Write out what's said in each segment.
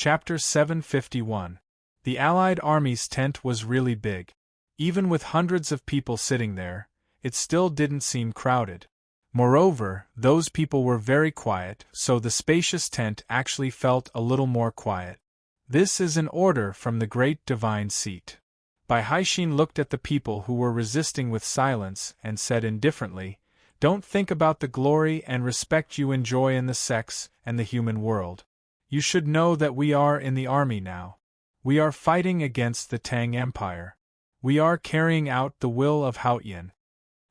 Chapter 751. The Allied Army's tent was really big. Even with hundreds of people sitting there, it still didn't seem crowded. Moreover, those people were very quiet, so the spacious tent actually felt a little more quiet. This is an order from the great divine seat. Baihai looked at the people who were resisting with silence and said indifferently, "Don't think about the glory and respect you enjoy in the sex and the human world. You should know that we are in the army now. We are fighting against the Tang Empire. We are carrying out the will of Haotian."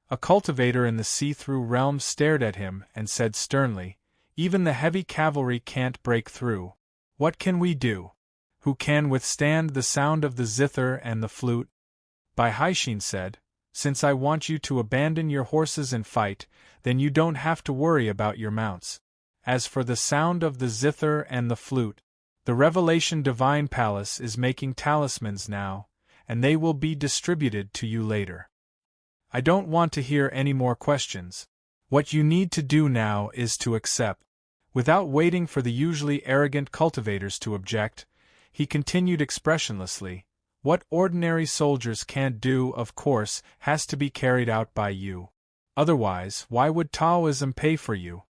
A cultivator in the see-through realm stared at him and said sternly, "Even the heavy cavalry can't break through. What can we do? Who can withstand the sound of the zither and the flute?" Baihai said, "Since I want you to abandon your horses and fight, then you don't have to worry about your mounts. As for the sound of the zither and the flute, the Revelation Divine Palace is making talismans now, and they will be distributed to you later. I don't want to hear any more questions. What you need to do now is to accept." Without waiting for the usually arrogant cultivators to object, he continued expressionlessly, "What ordinary soldiers can't do, of course, has to be carried out by you. Otherwise, why would Taoism pay for you?"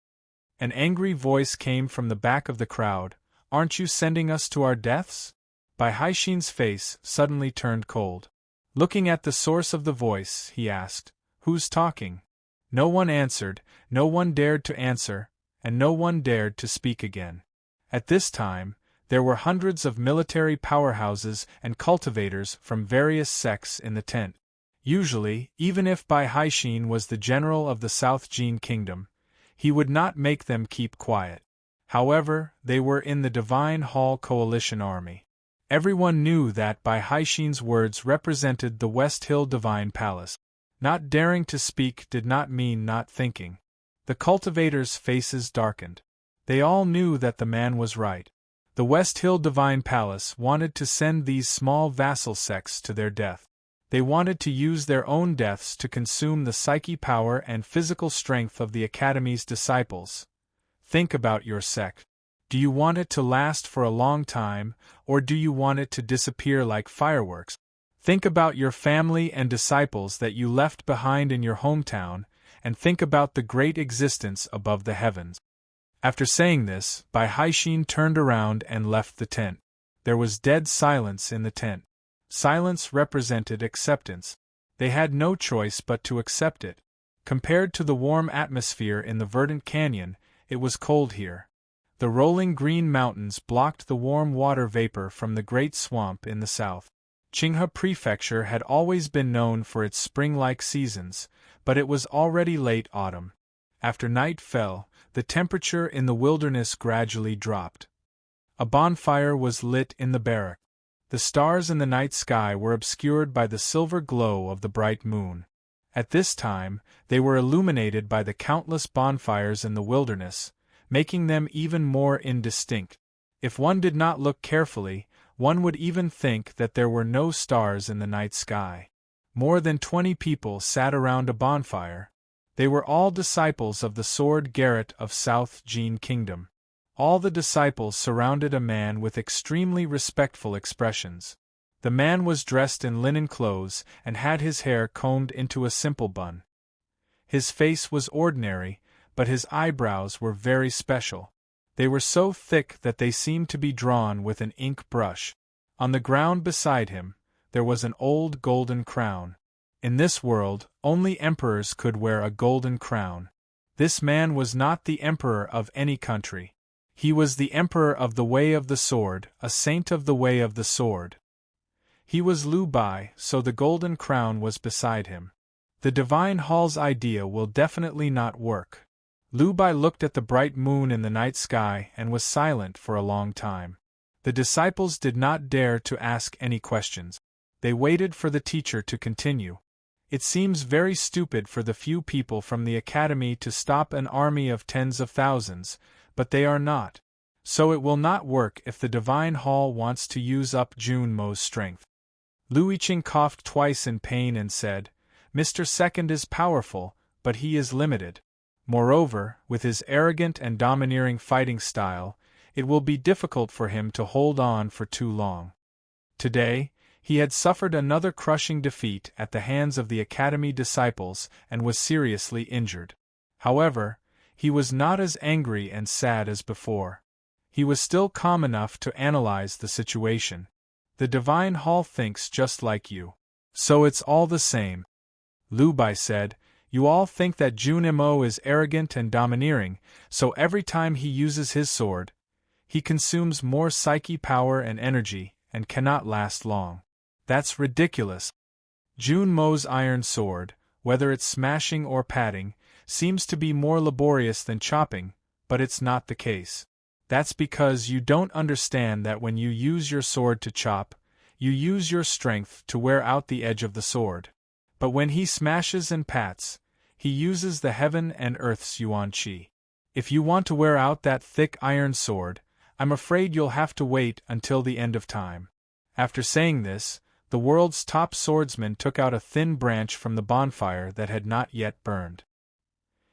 An angry voice came from the back of the crowd, "Aren't you sending us to our deaths?" Baihai face suddenly turned cold. Looking at the source of the voice, he asked, "Who's talking?" No one answered, no one dared to answer, and no one dared to speak again. At this time, there were hundreds of military powerhouses and cultivators from various sects in the tent. Usually, even if Baihai was the general of the South Jin Kingdom, he would not make them keep quiet. However, they were in the Divine Hall Coalition Army. Everyone knew that Baihai's words represented the West Hill Divine Palace. Not daring to speak did not mean not thinking. The cultivators' faces darkened. They all knew that the man was right. The West Hill Divine Palace wanted to send these small vassal sects to their death. They wanted to use their own deaths to consume the psyche power and physical strength of the Academy's disciples. Think about your sect. Do you want it to last for a long time, or do you want it to disappear like fireworks? Think about your family and disciples that you left behind in your hometown, and think about the great existence above the heavens. After saying this, Baihai turned around and left the tent. There was dead silence in the tent. Silence represented acceptance. They had no choice but to accept it. Compared to the warm atmosphere in the verdant canyon, it was cold here. The rolling green mountains blocked the warm water vapor from the great swamp in the south. Qinghe Prefecture had always been known for its spring-like seasons, but it was already late autumn. After night fell, the temperature in the wilderness gradually dropped. A bonfire was lit in the barrack. The stars in the night sky were obscured by the silver glow of the bright moon. At this time, they were illuminated by the countless bonfires in the wilderness, making them even more indistinct. If one did not look carefully, one would even think that there were no stars in the night sky. More than 20 people sat around a bonfire. They were all disciples of the Sword Garret of South Jin Kingdom. All the disciples surrounded a man with extremely respectful expressions. The man was dressed in linen clothes and had his hair combed into a simple bun. His face was ordinary, but his eyebrows were very special. They were so thick that they seemed to be drawn with an ink brush. On the ground beside him, there was an old golden crown. In this world, only emperors could wear a golden crown. This man was not the emperor of any country. He was the emperor of the Way of the Sword, a saint of the Way of the Sword. He was Liu Bai, so the golden crown was beside him. The Divine Hall's idea will definitely not work. Liu Bai looked at the bright moon in the night sky and was silent for a long time. The disciples did not dare to ask any questions. They waited for the teacher to continue. It seems very stupid for the few people from the academy to stop an army of tens of thousands, but they are not. So it will not work if the Divine Hall wants to use up Jun Mo's strength. Lu Yiqing coughed twice in pain and said, "Mr. Second is powerful, but he is limited. Moreover, with his arrogant and domineering fighting style, it will be difficult for him to hold on for too long. Today, he had suffered another crushing defeat at the hands of the Academy disciples and was seriously injured. However, he was not as angry and sad as before. He was still calm enough to analyze the situation. The Divine Hall thinks just like you. So it's all the same. Lu Bai said, you all think that Junimo is arrogant and domineering, so every time he uses his sword, he consumes more psyche power and energy, and cannot last long. That's ridiculous. Junmo's iron sword, whether it's smashing or patting, seems to be more laborious than chopping, but it's not the case. That's because you don't understand that when you use your sword to chop, you use your strength to wear out the edge of the sword. But when he smashes and pats, he uses the heaven and earth's yuan qi. If you want to wear out that thick iron sword, I'm afraid you'll have to wait until the end of time. After saying this, the world's top swordsman took out a thin branch from the bonfire that had not yet burned.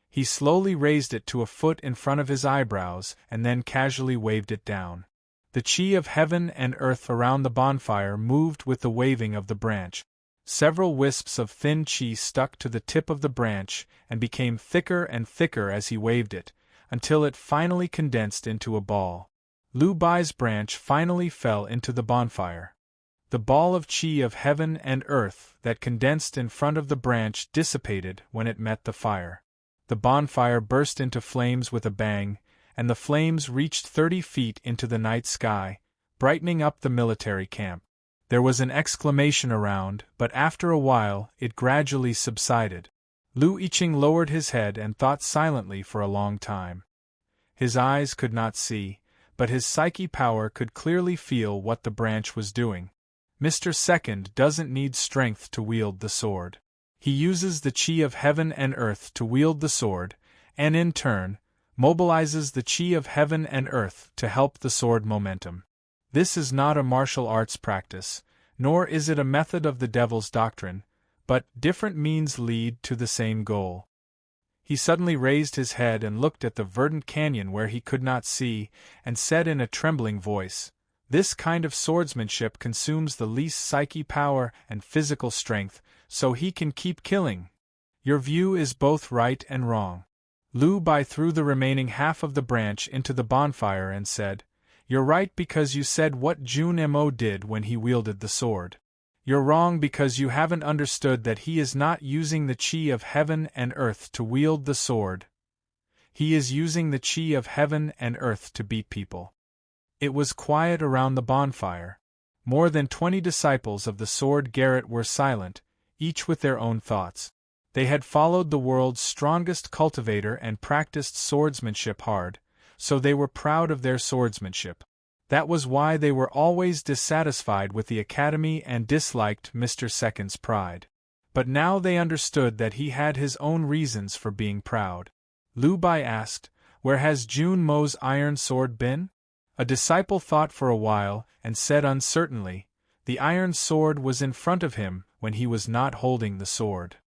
He slowly raised it to a foot in front of his eyebrows and then casually waved it down. The qi of heaven and earth around the bonfire moved with the waving of the branch. Several wisps of thin qi stuck to the tip of the branch and became thicker and thicker as he waved it, until it finally condensed into a ball. Lu Bai's branch finally fell into the bonfire. The ball of qi of heaven and earth that condensed in front of the branch dissipated when it met the fire. The bonfire burst into flames with a bang, and the flames reached 30 feet into the night sky, brightening up the military camp. There was an exclamation around, but after a while it gradually subsided. Lu Yiqing lowered his head and thought silently for a long time. His eyes could not see, but his psyche power could clearly feel what the branch was doing. Mr. Second doesn't need strength to wield the sword. He uses the qi of heaven and earth to wield the sword, and in turn, mobilizes the qi of heaven and earth to help the sword momentum. This is not a martial arts practice, nor is it a method of the devil's doctrine, but different means lead to the same goal. He suddenly raised his head and looked at the verdant canyon where he could not see, and said in a trembling voice, "This kind of swordsmanship consumes the least psyche power and physical strength, so he can keep killing. Your view is both right and wrong." Lu Bai threw the remaining half of the branch into the bonfire and said, "You're right because you said what Junimo did when he wielded the sword. You're wrong because you haven't understood that he is not using the qi of heaven and earth to wield the sword. He is using the qi of heaven and earth to beat people." It was quiet around the bonfire. More than 20 disciples of the sword Garrett were silent, each with their own thoughts. They had followed the world's strongest cultivator and practiced swordsmanship hard, so they were proud of their swordsmanship. That was why they were always dissatisfied with the Academy and disliked Mr. Second's pride. But now they understood that he had his own reasons for being proud. Lu Bai asked, "Where has Junmo's iron sword been?" A disciple thought for a while and said uncertainly, "The iron sword was in front of him when he was not holding the sword."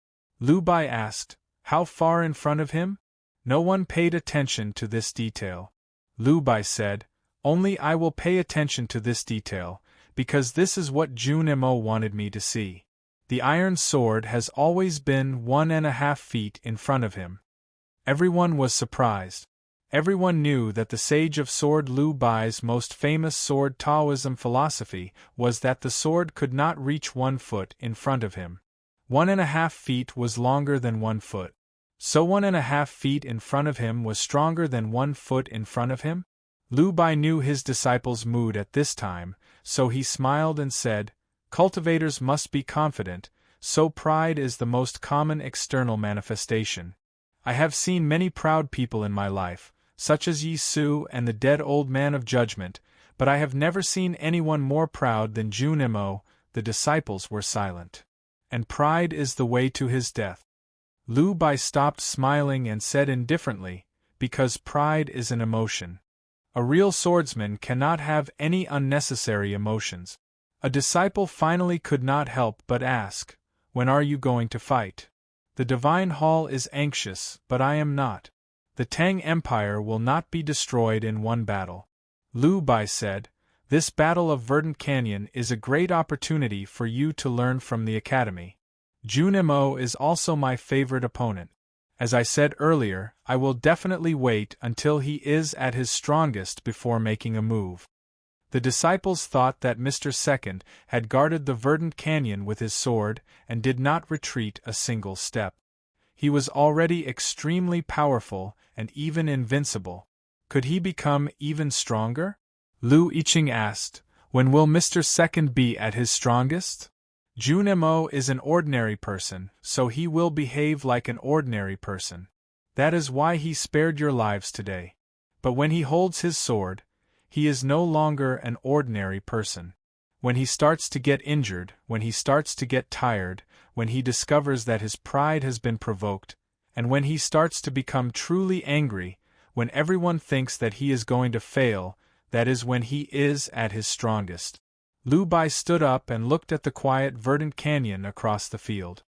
Lu Bai asked, "How far in front of him?" No one paid attention to this detail. Lu Bai said, "Only I will pay attention to this detail, because this is what Junimo wanted me to see. The iron sword has always been 1.5 feet in front of him." Everyone was surprised. Everyone knew that the sage of sword Lu Bai's most famous sword Taoism philosophy was that the sword could not reach 1 foot in front of him. 1.5 feet was longer than 1 foot. So 1.5 feet in front of him was stronger than 1 foot in front of him? Lu Bai knew his disciple's mood at this time, so he smiled and said, "Cultivators must be confident, so pride is the most common external manifestation. I have seen many proud people in my life, such as Yi Su and the dead old man of judgment, but I have never seen anyone more proud than Junimo." The disciples were silent. "And pride is the way to his death." Lu Bai stopped smiling and said indifferently, "Because pride is an emotion. A real swordsman cannot have any unnecessary emotions." A disciple finally could not help but ask, "When are you going to fight?" "The Divine Hall is anxious, but I am not. The Tang Empire will not be destroyed in one battle." Liu Bai said, "This battle of Verdant Canyon is a great opportunity for you to learn from the academy. Jun Mo is also my favorite opponent. As I said earlier, I will definitely wait until he is at his strongest before making a move." The disciples thought that Mr. Second had guarded the Verdant Canyon with his sword and did not retreat a single step. He was already extremely powerful and even invincible. Could he become even stronger? Lu Yiqing asked, "When will Mr. Second be at his strongest?" Jun Mo is an ordinary person, so he will behave like an ordinary person. That is why he spared your lives today. But when he holds his sword, he is no longer an ordinary person. When he starts to get injured, when he starts to get tired, when he discovers that his pride has been provoked, and when he starts to become truly angry, when everyone thinks that he is going to fail, that is when he is at his strongest. Liu Bai stood up and looked at the quiet verdant canyon across the field.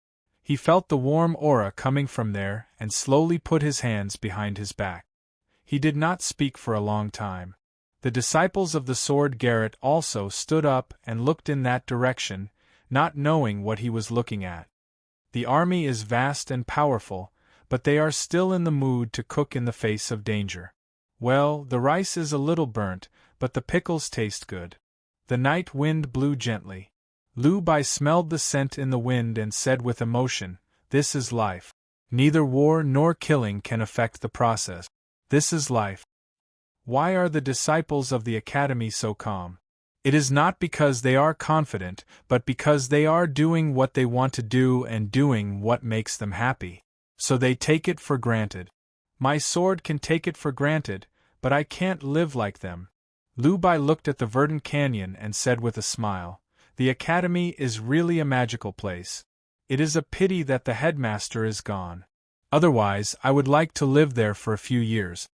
He felt the warm aura coming from there and slowly put his hands behind his back. He did not speak for a long time. The disciples of the sword Garrett also stood up and looked in that direction, not knowing what he was looking at. The army is vast and powerful, but they are still in the mood to cook in the face of danger. Well, the rice is a little burnt, but the pickles taste good. The night wind blew gently. Liu Bai smelled the scent in the wind and said with emotion, "This is life. Neither war nor killing can affect the process. This is life." Why are the disciples of the academy so calm? It is not because they are confident, but because they are doing what they want to do and doing what makes them happy. So they take it for granted. My sword can take it for granted, but I can't live like them. Liu Bai looked at the verdant canyon and said with a smile, "The academy is really a magical place. It is a pity that the headmaster is gone. Otherwise, I would like to live there for a few years."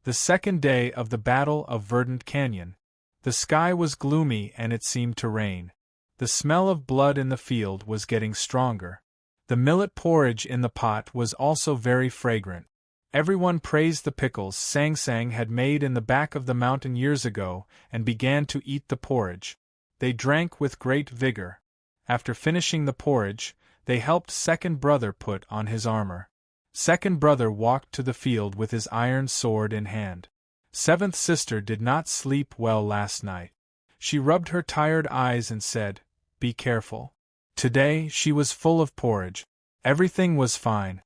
The second day of the Battle of Verdant Canyon. The sky was gloomy and it seemed to rain. The smell of blood in the field was getting stronger. The millet porridge in the pot was also very fragrant. Everyone praised the pickles Sang Sang had made in the back of the mountain years ago and began to eat the porridge. They drank with great vigor. After finishing the porridge, they helped second brother put on his armor. Second brother walked to the field with his iron sword in hand. Seventh sister did not sleep well last night. She rubbed her tired eyes and said, "Be careful." Today she was full of porridge. Everything was fine.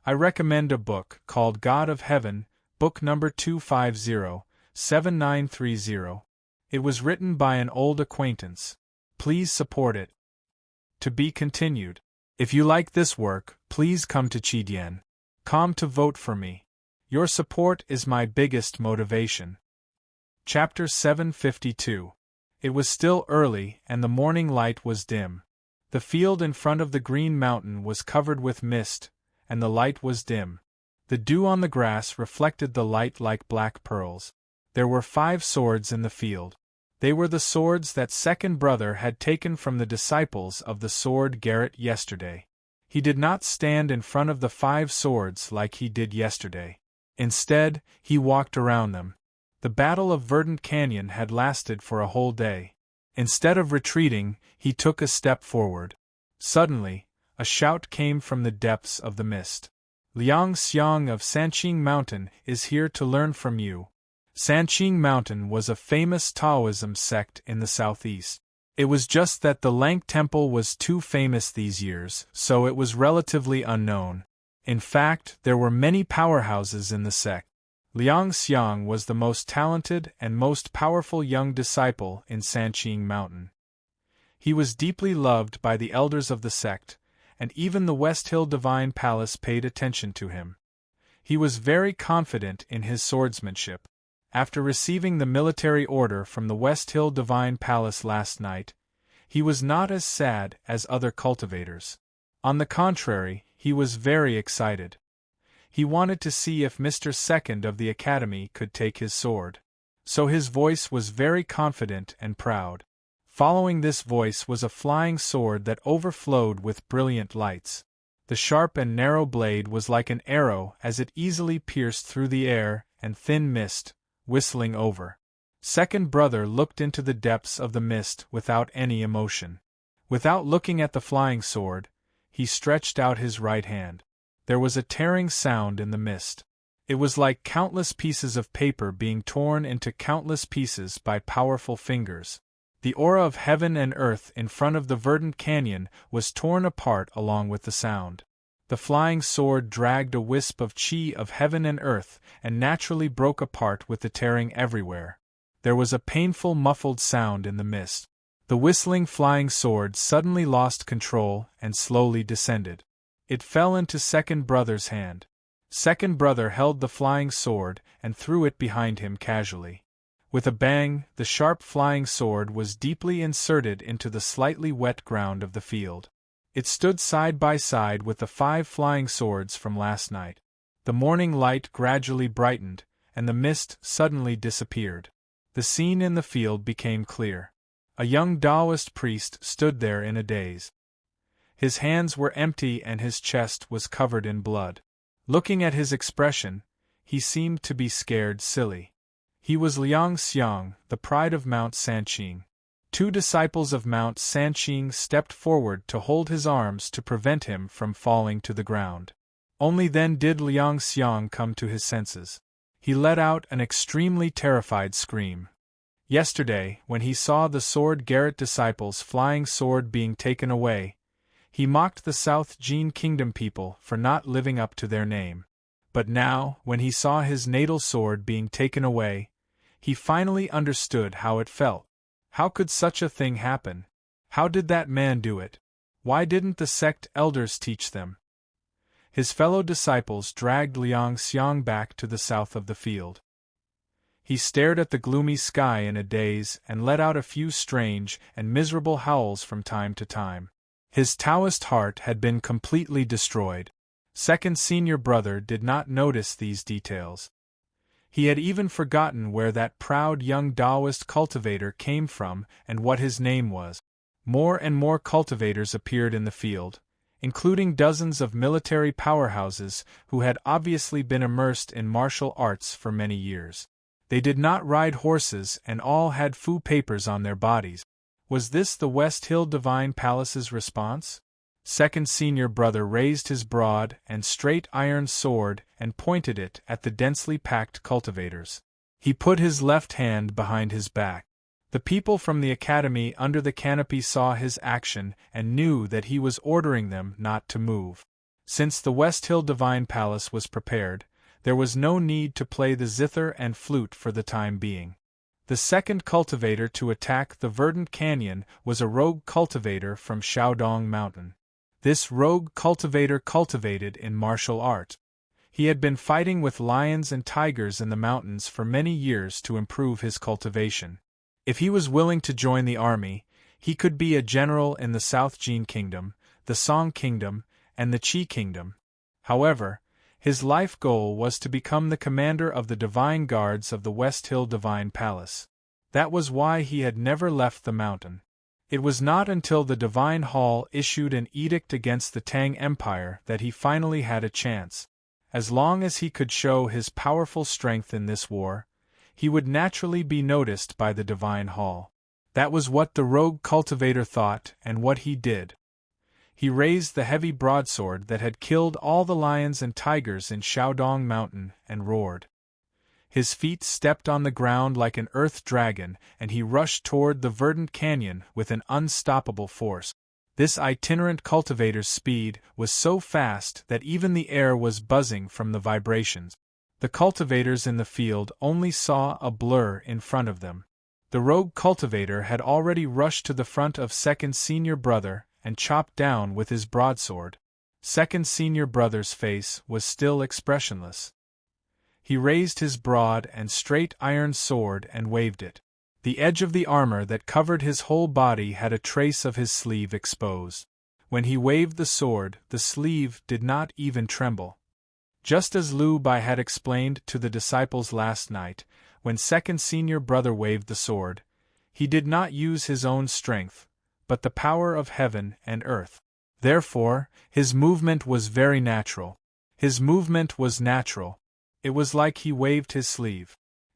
I recommend a book called God of Heaven, book number 250-7930. It was written by an old acquaintance. Please support it. To be continued. If you like this work, please come to Chidian.com to vote for me. Your support is my biggest motivation. Chapter 752. It was still early and the morning light was dim. The field in front of the green mountain was covered with mist, and the light was dim. The dew on the grass reflected the light like black pearls. There were 5 swords in the field. They were the swords that second brother had taken from the disciples of the sword Garrett yesterday. He did not stand in front of the 5 swords like he did yesterday. Instead, he walked around them. The Battle of Verdant Canyon had lasted for a whole day. Instead of retreating, he took a step forward. Suddenly, a shout came from the depths of the mist. "Liang Xiang of Sanqing Mountain is here to learn from you." Sanqing Mountain was a famous Taoism sect in the southeast. It was just that the Lank Temple was too famous these years, so it was relatively unknown. In fact, there were many powerhouses in the sect. Liang Xiang was the most talented and most powerful young disciple in Sanqing Mountain. He was deeply loved by the elders of the sect, and even the West Hill Divine Palace paid attention to him. He was very confident in his swordsmanship. After receiving the military order from the West Hill Divine Palace last night, he was not as sad as other cultivators. On the contrary, he was very excited. He wanted to see if Mr. Second of the Academy could take his sword. So his voice was very confident and proud. Following this voice was a flying sword that overflowed with brilliant lights. The sharp and narrow blade was like an arrow as it easily pierced through the air and thin mist, whistling over. Second brother looked into the depths of the mist without any emotion. Without looking at the flying sword, he stretched out his right hand. There was a tearing sound in the mist. It was like countless pieces of paper being torn into countless pieces by powerful fingers. The aura of heaven and earth in front of the verdant canyon was torn apart along with the sound. The flying sword dragged a wisp of chi of heaven and earth and naturally broke apart with the tearing everywhere. There was a painful muffled sound in the mist. The whistling flying sword suddenly lost control and slowly descended. It fell into second brother's hand. Second brother held the flying sword and threw it behind him casually. With a bang, the sharp flying sword was deeply inserted into the slightly wet ground of the field. It stood side by side with the 5 flying swords from last night. The morning light gradually brightened, and the mist suddenly disappeared. The scene in the field became clear. A young Taoist priest stood there in a daze. His hands were empty and his chest was covered in blood. Looking at his expression, he seemed to be scared silly. He was Liang Xiang, the pride of Mount Sanqing. 2 disciples of Mount Sanqing stepped forward to hold his arms to prevent him from falling to the ground. Only then did Liang Xiang come to his senses. He let out an extremely terrified scream. Yesterday, when he saw the Sword Garret disciples' flying sword being taken away, he mocked the South Jin Kingdom people for not living up to their name. But now, when he saw his natal sword being taken away, he finally understood how it felt. How could such a thing happen? How did that man do it? Why didn't the sect elders teach them? His fellow disciples dragged Liang Xiang back to the south of the field. He stared at the gloomy sky in a daze and let out a few strange and miserable howls from time to time. His Taoist heart had been completely destroyed. Second senior brother did not notice these details. He had even forgotten where that proud young Taoist cultivator came from and what his name was. More and more cultivators appeared in the field, including dozens of military powerhouses who had obviously been immersed in martial arts for many years. They did not ride horses and all had Fu papers on their bodies. Was this the West Hill Divine Palace's response? Second senior brother raised his broad and straight iron sword and pointed it at the densely packed cultivators. He put his left hand behind his back. The people from the academy under the canopy saw his action and knew that he was ordering them not to move. Since the West Hill Divine Palace was prepared, there was no need to play the zither and flute for the time being. The second cultivator to attack the verdant canyon was a rogue cultivator from Shaodong Mountain. This rogue cultivator cultivated in martial art. He had been fighting with lions and tigers in the mountains for many years to improve his cultivation. If he was willing to join the army, he could be a general in the South Jin Kingdom, the Song Kingdom, and the Qi Kingdom. However, his life goal was to become the commander of the Divine Guards of the West Hill Divine Palace. That was why he had never left the mountain. It was not until the Divine Hall issued an edict against the Tang Empire that he finally had a chance. As long as he could show his powerful strength in this war, he would naturally be noticed by the Divine Hall. That was what the rogue cultivator thought and what he did. He raised the heavy broadsword that had killed all the lions and tigers in Shaodong Mountain and roared. His feet stepped on the ground like an earth dragon and he rushed toward the verdant canyon with an unstoppable force. This itinerant cultivator's speed was so fast that even the air was buzzing from the vibrations. The cultivators in the field only saw a blur in front of them. The rogue cultivator had already rushed to the front of second senior brother and chopped down with his broadsword. Second senior brother's face was still expressionless. He raised his broad and straight iron sword and waved it. The edge of the armor that covered his whole body had a trace of his sleeve exposed. When he waved the sword, the sleeve did not even tremble. Just as Liu Bai had explained to the disciples last night, when second senior brother waved the sword, he did not use his own strength, but the power of heaven and earth. Therefore, his movement was very natural. His movement was natural. It was like he waved his sleeve.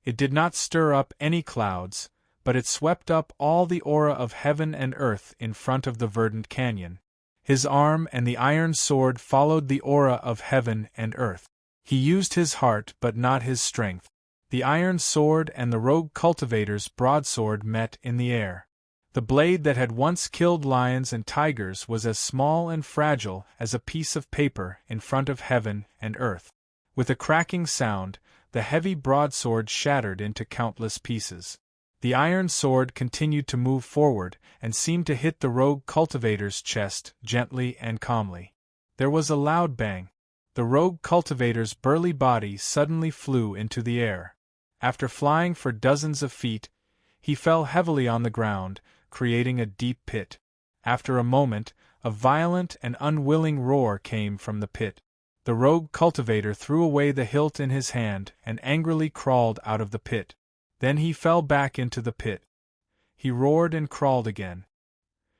It did not stir up any clouds, but it swept up all the aura of heaven and earth in front of the verdant canyon. His arm and the iron sword followed the aura of heaven and earth. He used his heart but not his strength. The iron sword and the rogue cultivator's broadsword met in the air. The blade that had once killed lions and tigers was as small and fragile as a piece of paper in front of heaven and earth. With a cracking sound, the heavy broadsword shattered into countless pieces. The iron sword continued to move forward and seemed to hit the rogue cultivator's chest gently and calmly. There was a loud bang. The rogue cultivator's burly body suddenly flew into the air. After flying for dozens of feet, he fell heavily on the ground, creating a deep pit. After a moment, a violent and unwilling roar came from the pit. The rogue cultivator threw away the hilt in his hand and angrily crawled out of the pit. Then he fell back into the pit. He roared and crawled again.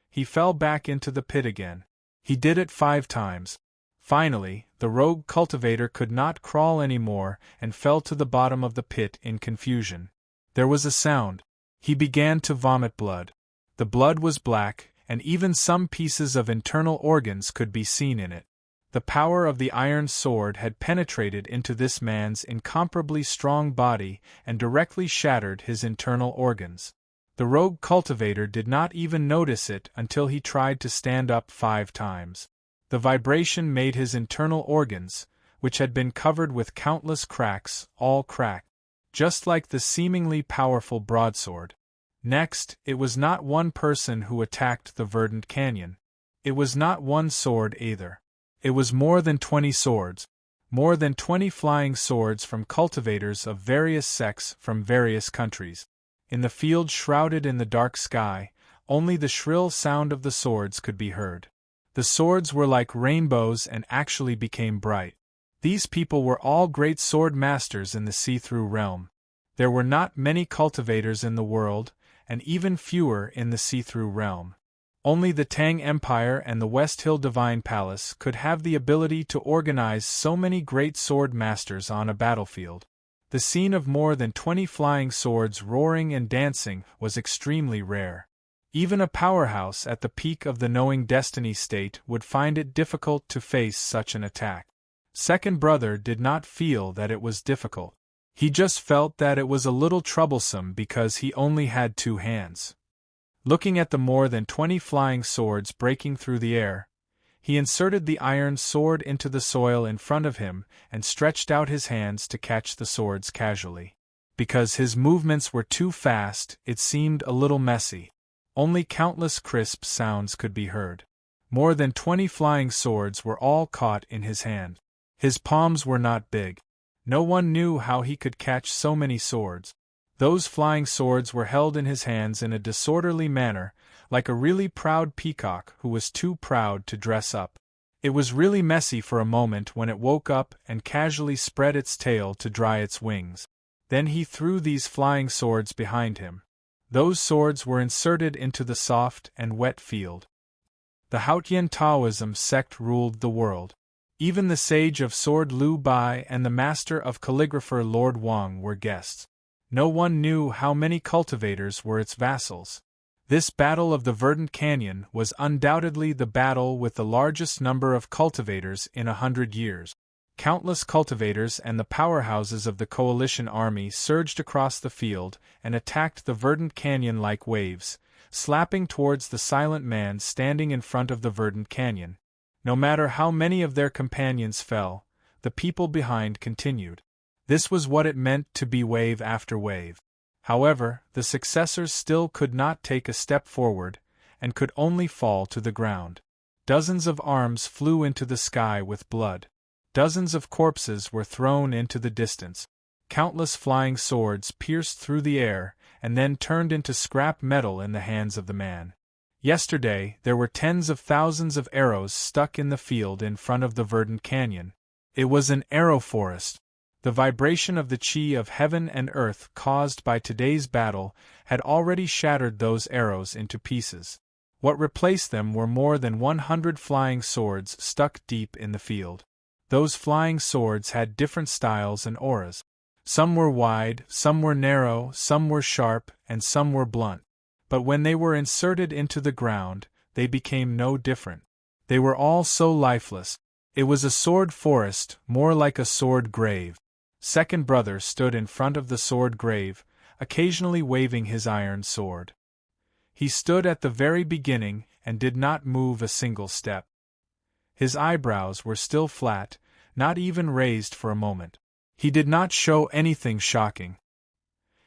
He fell back into the pit again. He did it 5 times. Finally, the rogue cultivator could not crawl any more and fell to the bottom of the pit in confusion. There was a sound. He began to vomit blood. The blood was black, and even some pieces of internal organs could be seen in it. The power of the iron sword had penetrated into this man's incomparably strong body and directly shattered his internal organs. The rogue cultivator did not even notice it until he tried to stand up 5 times. The vibration made his internal organs, which had been covered with countless cracks, all crack, just like the seemingly powerful broadsword. Next, it was not one person who attacked the verdant canyon. It was not one sword either. It was more than 20 swords. More than 20 flying swords from cultivators of various sects from various countries. In the field shrouded in the dark sky, only the shrill sound of the swords could be heard. The swords were like rainbows and actually became bright. These people were all great sword masters in the see-through realm. There were not many cultivators in the world, and even fewer in the see-through realm. Only the Tang Empire and the West Hill Divine Palace could have the ability to organize so many great sword masters on a battlefield. The scene of more than 20 flying swords roaring and dancing was extremely rare. Even a powerhouse at the peak of the knowing destiny state would find it difficult to face such an attack. Second brother did not feel that it was difficult. He just felt that it was a little troublesome because he only had 2 hands. Looking at the more than 20 flying swords breaking through the air, he inserted the iron sword into the soil in front of him and stretched out his hands to catch the swords casually. Because his movements were too fast, it seemed a little messy. Only countless crisp sounds could be heard. More than 20 flying swords were all caught in his hand. His palms were not big. No one knew how he could catch so many swords. Those flying swords were held in his hands in a disorderly manner, like a really proud peacock who was too proud to dress up. It was really messy for a moment when it woke up and casually spread its tail to dry its wings. Then he threw these flying swords behind him. Those swords were inserted into the soft and wet field. The Haotian Taoism sect ruled the world. Even the sage of sword Liu Bai and the master of calligrapher Lord Wang were guests. No one knew how many cultivators were its vassals. This battle of the verdant canyon was undoubtedly the battle with the largest number of cultivators in 100 years. Countless cultivators and the powerhouses of the coalition army surged across the field and attacked the verdant canyon like waves, slapping towards the silent man standing in front of the verdant canyon. No matter how many of their companions fell, the people behind continued. This was what it meant to be wave after wave. However, the successors still could not take a step forward, and could only fall to the ground. Dozens of arms flew into the sky with blood. Dozens of corpses were thrown into the distance. Countless flying swords pierced through the air, and then turned into scrap metal in the hands of the man. Yesterday, there were tens of thousands of arrows stuck in the field in front of the verdant canyon. It was an arrow forest. The vibration of the chi of heaven and earth caused by today's battle had already shattered those arrows into pieces. What replaced them were more than 100 flying swords stuck deep in the field. Those flying swords had different styles and auras. Some were wide, some were narrow, some were sharp, and some were blunt. But when they were inserted into the ground, they became no different. They were all so lifeless. It was a sword forest, more like a sword grave. Second brother stood in front of the sword grave, occasionally waving his iron sword. He stood at the very beginning and did not move a single step. His eyebrows were still flat, not even raised for a moment. He did not show anything shocking.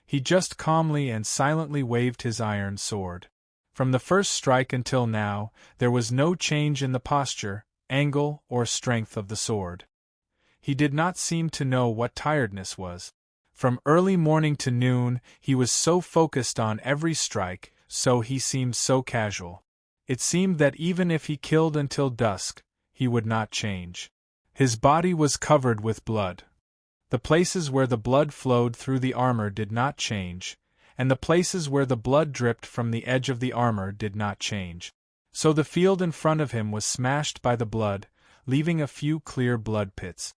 He just calmly and silently waved his iron sword. From the first strike until now, there was no change in the posture, angle, or strength of the sword. He did not seem to know what tiredness was. From early morning to noon, he was so focused on every strike, so he seemed so casual. It seemed that even if he killed until dusk, he would not change. His body was covered with blood. The places where the blood flowed through the armor did not change, and the places where the blood dripped from the edge of the armor did not change. So the field in front of him was smashed by the blood, leaving a few clear blood pits.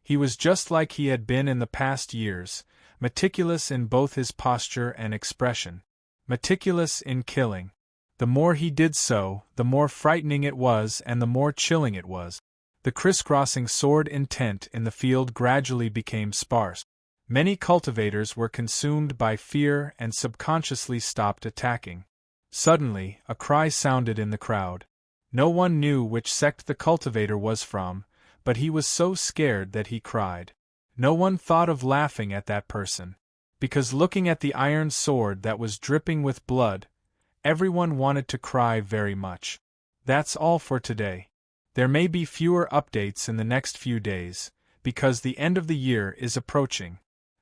He was just like he had been in the past years, meticulous in both his posture and expression. Meticulous in killing. The more he did so, the more frightening it was and the more chilling it was. The crisscrossing sword intent in the field gradually became sparse. Many cultivators were consumed by fear and subconsciously stopped attacking. Suddenly, a cry sounded in the crowd. No one knew which sect the cultivator was from, but he was so scared that he cried. No one thought of laughing at that person. Because looking at the iron sword that was dripping with blood, everyone wanted to cry very much. That's all for today. There may be fewer updates in the next few days, because the end of the year is approaching.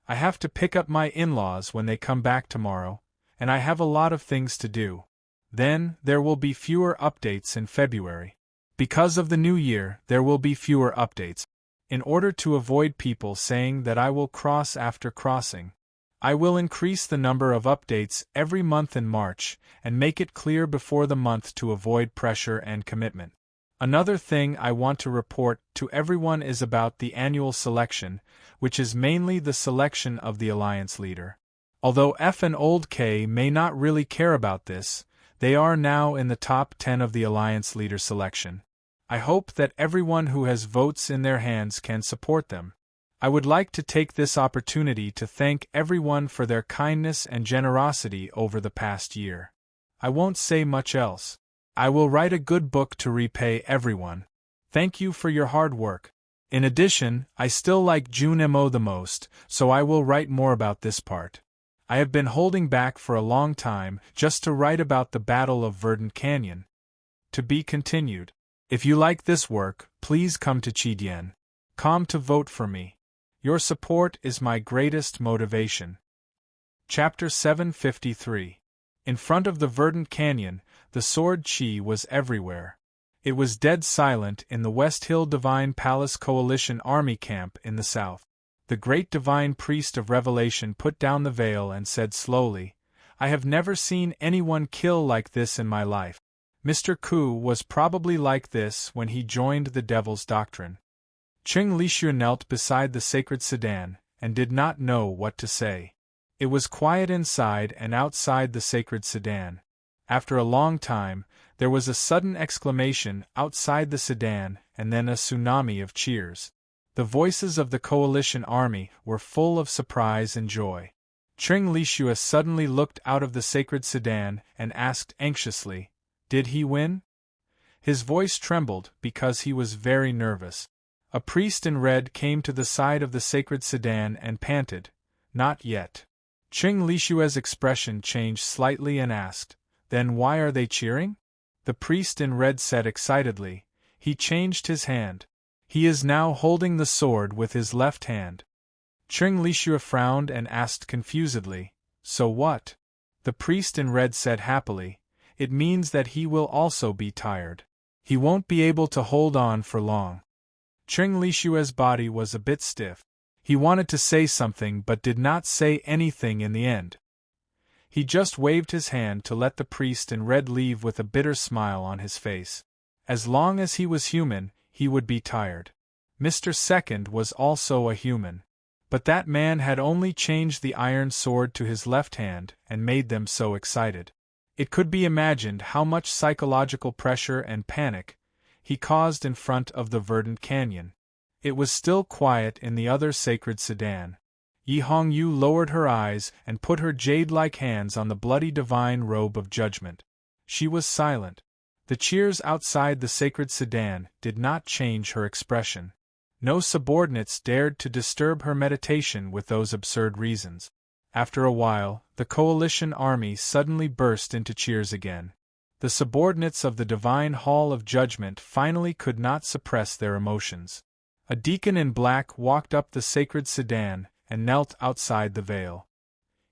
I have to pick up my in-laws when they come back tomorrow, and I have a lot of things to do. Then, there will be fewer updates in February. Because of the new year, there will be fewer updates. In order to avoid people saying that I will cross after crossing, I will increase the number of updates every month in March and make it clear before the month to avoid pressure and commitment. Another thing I want to report to everyone is about the annual selection, which is mainly the selection of the alliance leader. Although F and Old K may not really care about this, they are now in the top 10 of the alliance leader selection. I hope that everyone who has votes in their hands can support them. I would like to take this opportunity to thank everyone for their kindness and generosity over the past year. I won't say much else. I will write a good book to repay everyone. Thank you for your hard work. In addition, I still like Junimo the most, so I will write more about this part. I have been holding back for a long time just to write about the Battle of Verdant Canyon. To be continued. If you like this work, please come to Chidien.com to vote for me. Your support is my greatest motivation. Chapter 753. In front of the Verdant Canyon, the sword chi was everywhere. It was dead silent in the West Hill Divine Palace Coalition Army camp in the south. The great divine priest of Revelation put down the veil and said slowly, "I have never seen anyone kill like this in my life." Mr. Ku was probably like this when he joined the Devil's Doctrine. Qing Lishu knelt beside the sacred sedan and did not know what to say. It was quiet inside and outside the sacred sedan. After a long time, there was a sudden exclamation outside the sedan and then a tsunami of cheers. The voices of the coalition army were full of surprise and joy. Qing Lishua suddenly looked out of the sacred sedan and asked anxiously, "Did he win?" His voice trembled because he was very nervous. A priest in red came to the side of the sacred sedan and panted, "Not yet." Qing Lishua's expression changed slightly and asked, "Then why are they cheering?" The priest in red said excitedly, "He changed his hand. He is now holding the sword with his left hand." Qing Lishua frowned and asked confusedly, "So what?" The priest in red said happily, "It means that he will also be tired. He won't be able to hold on for long." Qing Lishua's body was a bit stiff. He wanted to say something but did not say anything in the end. He just waved his hand to let the priest in red leave with a bitter smile on his face. As long as he was human, he would be tired. Mr. Second was also a human. But that man had only changed the iron sword to his left hand and made them so excited. It could be imagined how much psychological pressure and panic he caused in front of the verdant canyon. It was still quiet in the other sacred sedan. Yi Hongyu lowered her eyes and put her jade-like hands on the bloody divine robe of judgment. She was silent. The cheers outside the sacred sedan did not change her expression. No subordinates dared to disturb her meditation with those absurd reasons. After a while, the coalition army suddenly burst into cheers again. The subordinates of the Divine Hall of Judgment finally could not suppress their emotions. A deacon in black walked up the sacred sedan and knelt outside the veil.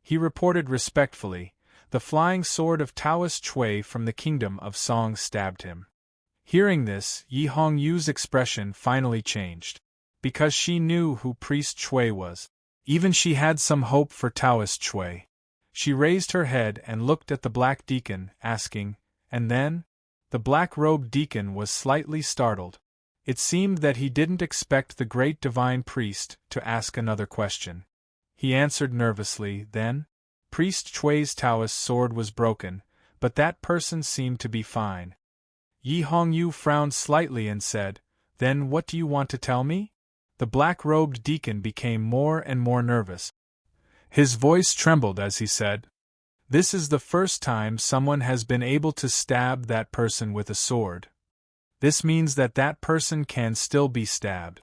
He reported respectfully, "The flying sword of Taoist Chui from the kingdom of Song stabbed him." Hearing this, Yi Hongyu's expression finally changed. Because she knew who Priest Chui was. Even she had some hope for Taoist Chui. She raised her head and looked at the black deacon, asking, "And then?" The black-robed deacon was slightly startled. It seemed that he didn't expect the great divine priest to ask another question. He answered nervously, "Then?" Priest Chui's Taoist sword was broken, but that person seemed to be fine. Yi Hongyu frowned slightly and said, "Then what do you want to tell me?" The black-robed deacon became more and more nervous. His voice trembled as he said, "This is the first time someone has been able to stab that person with a sword. This means that that person can still be stabbed.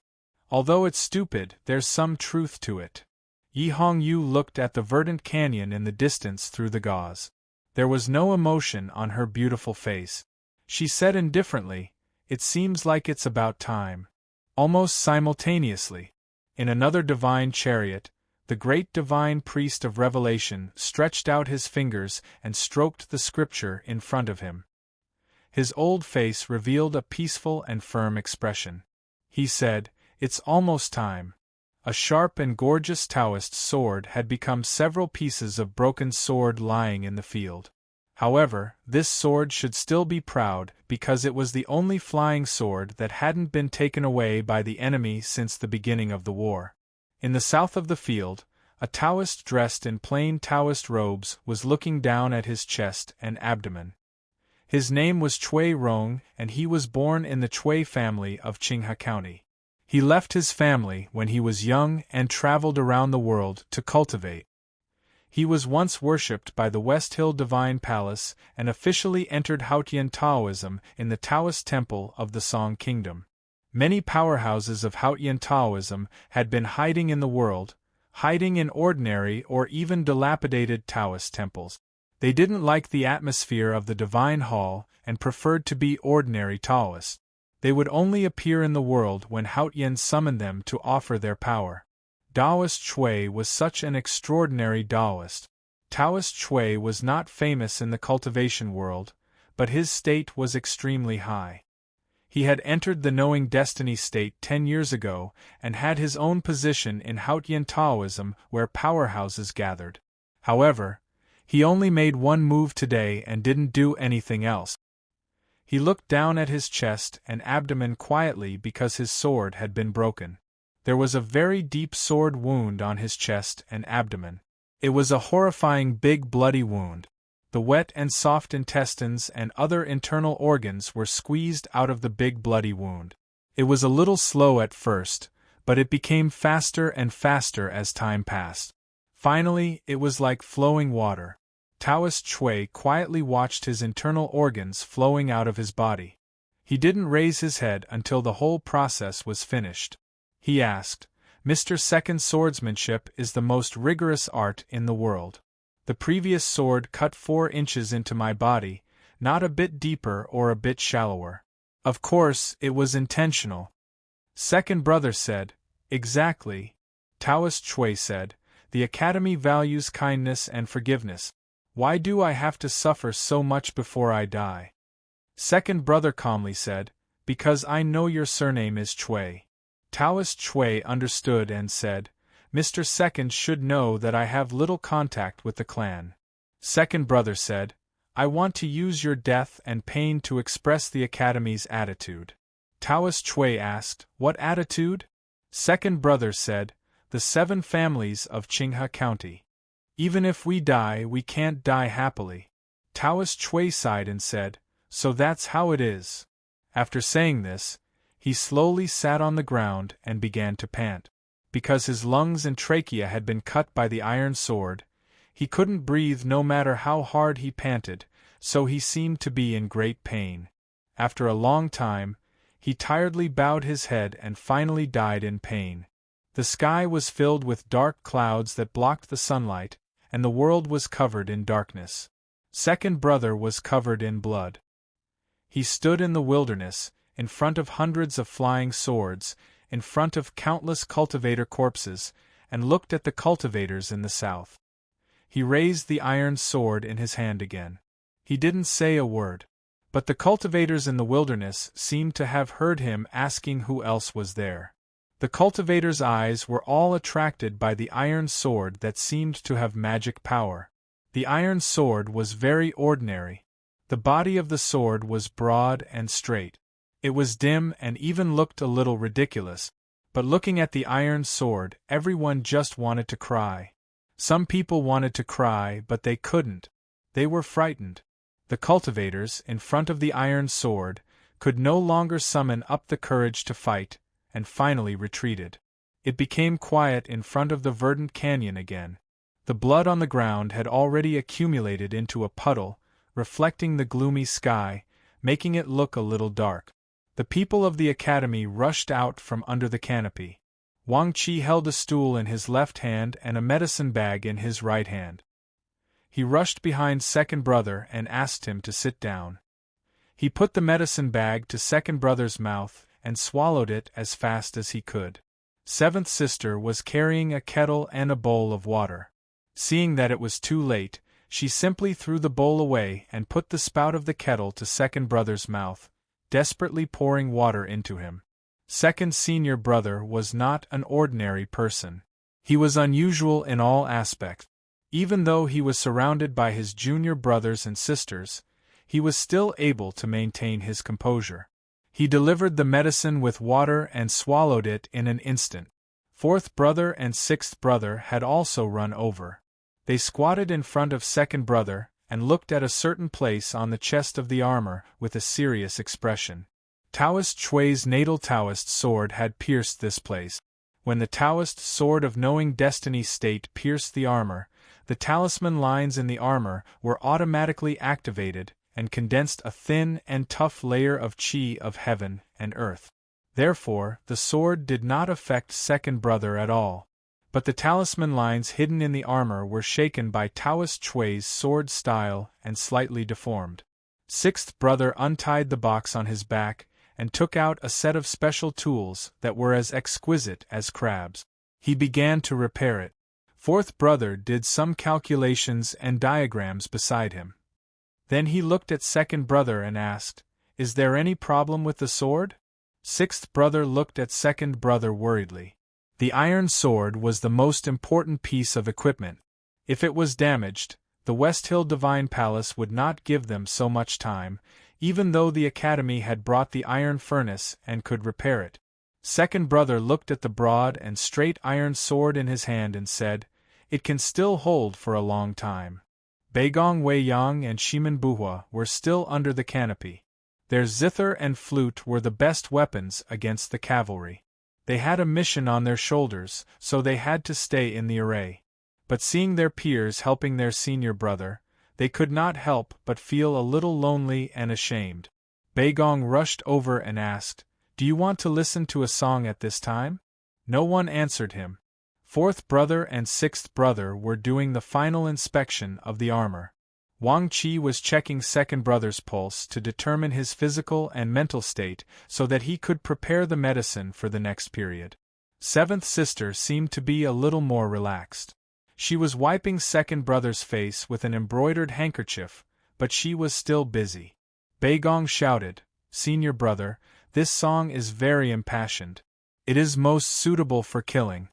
Although it's stupid, there's some truth to it." Yi Hongyu looked at the verdant canyon in the distance through the gauze. There was no emotion on her beautiful face. She said indifferently, "It seems like it's about time." Almost simultaneously, in another divine chariot, the great divine priest of revelation stretched out his fingers and stroked the scripture in front of him. His old face revealed a peaceful and firm expression. He said, "It's almost time." A sharp and gorgeous Taoist sword had become several pieces of broken sword lying in the field. However, this sword should still be proud because it was the only flying sword that hadn't been taken away by the enemy since the beginning of the war. In the south of the field, a Taoist dressed in plain Taoist robes was looking down at his chest and abdomen. His name was Chui Rong, and he was born in the Chui family of Qinghe County. He left his family when he was young and traveled around the world to cultivate. He was once worshipped by the West Hill Divine Palace and officially entered Haotian Taoism in the Taoist Temple of the Song Kingdom. Many powerhouses of Haotian Taoism had been hiding in the world, hiding in ordinary or even dilapidated Taoist temples. They didn't like the atmosphere of the Divine Hall and preferred to be ordinary Taoists. They would only appear in the world when Haotian summoned them to offer their power. Taoist Chui was such an extraordinary Taoist. Taoist Chui was not famous in the cultivation world, but his state was extremely high. He had entered the knowing destiny state 10 years ago and had his own position in Haotian Taoism where powerhouses gathered. However, he only made one move today and didn't do anything else. He looked down at his chest and abdomen quietly because his sword had been broken. There was a very deep sword wound on his chest and abdomen. It was a horrifying big bloody wound. The wet and soft intestines and other internal organs were squeezed out of the big bloody wound. It was a little slow at first, but it became faster and faster as time passed. Finally, it was like flowing water. Taoist Chui quietly watched his internal organs flowing out of his body. He didn't raise his head until the whole process was finished. He asked, "Mr. Second swordsmanship is the most rigorous art in the world. The previous sword cut 4 inches into my body, not a bit deeper or a bit shallower. Of course, it was intentional." Second brother said, "Exactly." Taoist Chui said, "The Academy values kindness and forgiveness. Why do I have to suffer so much before I die?" Second brother calmly said, "Because I know your surname is Chui." Taoist Chui understood and said, "Mr. Second should know that I have little contact with the clan." Second brother said, "I want to use your death and pain to express the Academy's attitude." Taoist Chui asked, "What attitude?" Second brother said, "The The 7 families of Qinghe County. Even if we die, we can't die happily. Taoist Chui sighed and said, so that's how it is. After saying this, he slowly sat on the ground and began to pant. Because his lungs and trachea had been cut by the iron sword, he couldn't breathe no matter how hard he panted, so he seemed to be in great pain. After a long time, he tiredly bowed his head and finally died in pain. The sky was filled with dark clouds that blocked the sunlight, and the world was covered in darkness. Second brother was covered in blood. He stood in the wilderness, in front of hundreds of flying swords, in front of countless cultivator corpses, and looked at the cultivators in the south. He raised the iron sword in his hand again. He didn't say a word. But the cultivators in the wilderness seemed to have heard him asking who else was there. The cultivators' eyes were all attracted by the iron sword that seemed to have magic power. The iron sword was very ordinary. The body of the sword was broad and straight. It was dim and even looked a little ridiculous, but looking at the iron sword, everyone just wanted to cry. Some people wanted to cry, but they couldn't. They were frightened. The cultivators, in front of the iron sword, could no longer summon up the courage to fight, and finally retreated. It became quiet in front of the verdant canyon again. The blood on the ground had already accumulated into a puddle, reflecting the gloomy sky, making it look a little dark. The people of the academy rushed out from under the canopy. Wang Qi held a stool in his left hand and a medicine bag in his right hand. He rushed behind second brother and asked him to sit down. He put the medicine bag to second brother's mouth and swallowed it as fast as he could. Seventh sister was carrying a kettle and a bowl of water. Seeing that it was too late, she simply threw the bowl away and put the spout of the kettle to second brother's mouth, desperately pouring water into him. Second senior brother was not an ordinary person. He was unusual in all aspects. Even though he was surrounded by his junior brothers and sisters, he was still able to maintain his composure. He delivered the medicine with water and swallowed it in an instant. Fourth brother and sixth brother had also run over. They squatted in front of second brother and looked at a certain place on the chest of the armor with a serious expression. Taoist Chui's natal Taoist sword had pierced this place. When the Taoist sword of knowing destiny state pierced the armor, the talisman lines in the armor were automatically activated and condensed a thin and tough layer of qi of heaven and earth. Therefore, the sword did not affect second brother at all. But the talisman lines hidden in the armor were shaken by Taoist Chui's sword style and slightly deformed. Sixth brother untied the box on his back and took out a set of special tools that were as exquisite as crabs. He began to repair it. Fourth brother did some calculations and diagrams beside him. Then he looked at second brother and asked, "Is there any problem with the sword?" Sixth brother looked at second brother worriedly. The iron sword was the most important piece of equipment. If it was damaged, the West Hill Divine Palace would not give them so much time, even though the Academy had brought the iron furnace and could repair it. Second brother looked at the broad and straight iron sword in his hand and said, "It can still hold for a long time." Beigong Weiyang and Shimen Buhua were still under the canopy. Their zither and flute were the best weapons against the cavalry. They had a mission on their shoulders, so they had to stay in the array. But seeing their peers helping their senior brother, they could not help but feel a little lonely and ashamed. Beigong rushed over and asked, "Do you want to listen to a song at this time?" No one answered him. Fourth brother and sixth brother were doing the final inspection of the armor. Wang Qi was checking second brother's pulse to determine his physical and mental state so that he could prepare the medicine for the next period. Seventh sister seemed to be a little more relaxed. She was wiping second brother's face with an embroidered handkerchief, but she was still busy. Beigong shouted, "Senior brother, this song is very impassioned. It is most suitable for killing."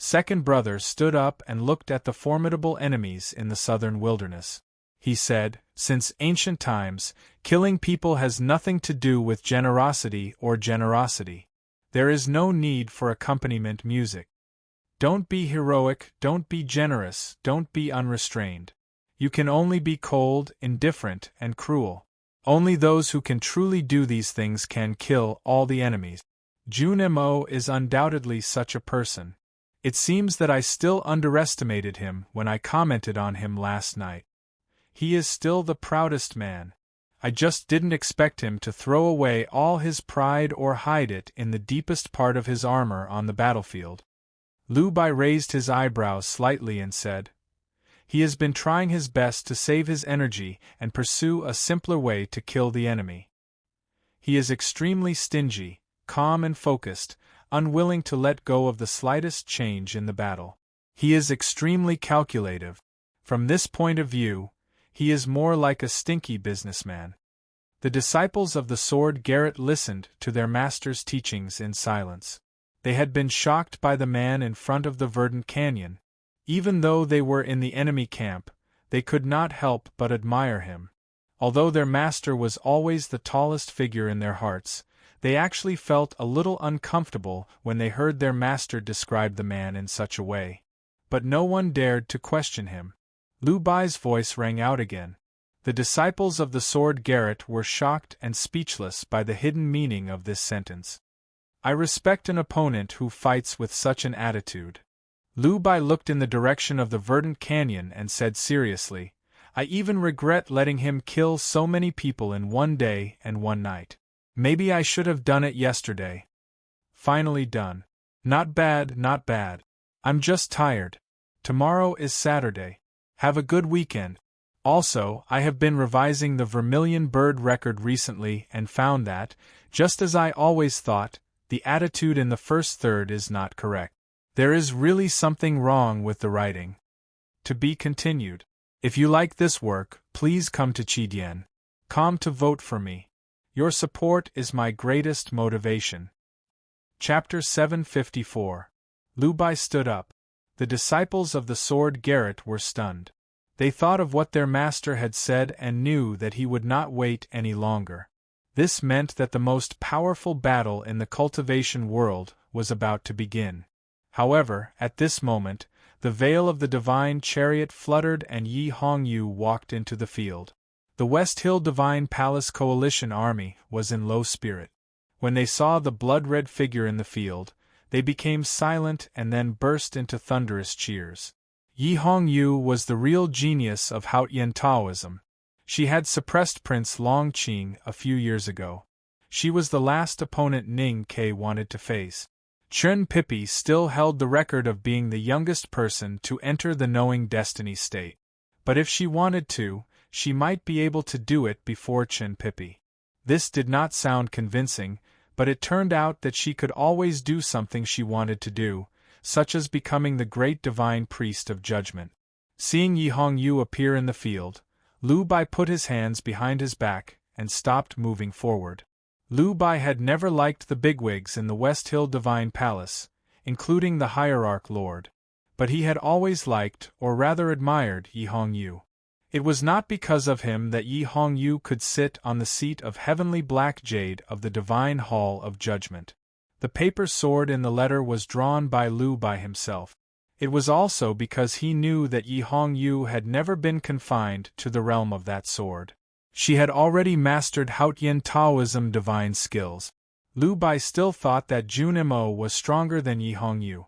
Second brother stood up and looked at the formidable enemies in the southern wilderness. He said, "Since ancient times, killing people has nothing to do with generosity or generosity. There is no need for accompaniment music. Don't be heroic, don't be generous, don't be unrestrained. You can only be cold, indifferent, and cruel. Only those who can truly do these things can kill all the enemies. Jun Mo is undoubtedly such a person. It seems that I still underestimated him when I commented on him last night. He is still the proudest man. I just didn't expect him to throw away all his pride or hide it in the deepest part of his armor on the battlefield. Lu Bai raised his eyebrows slightly and said, "He has been trying his best to save his energy and pursue a simpler way to kill the enemy. He is extremely stingy, calm and focused, unwilling to let go of the slightest change in the battle. He is extremely calculative. From this point of view, he is more like a stinky businessman." The disciples of the sword Garrett listened to their master's teachings in silence. They had been shocked by the man in front of the verdant canyon. Even though they were in the enemy camp, they could not help but admire him. Although their master was always the tallest figure in their hearts, they actually felt a little uncomfortable when they heard their master describe the man in such a way. But no one dared to question him. Lu Bai's voice rang out again. The disciples of the sword Garrett were shocked and speechless by the hidden meaning of this sentence. I respect an opponent who fights with such an attitude. Lu Bai looked in the direction of the verdant canyon and said seriously, I even regret letting him kill so many people in one day and one night. Maybe I should have done it yesterday. Finally done. Not bad, not bad. I'm just tired. Tomorrow is Saturday. Have a good weekend. Also, I have been revising the Vermilion Bird record recently and found that, just as I always thought, the attitude in the first third is not correct. There is really something wrong with the writing. To be continued. If you like this work, please come to Chidien.com to vote for me. Your support is my greatest motivation. Chapter 754. Lu Bai stood up. The disciples of the sword Garrett were stunned. They thought of what their master had said and knew that he would not wait any longer. This meant that the most powerful battle in the cultivation world was about to begin. However, at this moment, the veil of the divine chariot fluttered and Yi Hongyu walked into the field. The West Hill Divine Palace Coalition army was in low spirit. When they saw the blood-red figure in the field, they became silent and then burst into thunderous cheers. Yi Hongyu was the real genius of Haotian Taoism. She had suppressed Prince Longqing a few years ago. She was the last opponent Ning Ke wanted to face. Chen Pippi still held the record of being the youngest person to enter the knowing destiny state. But if she wanted to, she might be able to do it before Chen Pippi. This did not sound convincing, but it turned out that she could always do something she wanted to do, such as becoming the great divine priest of judgment. Seeing Yi Hongyu appear in the field, Lu Bai put his hands behind his back and stopped moving forward. Lu Bai had never liked the bigwigs in the West Hill Divine Palace, including the Hierarch Lord. But he had always liked, or rather admired, Yi Hongyu. It was not because of him that Yi Hongyu could sit on the seat of heavenly black jade of the Divine Hall of Judgment. The paper sword in the letter was drawn by Lu Bai himself. It was also because he knew that Yi Hongyu had never been confined to the realm of that sword. She had already mastered Haotian Taoism divine skills. Lu Bai still thought that Jun Mo was stronger than Yi Hongyu.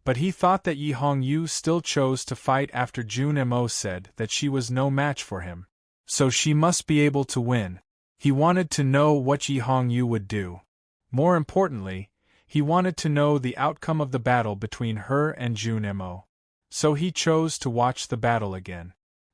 But he thought that Yi Hongyu still chose to fight after Jun Mo said that she was no match for him. So she must be able to win. He wanted to know what Yi Hongyu would do. More importantly, he wanted to know the outcome of the battle between her and Jun Mo. So he chose to watch the battle again.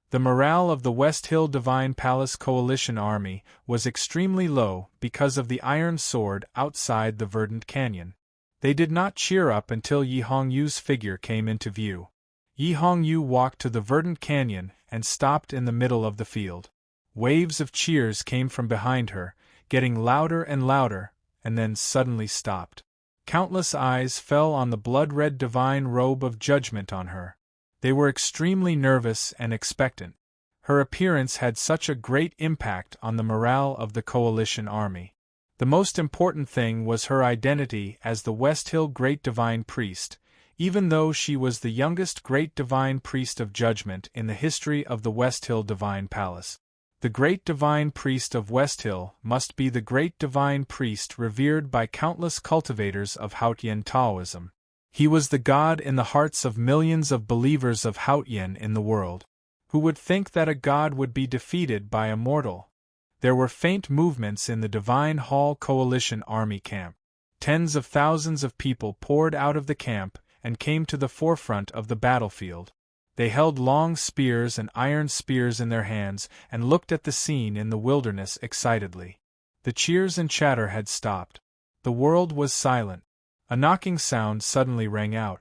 The morale of the West Hill Divine Palace Coalition army was extremely low because of the iron sword outside the verdant canyon. They did not cheer up until Yi Hongyu's figure came into view. Yi Hongyu walked to the verdant canyon and stopped in the middle of the field. Waves of cheers came from behind her, getting louder and louder, and then suddenly stopped. Countless eyes fell on the blood-red divine robe of judgment on her. They were extremely nervous and expectant. Her appearance had such a great impact on the morale of the coalition army. The most important thing was her identity as the West Hill Great Divine Priest, even though she was the youngest great divine priest of judgment in the history of the West Hill Divine Palace. The great divine priest of West Hill must be the great divine priest revered by countless cultivators of Haotian Taoism. He was the god in the hearts of millions of believers of Haotian in the world. Who would think that a god would be defeated by a mortal? There were faint movements in the Divine Hall Coalition Army camp. Tens of thousands of people poured out of the camp and came to the forefront of the battlefield. They held long spears and iron spears in their hands and looked at the scene in the wilderness excitedly. The cheers and chatter had stopped. The world was silent. A knocking sound suddenly rang out.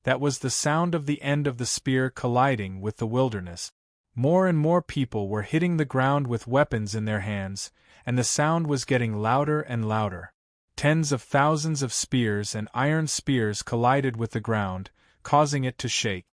That was the sound of the end of the spear colliding with the wilderness. More and more people were hitting the ground with weapons in their hands, and the sound was getting louder and louder. Tens of thousands of spears and iron spears collided with the ground, causing it to shake.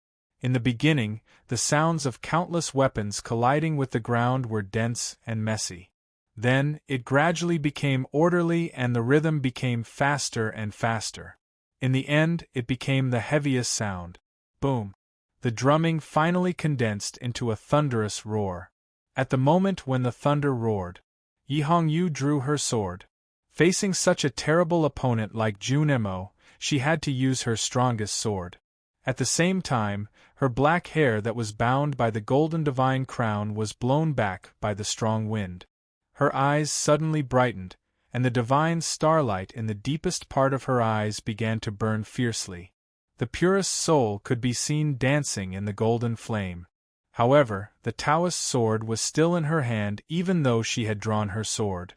In the beginning, the sounds of countless weapons colliding with the ground were dense and messy. Then, it gradually became orderly and the rhythm became faster and faster. In the end, it became the heaviest sound. Boom! The drumming finally condensed into a thunderous roar. At the moment when the thunder roared, Yi Hongyu drew her sword. Facing such a terrible opponent like Junemo, she had to use her strongest sword. At the same time, her black hair that was bound by the golden divine crown was blown back by the strong wind. Her eyes suddenly brightened, and the divine starlight in the deepest part of her eyes began to burn fiercely. The purest soul could be seen dancing in the golden flame. However, the Taoist sword was still in her hand even though she had drawn her sword.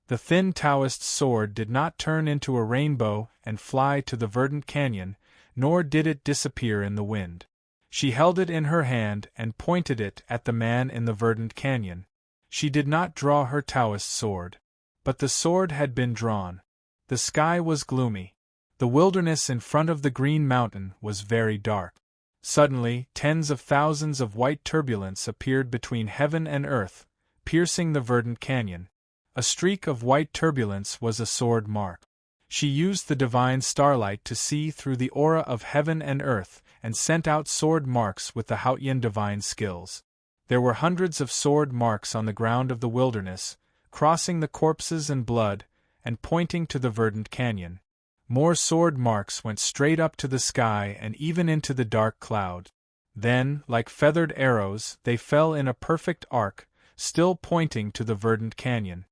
The thin Taoist sword did not turn into a rainbow and fly to the verdant canyon, nor did it disappear in the wind. She held it in her hand and pointed it at the man in the verdant canyon. She did not draw her Taoist sword. But the sword had been drawn. The sky was gloomy. The wilderness in front of the Green Mountain was very dark. Suddenly, tens of thousands of white turbulence appeared between heaven and earth, piercing the verdant canyon. A streak of white turbulence was a sword mark. She used the divine starlight to see through the aura of heaven and earth, and sent out sword marks with the Haotian divine skills. There were hundreds of sword marks on the ground of the wilderness, crossing the corpses and blood, and pointing to the verdant canyon. More sword marks went straight up to the sky and even into the dark cloud. Then, like feathered arrows, they fell in a perfect arc, still pointing to the verdant canyon.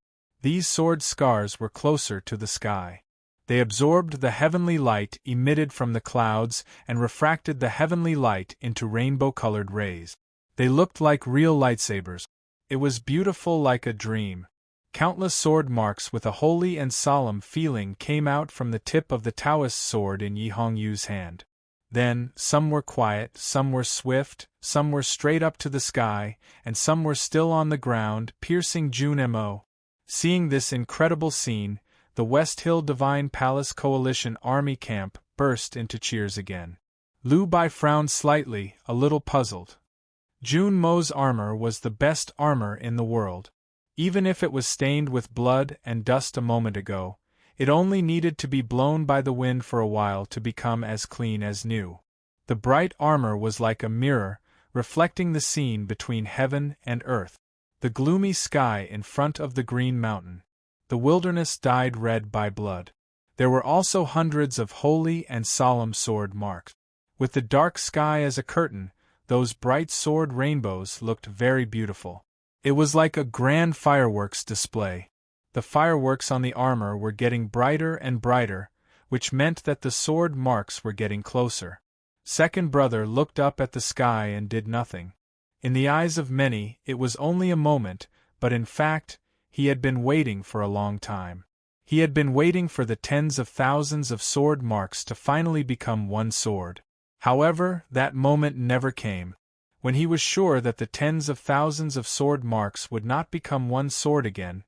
These sword scars were closer to the sky. They absorbed the heavenly light emitted from the clouds and refracted the heavenly light into rainbow-colored rays. They looked like real lightsabers. It was beautiful like a dream. Countless sword marks with a holy and solemn feeling came out from the tip of the Taoist sword in Yi Hongyu's hand. Then, some were quiet, some were swift, some were straight up to the sky, and some were still on the ground, piercing Junemo. Seeing this incredible scene, the West Hill Divine Palace Coalition Army camp burst into cheers again. Lu Bai frowned slightly, a little puzzled. Junmo's armor was the best armor in the world. Even if it was stained with blood and dust a moment ago, it only needed to be blown by the wind for a while to become as clean as new. The bright armor was like a mirror, reflecting the scene between heaven and earth. The gloomy sky in front of the Green Mountain. The wilderness dyed red by blood. There were also hundreds of holy and solemn sword marks. With the dark sky as a curtain, those bright sword rainbows looked very beautiful. It was like a grand fireworks display. The fireworks on the armor were getting brighter and brighter, which meant that the sword marks were getting closer. Second brother looked up at the sky and did nothing. In the eyes of many, it was only a moment, but in fact, he had been waiting for a long time. He had been waiting for the tens of thousands of sword marks to finally become one sword. However, that moment never came. When he was sure that the tens of thousands of sword marks would not become one sword again,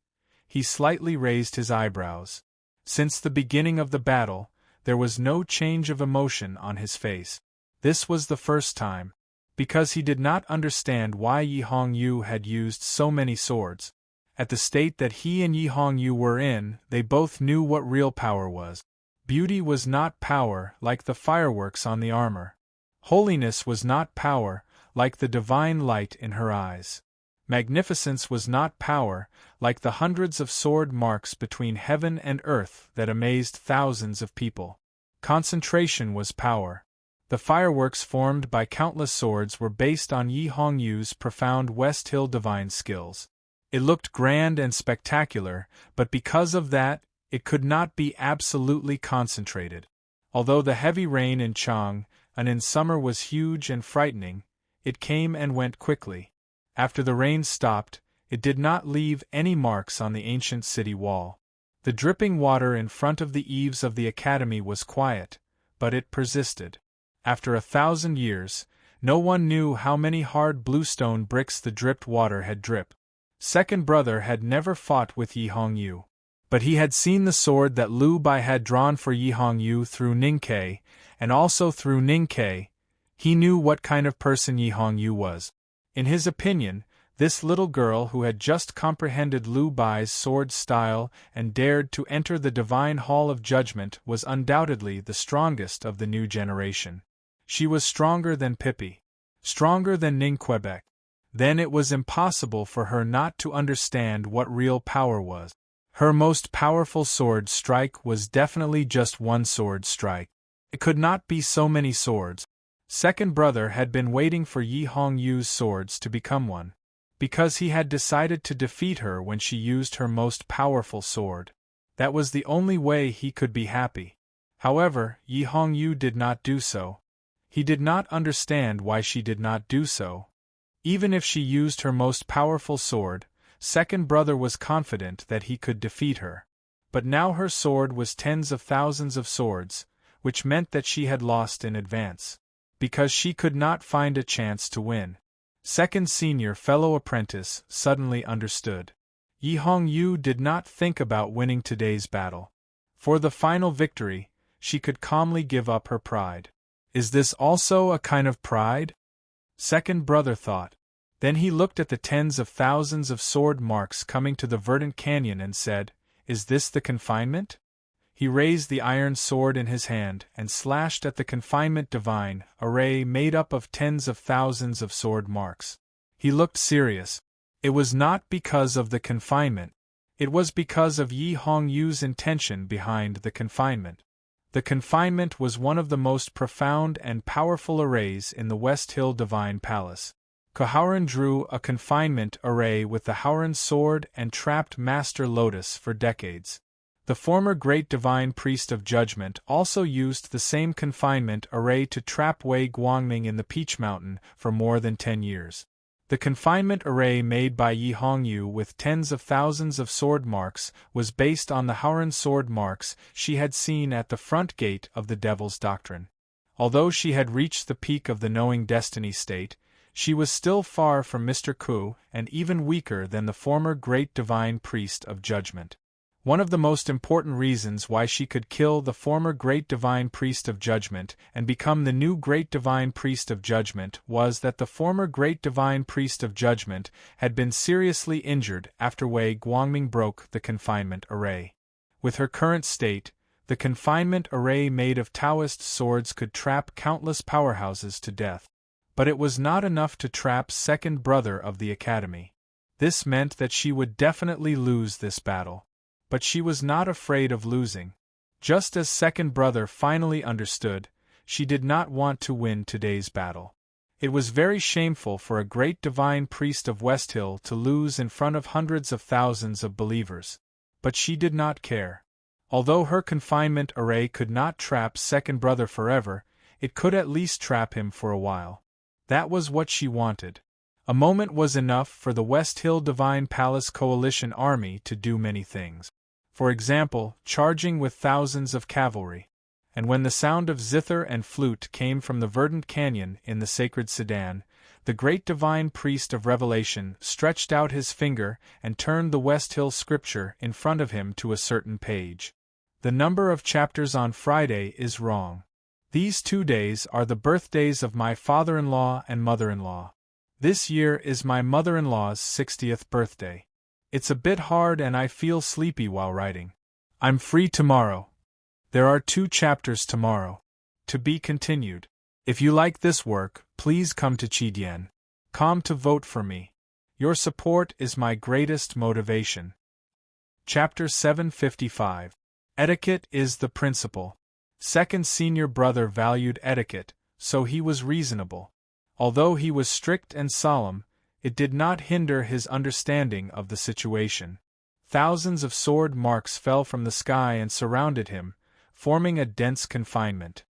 he slightly raised his eyebrows. Since the beginning of the battle, there was no change of emotion on his face. This was the first time. Because he did not understand why Yi Hongyu had used so many swords. At the state that he and Yi Hongyu were in, they both knew what real power was. Beauty was not power like the fireworks on the armor. Holiness was not power like the divine light in her eyes. Magnificence was not power like the hundreds of sword marks between heaven and earth that amazed thousands of people. Concentration was power. The fireworks formed by countless swords were based on Yi Hongyu's profound West Hill divine skills. It looked grand and spectacular, but because of that, it could not be absolutely concentrated. Although the heavy rain in Chang and in summer was huge and frightening, it came and went quickly. After the rain stopped, it did not leave any marks on the ancient city wall. The dripping water in front of the eaves of the academy was quiet, but it persisted. After 1,000 years, no one knew how many hard bluestone bricks the dripped water had dripped. Second brother had never fought with Yi Hongyu, but he had seen the sword that Liu Bai had drawn for Yi Hongyu through Ningke, and also through Ningke. He knew what kind of person Yi Hongyu was. In his opinion, this little girl who had just comprehended Liu Bai's sword style and dared to enter the divine hall of judgment was undoubtedly the strongest of the new generation. She was stronger than Pippi, stronger than Ning Quebec. Then it was impossible for her not to understand what real power was. Her most powerful sword strike was definitely just one sword strike. It could not be so many swords. Second brother had been waiting for Yi Hongyu's swords to become one, because he had decided to defeat her when she used her most powerful sword. That was the only way he could be happy. However, Yi Hongyu did not do so. He did not understand why she did not do so. Even if she used her most powerful sword, second brother was confident that he could defeat her. But now her sword was tens of thousands of swords, which meant that she had lost in advance, because she could not find a chance to win. Second senior fellow apprentice suddenly understood. Yi Hongyu did not think about winning today's battle. For the final victory, she could calmly give up her pride. Is this also a kind of pride? Second brother thought. Then he looked at the tens of thousands of sword marks coming to the verdant canyon and said, "Is this the confinement?" He raised the iron sword in his hand and slashed at the confinement divine array made up of tens of thousands of sword marks. He looked serious. It was not because of the confinement. It was because of Yi Hongyu's intention behind the confinement. The confinement was one of the most profound and powerful arrays in the West Hill Divine Palace. Koharan drew a confinement array with the Howran sword and trapped Master Lotus for decades. The former Great Divine Priest of Judgment also used the same confinement array to trap Wei Guangming in the Peach Mountain for more than 10 years. The confinement array made by Yi Hongyu with tens of thousands of sword marks was based on the Howran sword marks she had seen at the front gate of the Devil's Doctrine. Although she had reached the peak of the knowing destiny state, she was still far from Mr. Ku and even weaker than the former Great Divine Priest of Judgment. One of the most important reasons why she could kill the former Great Divine Priest of Judgment and become the new Great Divine Priest of Judgment was that the former Great Divine Priest of Judgment had been seriously injured after Wei Guangming broke the confinement array. With her current state, the confinement array made of Taoist swords could trap countless powerhouses to death. But it was not enough to trap second brother of the academy. This meant that she would definitely lose this battle. But she was not afraid of losing. Just as second brother finally understood, she did not want to win today's battle. It was very shameful for a great divine priest of West Hill to lose in front of hundreds of thousands of believers. But she did not care. Although her confinement array could not trap second brother forever, it could at least trap him for a while. That was what she wanted. A moment was enough for the West Hill Divine Palace Coalition army to do many things. For example, charging with thousands of cavalry. And when the sound of zither and flute came from the verdant canyon in the sacred Sudan, the great divine priest of revelation stretched out his finger and turned the West Hill scripture in front of him to a certain page. The number of chapters on Friday is wrong. These 2 days are the birthdays of my father-in-law and mother-in-law. This year is my mother-in-law's 60th birthday. It's a bit hard and I feel sleepy while writing. I'm free tomorrow. There are 2 chapters tomorrow. To be continued. If you like this work, please come to Chidien.com to vote for me. Your support is my greatest motivation. Chapter 755. Etiquette is the principle. Second senior brother valued etiquette, so he was reasonable. Although he was strict and solemn, it did not hinder his understanding of the situation. Thousands of sword marks fell from the sky and surrounded him, forming a dense confinement.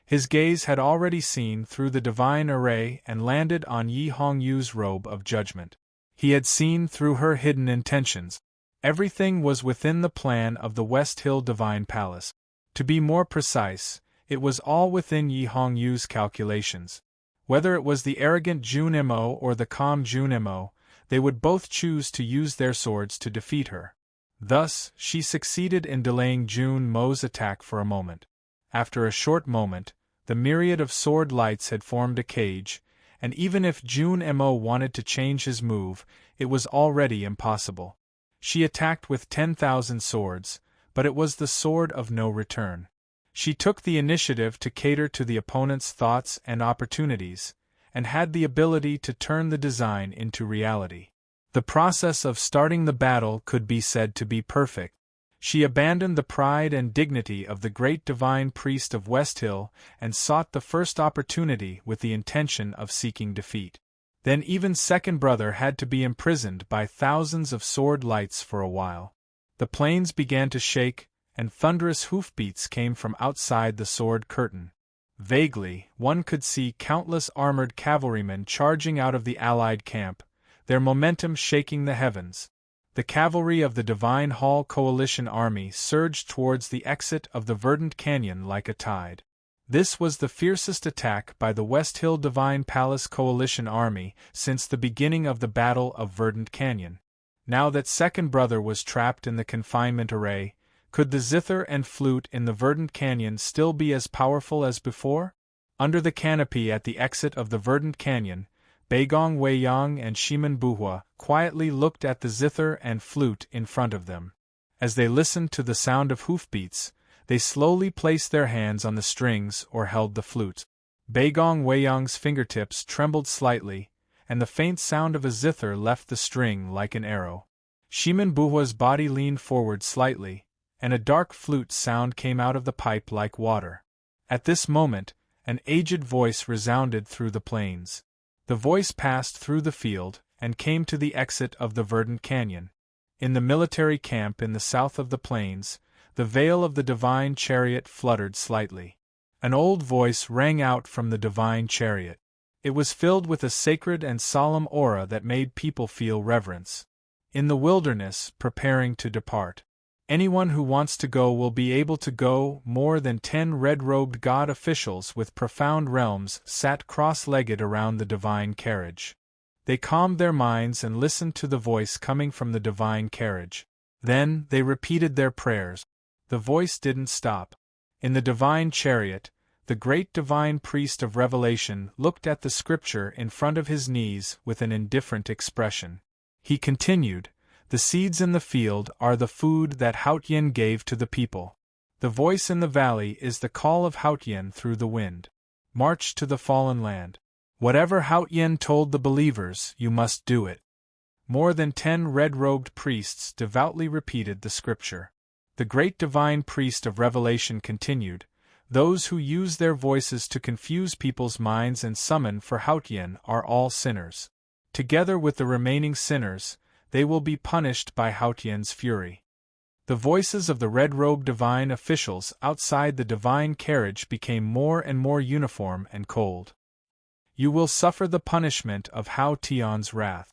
His gaze had already seen through the divine array and landed on Yi Hongyu's robe of judgment. He had seen through her hidden intentions. Everything was within the plan of the West Hill Divine Palace. To be more precise, it was all within Yi Hongyu's calculations. Whether it was the arrogant Junimo or the calm Junimo, they would both choose to use their swords to defeat her. Thus, she succeeded in delaying Jun Mo's attack for a moment. After a short moment, the myriad of sword lights had formed a cage, and even if Jun Mo wanted to change his move, it was already impossible. She attacked with 10,000 swords, but it was the sword of no return. She took the initiative to cater to the opponent's thoughts and opportunities, and had the ability to turn the design into reality. The process of starting the battle could be said to be perfect. She abandoned the pride and dignity of the great divine priest of West Hill and sought the first opportunity with the intention of seeking defeat. Then even second brother had to be imprisoned by thousands of sword lights for a while. The plains began to shake, and thunderous hoofbeats came from outside the sword curtain. Vaguely, one could see countless armored cavalrymen charging out of the Allied camp, their momentum shaking the heavens. The cavalry of the Divine Hall Coalition Army surged towards the exit of the verdant canyon like a tide. This was the fiercest attack by the West Hill Divine Palace Coalition Army since the beginning of the Battle of Verdant Canyon. Now that second brother was trapped in the confinement array, could the zither and flute in the Verdant Canyon still be as powerful as before? Under the canopy at the exit of the Verdant Canyon, Beigong Weiyang and Shimen Buhua quietly looked at the zither and flute in front of them. As they listened to the sound of hoofbeats, they slowly placed their hands on the strings or held the flute. Beigong Weiyang's fingertips trembled slightly, and the faint sound of a zither left the string like an arrow. Shimen Buhua's body leaned forward slightly, and a dark flute sound came out of the pipe like water. At this moment, an aged voice resounded through the plains. The voice passed through the field and came to the exit of the Verdant Canyon. In the military camp in the south of the plains, the veil of the divine chariot fluttered slightly. An old voice rang out from the divine chariot. It was filled with a sacred and solemn aura that made people feel reverence. In the wilderness, preparing to depart. Anyone who wants to go will be able to go. More than 10 red-robed god officials with profound realms sat cross-legged around the divine carriage. They calmed their minds and listened to the voice coming from the divine carriage. Then, they repeated their prayers. The voice didn't stop. In the divine chariot, the great divine priest of revelation looked at the scripture in front of his knees with an indifferent expression. He continued, "The seeds in the field are the food that Haotian gave to the people. The voice in the valley is the call of Haotian through the wind. March to the fallen land. Whatever Haotian told the believers, you must do it." More than 10 red-robed priests devoutly repeated the scripture. The great divine priest of revelation continued, "Those who use their voices to confuse people's minds and summon for Haotian are all sinners. Together with the remaining sinners, they will be punished by Haotian's fury." The voices of the red-robed divine officials outside the divine carriage became more and more uniform and cold. "You will suffer the punishment of Haotian's wrath."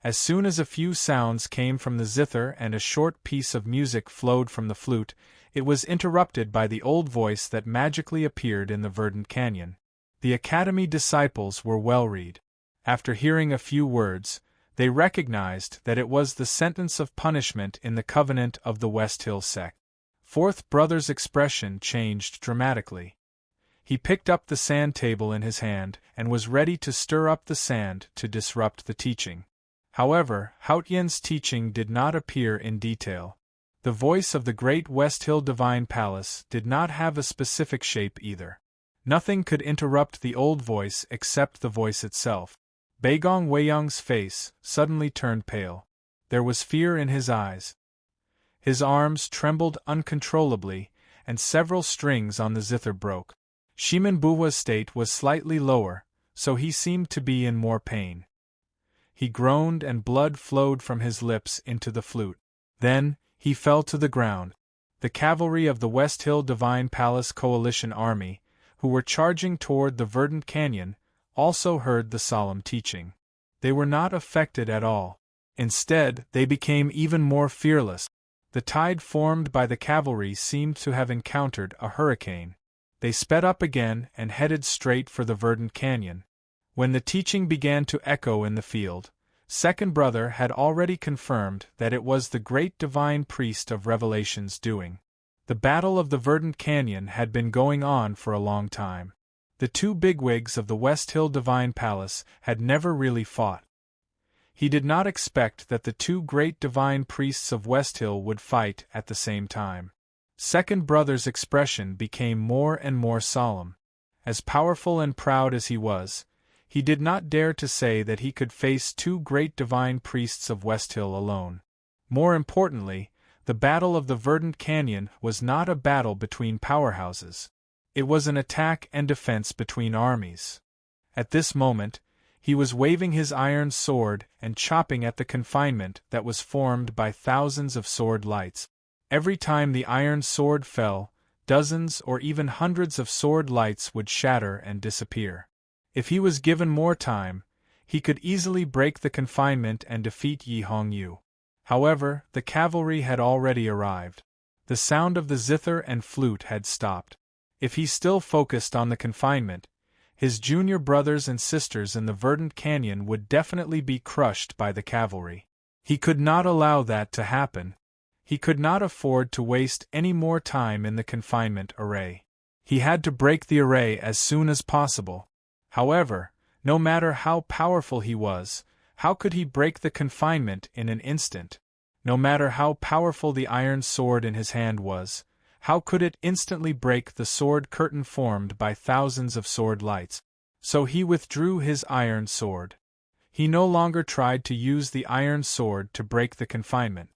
As soon as a few sounds came from the zither and a short piece of music flowed from the flute, it was interrupted by the old voice that magically appeared in the verdant canyon. The academy disciples were well-read. After hearing a few words, they recognized that it was the sentence of punishment in the covenant of the West Hill sect. Fourth brother's expression changed dramatically. He picked up the sand table in his hand and was ready to stir up the sand to disrupt the teaching. However, Haotian's teaching did not appear in detail. The voice of the great West Hill Divine Palace did not have a specific shape either. Nothing could interrupt the old voice except the voice itself. Baigong Weiyang's face suddenly turned pale. There was fear in his eyes. His arms trembled uncontrollably, and several strings on the zither broke. Shimin Buwa's state was slightly lower, so he seemed to be in more pain. He groaned and blood flowed from his lips into the flute. Then, he fell to the ground. The cavalry of the West Hill Divine Palace Coalition Army, who were charging toward the verdant canyon, also heard the solemn teaching. They were not affected at all. Instead, they became even more fearless. The tide formed by the cavalry seemed to have encountered a hurricane. They sped up again and headed straight for the verdant canyon. When the teaching began to echo in the field, Second Brother had already confirmed that it was the great divine priest of Revelation's doing. The Battle of the Verdant Canyon had been going on for a long time. The two bigwigs of the West Hill Divine Palace had never really fought. He did not expect that the two great divine priests of West Hill would fight at the same time. Second Brother's expression became more and more solemn. As powerful and proud as he was, he did not dare to say that he could face two great divine priests of West Hill alone. More importantly, the Battle of the Verdant Canyon was not a battle between powerhouses. It was an attack and defense between armies. At this moment, he was waving his iron sword and chopping at the confinement that was formed by thousands of sword lights. Every time the iron sword fell, dozens or even hundreds of sword lights would shatter and disappear. If he was given more time, he could easily break the confinement and defeat Yi Hongyu. However, the cavalry had already arrived. The sound of the zither and flute had stopped. If he still focused on the confinement, his junior brothers and sisters in the verdant canyon would definitely be crushed by the cavalry. He could not allow that to happen. He could not afford to waste any more time in the confinement array. He had to break the array as soon as possible. However, no matter how powerful he was, how could he break the confinement in an instant? No matter how powerful the iron sword in his hand was, how could it instantly break the sword curtain formed by thousands of sword lights? So he withdrew his iron sword. He no longer tried to use the iron sword to break the confinement.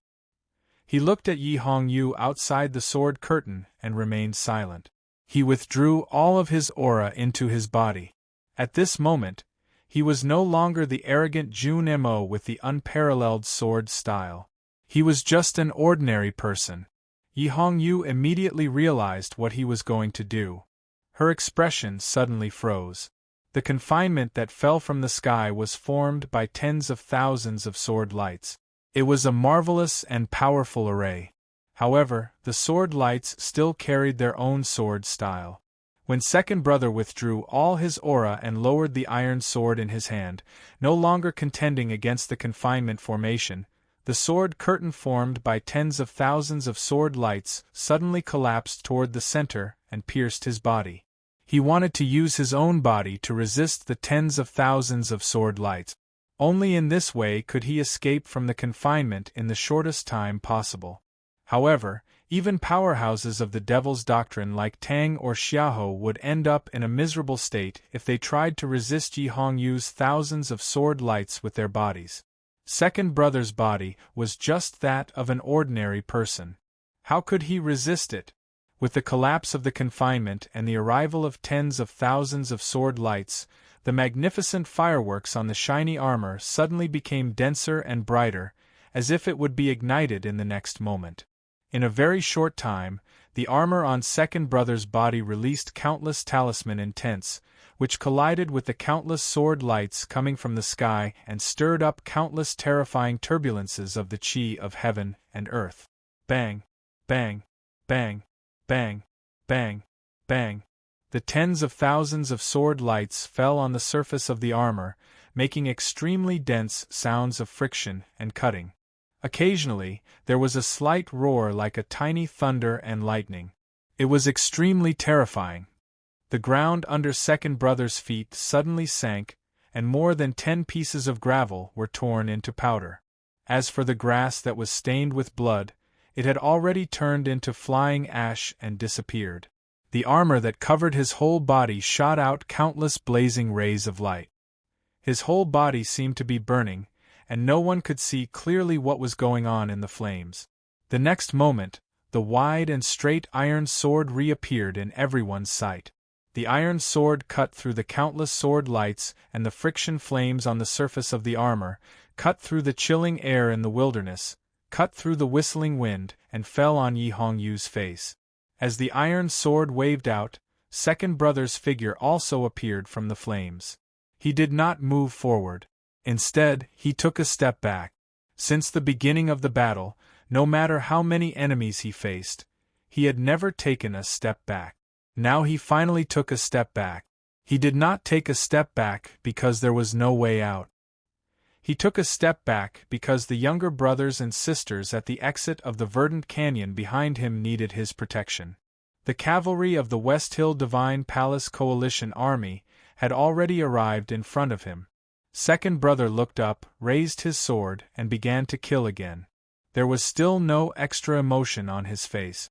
He looked at Yi Hongyu outside the sword curtain and remained silent. He withdrew all of his aura into his body. At this moment, he was no longer the arrogant Jun Mo with the unparalleled sword style. He was just an ordinary person. Yi Hongyu immediately realized what he was going to do. Her expression suddenly froze. The confinement that fell from the sky was formed by tens of thousands of sword lights. It was a marvelous and powerful array. However, the sword lights still carried their own sword style. When Second Brother withdrew all his aura and lowered the iron sword in his hand, no longer contending against the confinement formation, the sword curtain formed by tens of thousands of sword lights suddenly collapsed toward the center and pierced his body. He wanted to use his own body to resist the tens of thousands of sword lights. Only in this way could he escape from the confinement in the shortest time possible. However, even powerhouses of the Devil's Doctrine like Tang or Xiaohou would end up in a miserable state if they tried to resist Yi Hongyu's thousands of sword lights with their bodies. Second Brother's body was just that of an ordinary person. How could he resist it? With the collapse of the confinement and the arrival of tens of thousands of sword lights, the magnificent fireworks on the shiny armor suddenly became denser and brighter, as if it would be ignited in the next moment. In a very short time, the armor on Second Brother's body released countless talisman intents, which collided with the countless sword lights coming from the sky and stirred up countless terrifying turbulences of the chi of heaven and earth. Bang! Bang! Bang! Bang! Bang! Bang! The tens of thousands of sword lights fell on the surface of the armor, making extremely dense sounds of friction and cutting. Occasionally, there was a slight roar like a tiny thunder and lightning. It was extremely terrifying. The ground under Second Brother's feet suddenly sank, and more than 10 pieces of gravel were torn into powder. As for the grass that was stained with blood, it had already turned into flying ash and disappeared. The armor that covered his whole body shot out countless blazing rays of light. His whole body seemed to be burning, and no one could see clearly what was going on in the flames. The next moment, the wide and straight iron sword reappeared in everyone's sight. The iron sword cut through the countless sword lights and the friction flames on the surface of the armor, cut through the chilling air in the wilderness, cut through the whistling wind, and fell on Yi Hongyu's face. As the iron sword waved out, second brother's figure also appeared from the flames. He did not move forward. Instead, he took a step back. Since the beginning of the battle, no matter how many enemies he faced, he had never taken a step back. Now he finally took a step back. He did not take a step back because there was no way out. He took a step back because the younger brothers and sisters at the exit of the verdant canyon behind him needed his protection. The cavalry of the West Hill Divine Palace Coalition Army had already arrived in front of him. Second brother looked up, raised his sword, and began to kill again. There was still no extra emotion on his face.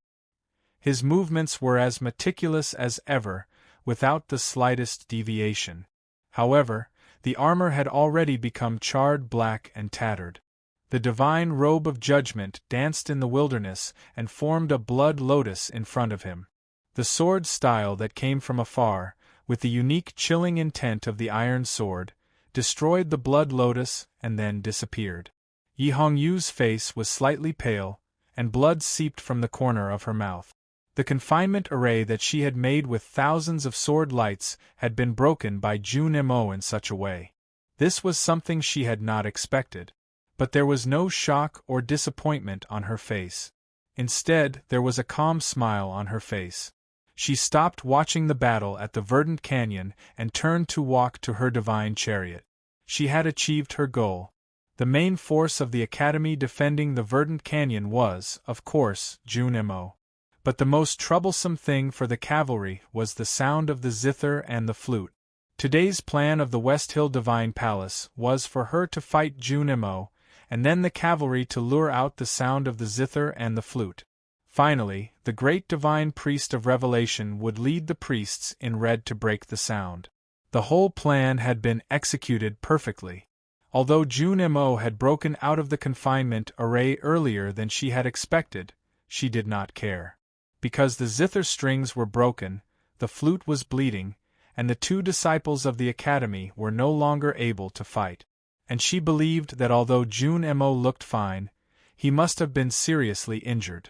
His movements were as meticulous as ever, without the slightest deviation. However, the armor had already become charred black and tattered. The divine robe of judgment danced in the wilderness and formed a blood lotus in front of him. The sword style that came from afar, with the unique chilling intent of the iron sword, destroyed the blood lotus and then disappeared. Yi Hongyu's face was slightly pale, and blood seeped from the corner of her mouth. The confinement array that she had made with thousands of sword lights had been broken by Jun Mo in such a way. This was something she had not expected. But there was no shock or disappointment on her face. Instead, there was a calm smile on her face. She stopped watching the battle at the verdant canyon and turned to walk to her divine chariot. She had achieved her goal. The main force of the academy defending the verdant canyon was, of course, Jun Mo. But the most troublesome thing for the cavalry was the sound of the zither and the flute. Today's plan of the West Hill Divine Palace was for her to fight Jun Mo, and then the cavalry to lure out the sound of the zither and the flute. Finally, the great divine priest of revelation would lead the priests in red to break the sound. The whole plan had been executed perfectly. Although Jun Mo had broken out of the confinement array earlier than she had expected, she did not care. Because the zither strings were broken, the flute was bleeding, and the two disciples of the academy were no longer able to fight. And she believed that although Jun Mo looked fine, he must have been seriously injured.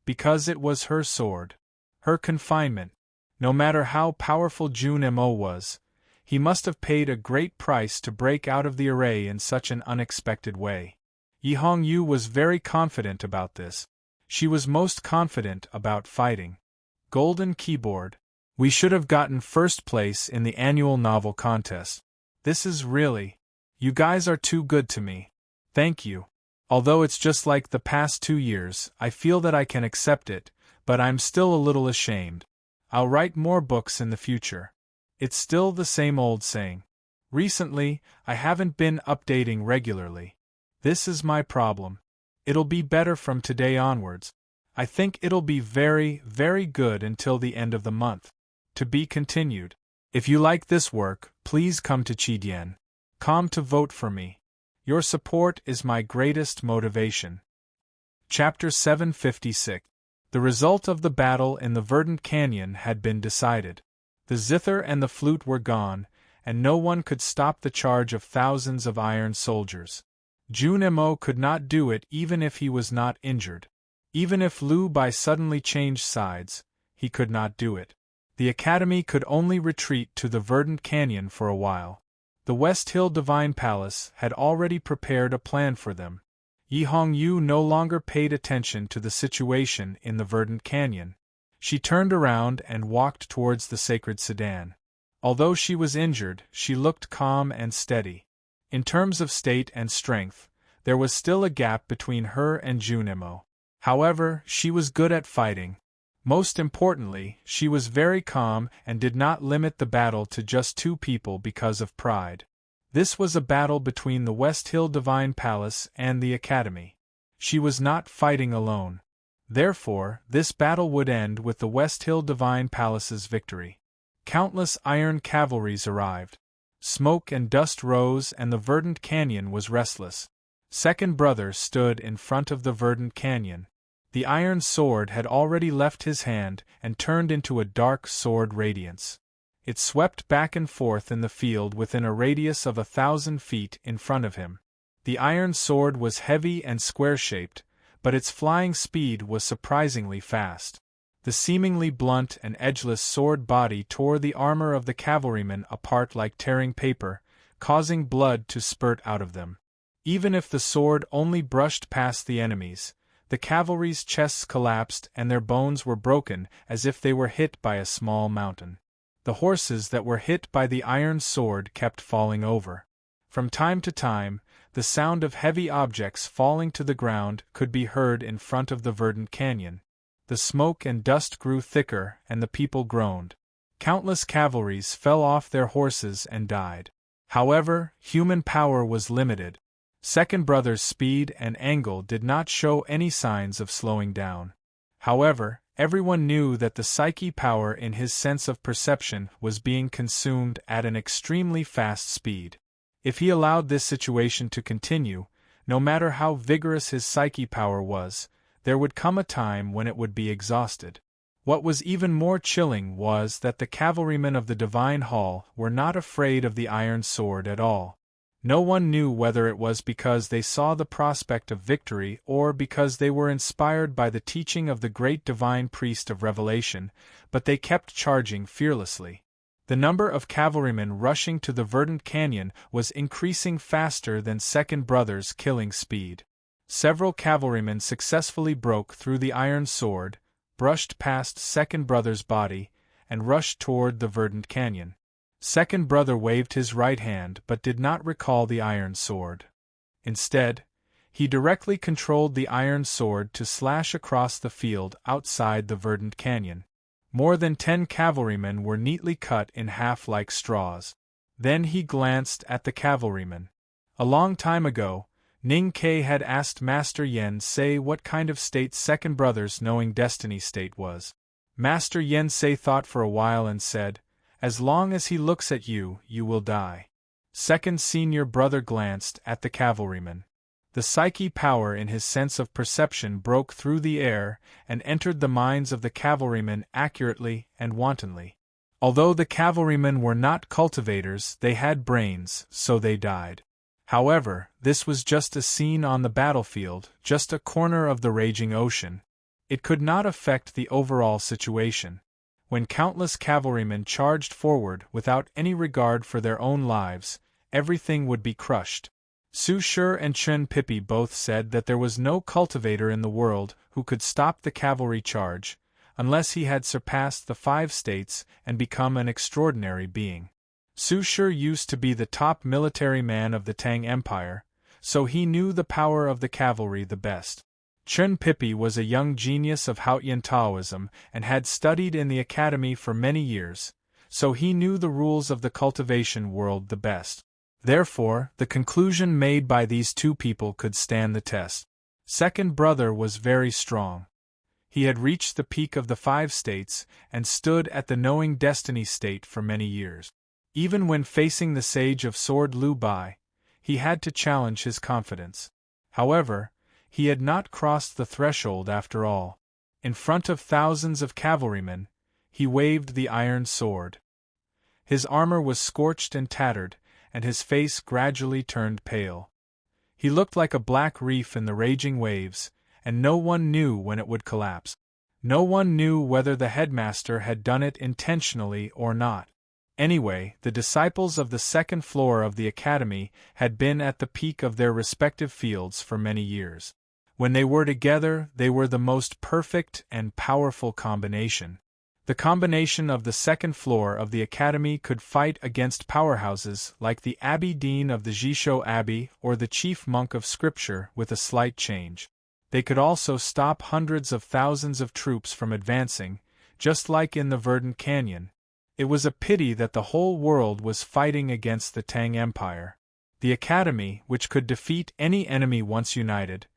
Because it was her sword. Her confinement. No matter how powerful Jun Mo was, he must have paid a great price to break out of the array in such an unexpected way. Yi Hongyu was very confident about this. She was most confident about fighting. Golden keyboard. We should have gotten first place in the annual novel contest. This is really... You guys are too good to me. Thank you. Although it's just like the past 2 years, I feel that I can accept it, but I'm still a little ashamed. I'll write more books in the future. It's still the same old saying. Recently, I haven't been updating regularly. This is my problem. It'll be better from today onwards. I think it'll be very, very good until the end of the month. To be continued. If you like this work, please come to Chidien.com to vote for me. Your support is my greatest motivation. Chapter 756. The result of the battle in the verdant canyon had been decided. The zither and the flute were gone, and no one could stop the charge of thousands of iron soldiers. Jun Mo could not do it even if he was not injured. Even if Liu Bai suddenly changed sides, he could not do it. The academy could only retreat to the verdant canyon for a while. The West Hill Divine Palace had already prepared a plan for them. Yi Hongyu no longer paid attention to the situation in the verdant canyon. She turned around and walked towards the sacred sedan. Although she was injured, she looked calm and steady. In terms of state and strength, there was still a gap between her and Jun Mo. However, she was good at fighting. Most importantly, she was very calm and did not limit the battle to just 2 people because of pride. This was a battle between the West Hill Divine Palace and the Academy. She was not fighting alone. Therefore, this battle would end with the West Hill Divine Palace's victory. Countless iron cavalries arrived. Smoke and dust rose and the verdant canyon was restless. Second brother stood in front of the verdant canyon. The iron sword had already left his hand and turned into a dark sword radiance. It swept back and forth in the field within a radius of 1,000 feet in front of him. The iron sword was heavy and square-shaped, but its flying speed was surprisingly fast. The seemingly blunt and edgeless sword body tore the armor of the cavalrymen apart like tearing paper, causing blood to spurt out of them. Even if the sword only brushed past the enemies, the cavalry's chests collapsed and their bones were broken as if they were hit by a small mountain. The horses that were hit by the iron sword kept falling over. From time to time, the sound of heavy objects falling to the ground could be heard in front of the verdant canyon. The smoke and dust grew thicker and the people groaned. Countless cavalries fell off their horses and died. However, human power was limited. Second brother's speed and angle did not show any signs of slowing down. However, everyone knew that the psyche power in his sense of perception was being consumed at an extremely fast speed. If he allowed this situation to continue, no matter how vigorous his psyche power was, there would come a time when it would be exhausted. What was even more chilling was that the cavalrymen of the Divine Hall were not afraid of the iron sword at all. No one knew whether it was because they saw the prospect of victory or because they were inspired by the teaching of the great divine priest of Revelation, but they kept charging fearlessly. The number of cavalrymen rushing to the verdant canyon was increasing faster than second brother's killing speed. Several cavalrymen successfully broke through the iron sword, brushed past second brother's body, and rushed toward the verdant canyon. Second brother waved his right hand but did not recall the iron sword. Instead, he directly controlled the iron sword to slash across the field outside the verdant canyon. More than 10 cavalrymen were neatly cut in half like straws. Then he glanced at the cavalrymen. A long time ago, Ning Ke had asked Master Yen Sei what kind of state second brother's knowing destiny state was. Master Yen Sei thought for a while and said, "As long as he looks at you, you will die." Second senior brother glanced at the cavalryman. The psyche power in his sense of perception broke through the air and entered the minds of the cavalrymen accurately and wantonly. Although the cavalrymen were not cultivators, they had brains, so they died. However, this was just a scene on the battlefield, just a corner of the raging ocean. It could not affect the overall situation. When countless cavalrymen charged forward without any regard for their own lives, everything would be crushed. Su Shi and Chen Pippi both said that there was no cultivator in the world who could stop the cavalry charge, unless he had surpassed the 5 states and become an extraordinary being. Su Shi used to be the top military man of the Tang Empire, so he knew the power of the cavalry the best. Chen Pippi was a young genius of Haotian Taoism and had studied in the academy for many years, so he knew the rules of the cultivation world the best. Therefore, the conclusion made by these two people could stand the test. Second brother was very strong. He had reached the peak of the 5 states and stood at the knowing destiny state for many years. Even when facing the sage of sword Liu Bai, he had to challenge his confidence. However, he had not crossed the threshold after all. In front of thousands of cavalrymen, he waved the iron sword. His armor was scorched and tattered, and his face gradually turned pale. He looked like a black reef in the raging waves, and no one knew when it would collapse. No one knew whether the headmaster had done it intentionally or not. Anyway, the disciples of the second floor of the academy had been at the peak of their respective fields for many years. When they were together, they were the most perfect and powerful combination. The combination of the second floor of the academy could fight against powerhouses like the Abbey Dean of the Jishou Abbey or the chief monk of Scripture with a slight change. They could also stop hundreds of thousands of troops from advancing, just like in the Verdant Canyon. It was a pity that the whole world was fighting against the Tang Empire. The academy, which could defeat any enemy once united,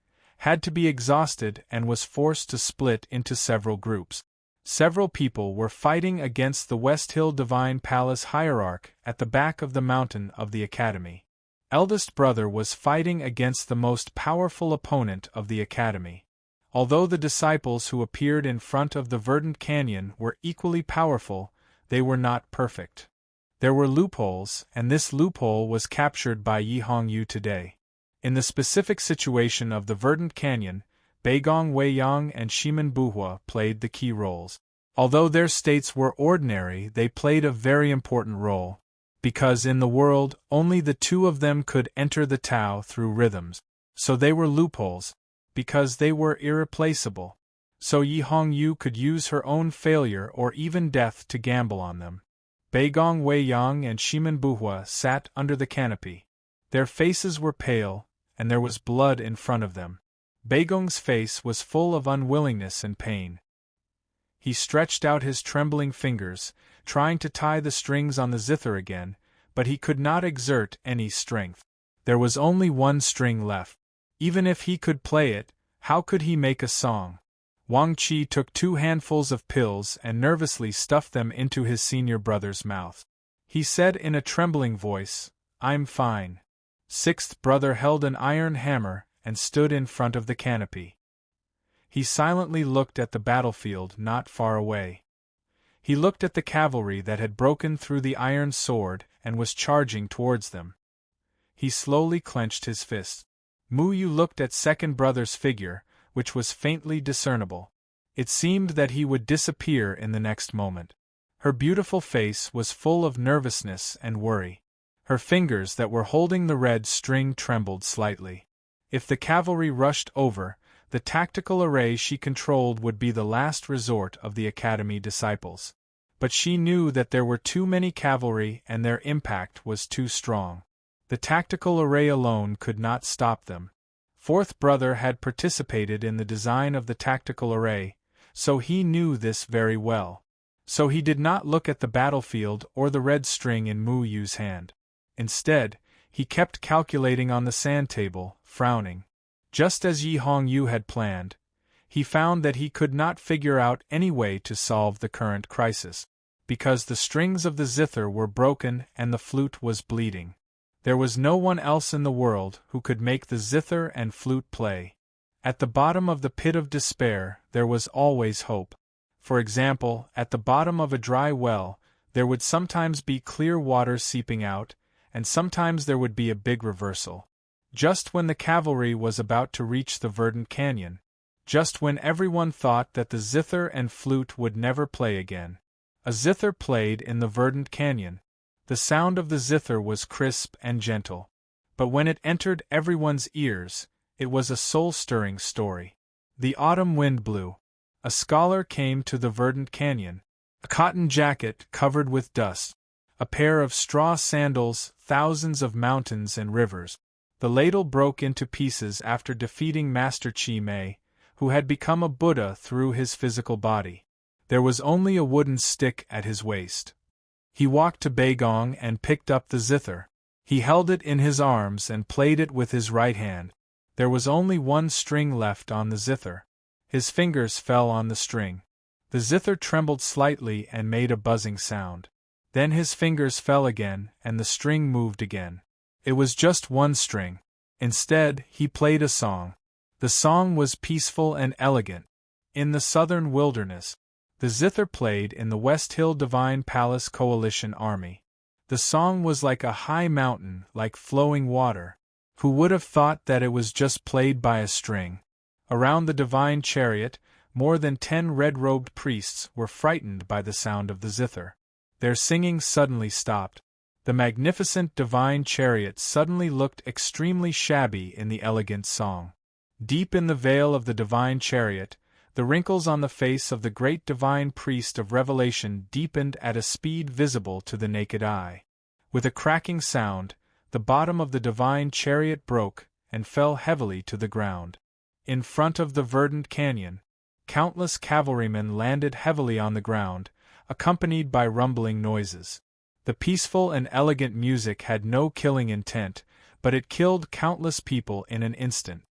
had to be exhausted and was forced to split into several groups. Several people were fighting against the West Hill Divine Palace hierarch at the back of the mountain of the academy. Eldest brother was fighting against the most powerful opponent of the academy. Although the disciples who appeared in front of the verdant canyon were equally powerful, they were not perfect. There were loopholes, and this loophole was captured by Yi Hongyu today. In the specific situation of the verdant canyon, Beigong Weiyang and Shimen Buhua played the key roles. Although their states were ordinary, they played a very important role, because in the world, only the two of them could enter the Tao through rhythms. So they were loopholes, because they were irreplaceable. So Yi Hongyu could use her own failure or even death to gamble on them. Beigong Weiyang and Shimen Buhua sat under the canopy. Their faces were pale, and there was blood in front of them. Beigong's face was full of unwillingness and pain. He stretched out his trembling fingers, trying to tie the strings on the zither again, but he could not exert any strength. There was only one string left. Even if he could play it, how could he make a song? Wang Qi took 2 handfuls of pills and nervously stuffed them into his senior brother's mouth. He said in a trembling voice, "I'm fine." Sixth brother held an iron hammer and stood in front of the canopy. He silently looked at the battlefield not far away. He looked at the cavalry that had broken through the iron sword and was charging towards them. He slowly clenched his fist. Mu Yu looked at second brother's figure, which was faintly discernible. It seemed that he would disappear in the next moment. Her beautiful face was full of nervousness and worry. Her fingers that were holding the red string trembled slightly. If the cavalry rushed over, the tactical array she controlled would be the last resort of the academy disciples. But she knew that there were too many cavalry and their impact was too strong. The tactical array alone could not stop them. Fourth brother had participated in the design of the tactical array, so he knew this very well. So he did not look at the battlefield or the red string in Mu Yu's hand. Instead, he kept calculating on the sand table, frowning. Just as Yi Hongyu had planned, he found that he could not figure out any way to solve the current crisis, because the strings of the zither were broken and the flute was bleeding. There was no one else in the world who could make the zither and flute play. At the bottom of the pit of despair, there was always hope. For example, at the bottom of a dry well, there would sometimes be clear water seeping out, and sometimes there would be a big reversal. Just when the cavalry was about to reach the verdant canyon, just when everyone thought that the zither and flute would never play again, a zither played in the verdant canyon. The sound of the zither was crisp and gentle, but when it entered everyone's ears, it was a soul-stirring story. The autumn wind blew. A scholar came to the verdant canyon, a cotton jacket covered with dust, a pair of straw sandals, thousands of mountains and rivers. The ladle broke into pieces after defeating Master Chi Mei, who had become a Buddha through his physical body. There was only a wooden stick at his waist. He walked to Beigong and picked up the zither. He held it in his arms and played it with his right hand. There was only one string left on the zither. His fingers fell on the string. The zither trembled slightly and made a buzzing sound. Then his fingers fell again and the string moved again. It was just one string. Instead, he played a song. The song was peaceful and elegant. In the southern wilderness, the zither played in the West Hill Divine Palace Coalition Army. The song was like a high mountain, like flowing water. Who would have thought that it was just played by a string? Around the divine chariot, more than 10 red-robed priests were frightened by the sound of the zither. Their singing suddenly stopped. The magnificent divine chariot suddenly looked extremely shabby in the elegant song. Deep in the veil of the divine chariot, the wrinkles on the face of the great divine priest of revelation deepened at a speed visible to the naked eye. With a cracking sound, the bottom of the divine chariot broke and fell heavily to the ground. In front of the verdant canyon, countless cavalrymen landed heavily on the ground, accompanied by rumbling noises. The peaceful and elegant music had no killing intent, but it killed countless people in an instant.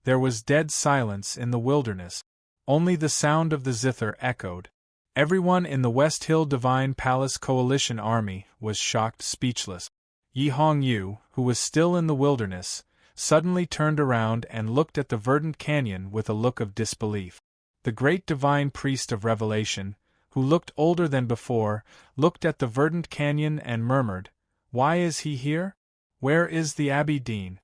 There was dead silence in the wilderness. Only the sound of the zither echoed. Everyone in the West Hill Divine Palace Coalition army was shocked speechless. Yi Hongyu, who was still in the wilderness, suddenly turned around and looked at the verdant canyon with a look of disbelief. The great divine priest of revelation, who looked older than before, looked at the verdant canyon and murmured, "Why is he here? Where is the Abbey Dean?"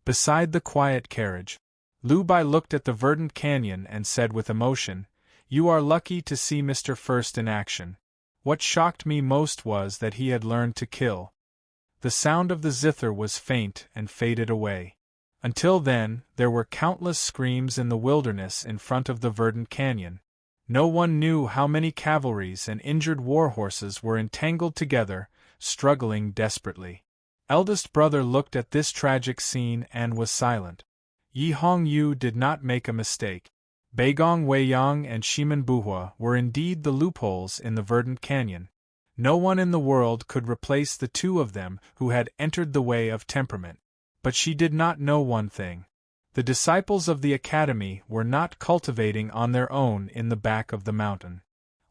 Beside the quiet carriage. Lu Bai looked at the verdant canyon and said with emotion, "You are lucky to see Mr. First in action. What shocked me most was that he had learned to kill." The sound of the zither was faint and faded away. Until then, there were countless screams in the wilderness in front of the verdant canyon. No one knew how many cavalries and injured war horses were entangled together, struggling desperately. Eldest brother looked at this tragic scene and was silent. Yi Hongyu did not make a mistake. Beigong Weiyang and Shimen Buhua were indeed the loopholes in the verdant canyon. No one in the world could replace the two of them who had entered the way of temperament. But she did not know one thing. The disciples of the academy were not cultivating on their own in the back of the mountain.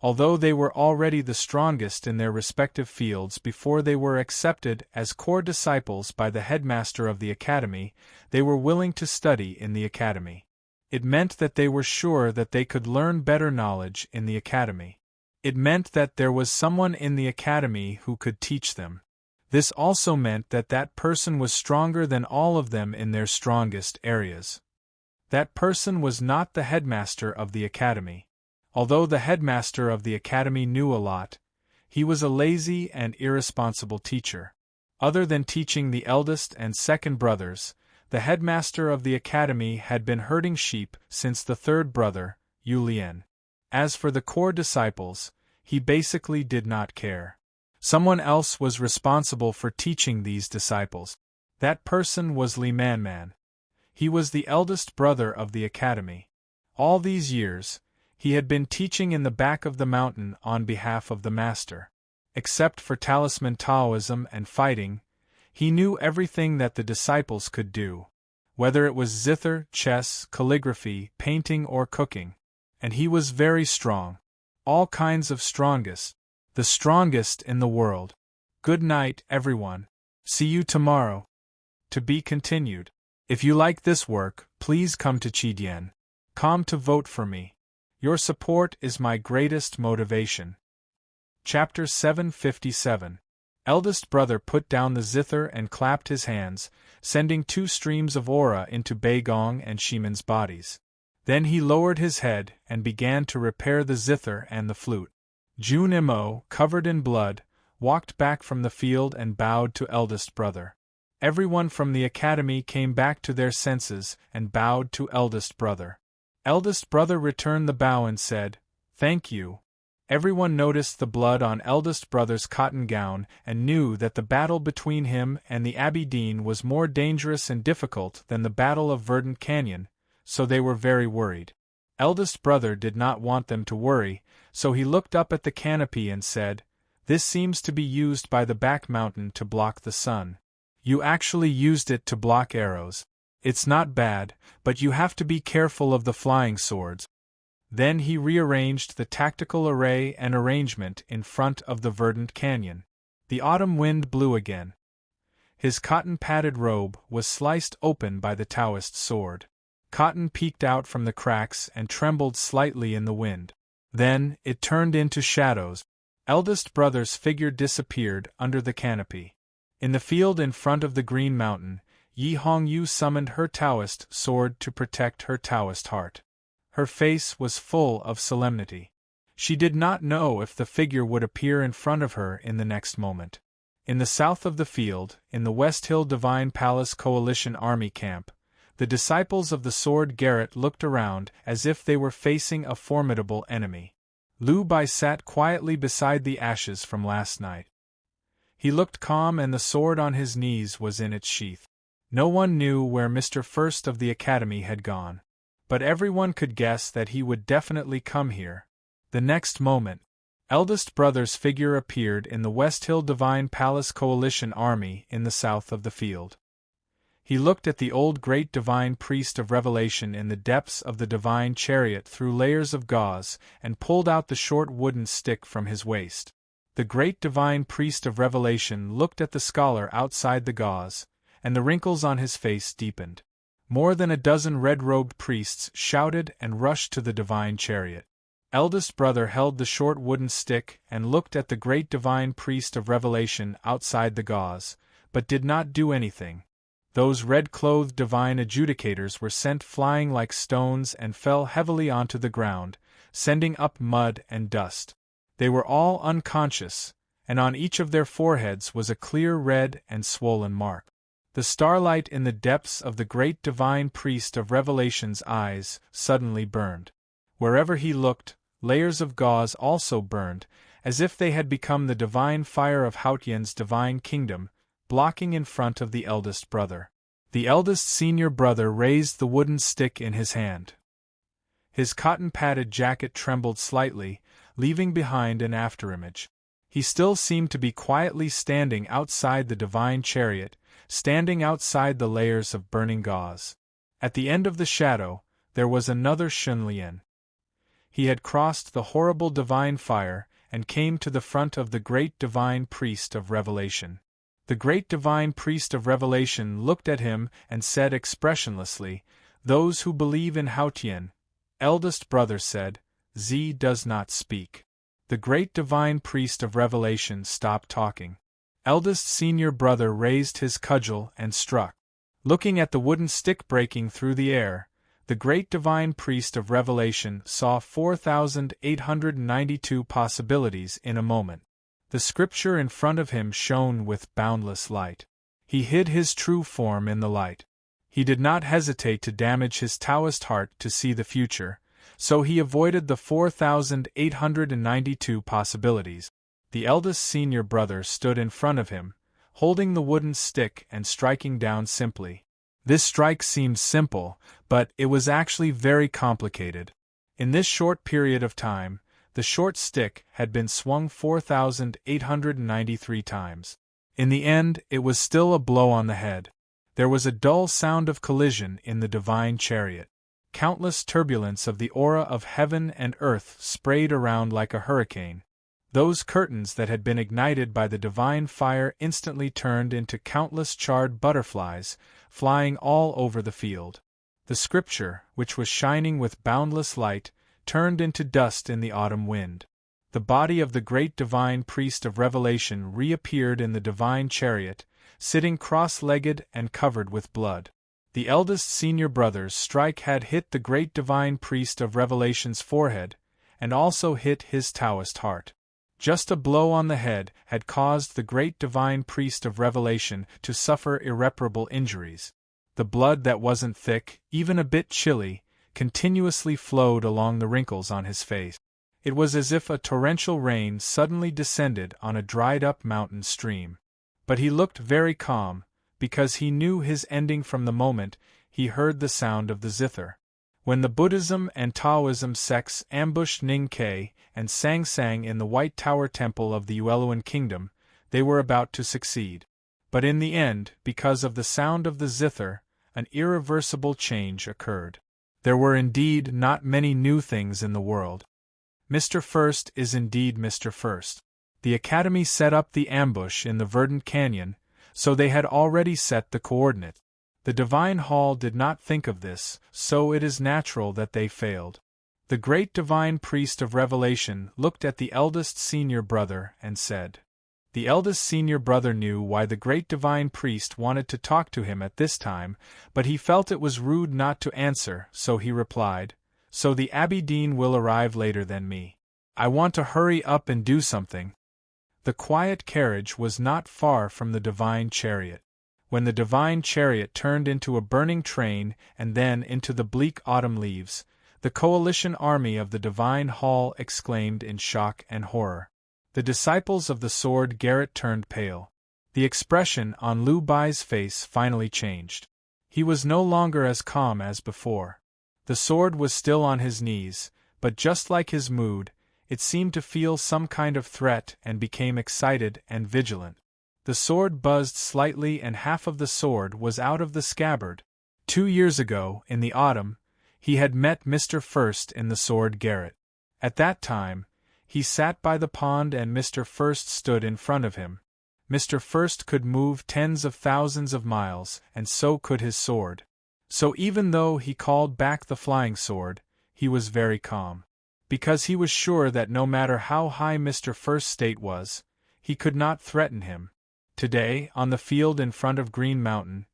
Although they were already the strongest in their respective fields before they were accepted as core disciples by the headmaster of the academy, they were willing to study in the academy. It meant that they were sure that they could learn better knowledge in the academy. It meant that there was someone in the academy who could teach them. This also meant that that person was stronger than all of them in their strongest areas. That person was not the headmaster of the academy. Although the headmaster of the academy knew a lot, he was a lazy and irresponsible teacher. Other than teaching the eldest and second brothers, the headmaster of the academy had been herding sheep since the third brother, Yu Lian. As for the core disciples, he basically did not care. Someone else was responsible for teaching these disciples. That person was Li Manman. He was the eldest brother of the academy. All these years, he had been teaching in the back of the mountain on behalf of the master. Except for talisman Taoism and fighting, he knew everything that the disciples could do. Whether it was zither, chess, calligraphy, painting or cooking. And he was very strong. All kinds of strongest. The strongest in the world. Good night, everyone. See you tomorrow. To be continued. If you like this work, please come to Chidian.com to vote for me. Your support is my greatest motivation. Chapter 757. Eldest brother put down the zither and clapped his hands, sending 2 streams of aura into Beigong and Shimen's bodies. Then he lowered his head and began to repair the zither and the flute. Jun Imo, covered in blood, walked back from the field and bowed to eldest brother. Everyone from the academy came back to their senses and bowed to eldest brother. Eldest brother returned the bow and said, "Thank you." Everyone noticed the blood on eldest brother's cotton gown and knew that the battle between him and the Abbey Dean was more dangerous and difficult than the Battle of Verdant Canyon, so they were very worried. Eldest brother did not want them to worry, so he looked up at the canopy and said, "This seems to be used by the back mountain to block the sun. You actually used it to block arrows. It's not bad, but you have to be careful of the flying swords." Then he rearranged the tactical array and arrangement in front of the verdant canyon. The autumn wind blew again. His cotton-padded robe was sliced open by the Taoist sword. Cotton peeked out from the cracks and trembled slightly in the wind. Then, it turned into shadows. Eldest brother's figure disappeared under the canopy. In the field in front of the Green Mountain, Yi Hongyu summoned her Taoist sword to protect her Taoist heart. Her face was full of solemnity. She did not know if the figure would appear in front of her in the next moment. In the south of the field, in the West Hill Divine Palace Coalition Army camp, the disciples of the Sword Garret looked around as if they were facing a formidable enemy. Lu Bai sat quietly beside the ashes from last night. He looked calm and the sword on his knees was in its sheath. No one knew where Mr. First of the Academy had gone. But everyone could guess that he would definitely come here. The next moment, eldest brother's figure appeared in the West Hill Divine Palace Coalition Army in the south of the field. He looked at the old great divine priest of revelation in the depths of the divine chariot through layers of gauze, and pulled out the short wooden stick from his waist. The great divine priest of revelation looked at the scholar outside the gauze, and the wrinkles on his face deepened. More than a dozen red-robed priests shouted and rushed to the divine chariot. Eldest brother held the short wooden stick and looked at the great divine priest of revelation outside the gauze, but did not do anything. Those red-clothed divine adjudicators were sent flying like stones and fell heavily onto the ground, sending up mud and dust. They were all unconscious, and on each of their foreheads was a clear red and swollen mark. The starlight in the depths of the great divine priest of revelation's eyes suddenly burned. Wherever he looked, layers of gauze also burned, as if they had become the divine fire of Hautian's divine kingdom, blocking in front of the eldest brother. The eldest senior brother raised the wooden stick in his hand. His cotton-padded jacket trembled slightly, leaving behind an afterimage. He still seemed to be quietly standing outside the divine chariot, standing outside the layers of burning gauze. At the end of the shadow, there was another Shunlian. He had crossed the horrible divine fire and came to the front of the great divine priest of revelation. The great divine priest of revelation looked at him and said expressionlessly, "Those who believe in Hautian." Eldest brother said, "Z does not speak." The great divine priest of revelation stopped talking. Eldest senior brother raised his cudgel and struck. Looking at the wooden stick breaking through the air, the great divine priest of revelation saw 4,892 possibilities in a moment. The scripture in front of him shone with boundless light. He hid his true form in the light. He did not hesitate to damage his Taoist heart to see the future, so he avoided the 4,892 possibilities. The eldest senior brother stood in front of him, holding the wooden stick and striking down simply. This strike seemed simple, but it was actually very complicated. In this short period of time, the short stick had been swung 4,893 times. In the end, it was still a blow on the head. There was a dull sound of collision in the divine chariot. Countless turbulence of the aura of heaven and earth sprayed around like a hurricane. Those curtains that had been ignited by the divine fire instantly turned into countless charred butterflies, flying all over the field. The scripture, which was shining with boundless light, turned into dust in the autumn wind. The body of the great divine priest of revelation reappeared in the divine chariot, sitting cross-legged and covered with blood. The eldest senior brother's strike had hit the great divine priest of revelation's forehead, and also hit his Taoist heart. Just a blow on the head had caused the great divine priest of revelation to suffer irreparable injuries. The blood that wasn't thick, even a bit chilly, continuously flowed along the wrinkles on his face. It was as if a torrential rain suddenly descended on a dried-up mountain stream. But he looked very calm, because he knew his ending from the moment he heard the sound of the zither. When the Buddhism and Taoism sects ambushed Ning Ke and Sang Sang in the White Tower Temple of the Yueluan Kingdom, they were about to succeed. But in the end, because of the sound of the zither, an irreversible change occurred. There were indeed not many new things in the world. Mr. First is indeed Mr. First. The Academy set up the ambush in the verdant canyon, so they had already set the coordinates. The Divine Hall did not think of this, so it is natural that they failed. The great divine priest of revelation looked at the eldest senior brother and said. The eldest senior brother knew why the great divine priest wanted to talk to him at this time, but he felt it was rude not to answer, so he replied, "So the Abbey Dean will arrive later than me. I want to hurry up and do something." The quiet carriage was not far from the divine chariot. When the divine chariot turned into a burning train and then into the bleak autumn leaves, the coalition army of the Divine Hall exclaimed in shock and horror. The disciples of the sword Garrett turned pale. The expression on Liu Bai's face finally changed. He was no longer as calm as before. The sword was still on his knees, but just like his mood, it seemed to feel some kind of threat and became excited and vigilant. The sword buzzed slightly and half of the sword was out of the scabbard. 2 years ago, in the autumn, he had met Mr. First in the sword garret. At that time, he sat by the pond and Mr. First stood in front of him. Mr. First could move tens of thousands of miles, and so could his sword. So even though he called back the flying sword, he was very calm. Because he was sure that no matter how high Mr. First's state was, he could not threaten him. Today, on the field in front of Green Mountain,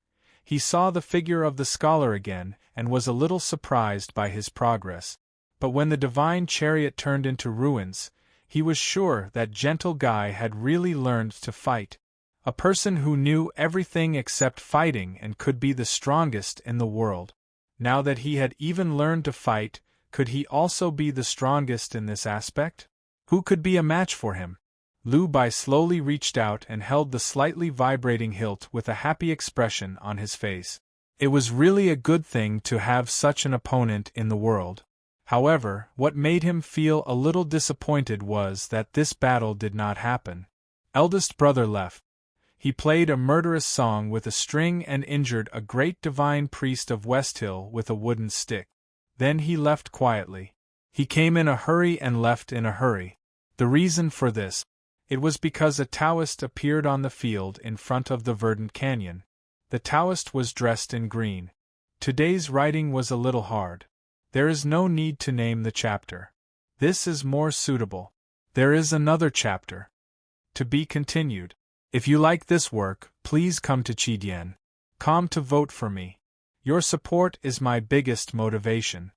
he saw the figure of the scholar again and was a little surprised by his progress. But when the divine chariot turned into ruins, he was sure that gentle Guy had really learned to fight. A person who knew everything except fighting and could be the strongest in the world. Now that he had even learned to fight, could he also be the strongest in this aspect? Who could be a match for him? Lu Bai slowly reached out and held the slightly vibrating hilt with a happy expression on his face. It was really a good thing to have such an opponent in the world. However, what made him feel a little disappointed was that this battle did not happen. Eldest brother left. He played a murderous song with a string and injured a great divine priest of Westhill with a wooden stick. Then he left quietly. He came in a hurry and left in a hurry. The reason for this? It was because a Taoist appeared on the field in front of the verdant canyon. The Taoist was dressed in green. Today's writing was a little hard. There is no need to name the chapter. This is more suitable. There is another chapter. To be continued. If you like this work, please come to Chidian.com to vote for me. Your support is my biggest motivation.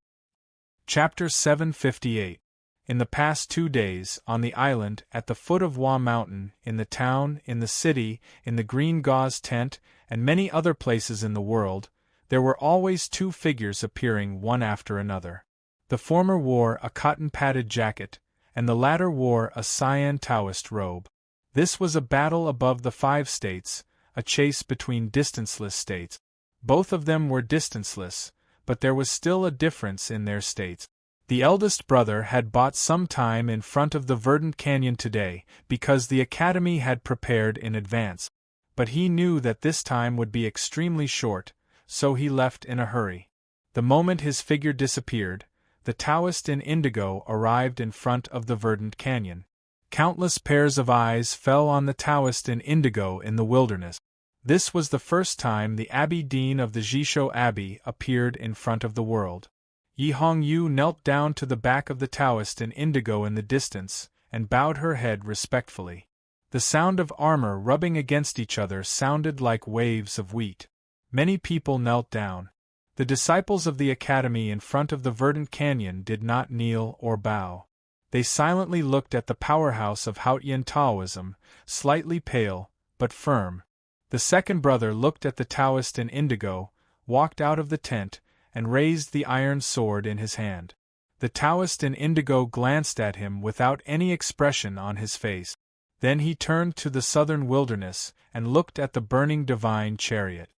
Chapter 758. In the past 2 days, on the island, at the foot of Hua Mountain, in the town, in the city, in the green gauze tent, and many other places in the world, there were always 2 figures appearing one after another. The former wore a cotton-padded jacket, and the latter wore a cyan Taoist robe. This was a battle above the 5 states, a chase between distanceless states. Both of them were distanceless, but there was still a difference in their states. The eldest brother had bought some time in front of the verdant canyon today, because the academy had prepared in advance. But he knew that this time would be extremely short, so he left in a hurry. The moment his figure disappeared, the Taoist in indigo arrived in front of the verdant canyon. Countless pairs of eyes fell on the Taoist in indigo in the wilderness. This was the first time the Abbey Dean of the Jisho Abbey appeared in front of the world. Yi Hongyu knelt down to the back of the Taoist in indigo in the distance, and bowed her head respectfully. The sound of armor rubbing against each other sounded like waves of wheat. Many people knelt down. The disciples of the academy in front of the verdant canyon did not kneel or bow. They silently looked at the powerhouse of Haotian Taoism, slightly pale, but firm. The second brother looked at the Taoist in indigo, walked out of the tent, and raised the iron sword in his hand. The Taoist in indigo glanced at him without any expression on his face. Then he turned to the southern wilderness and looked at the burning divine chariot.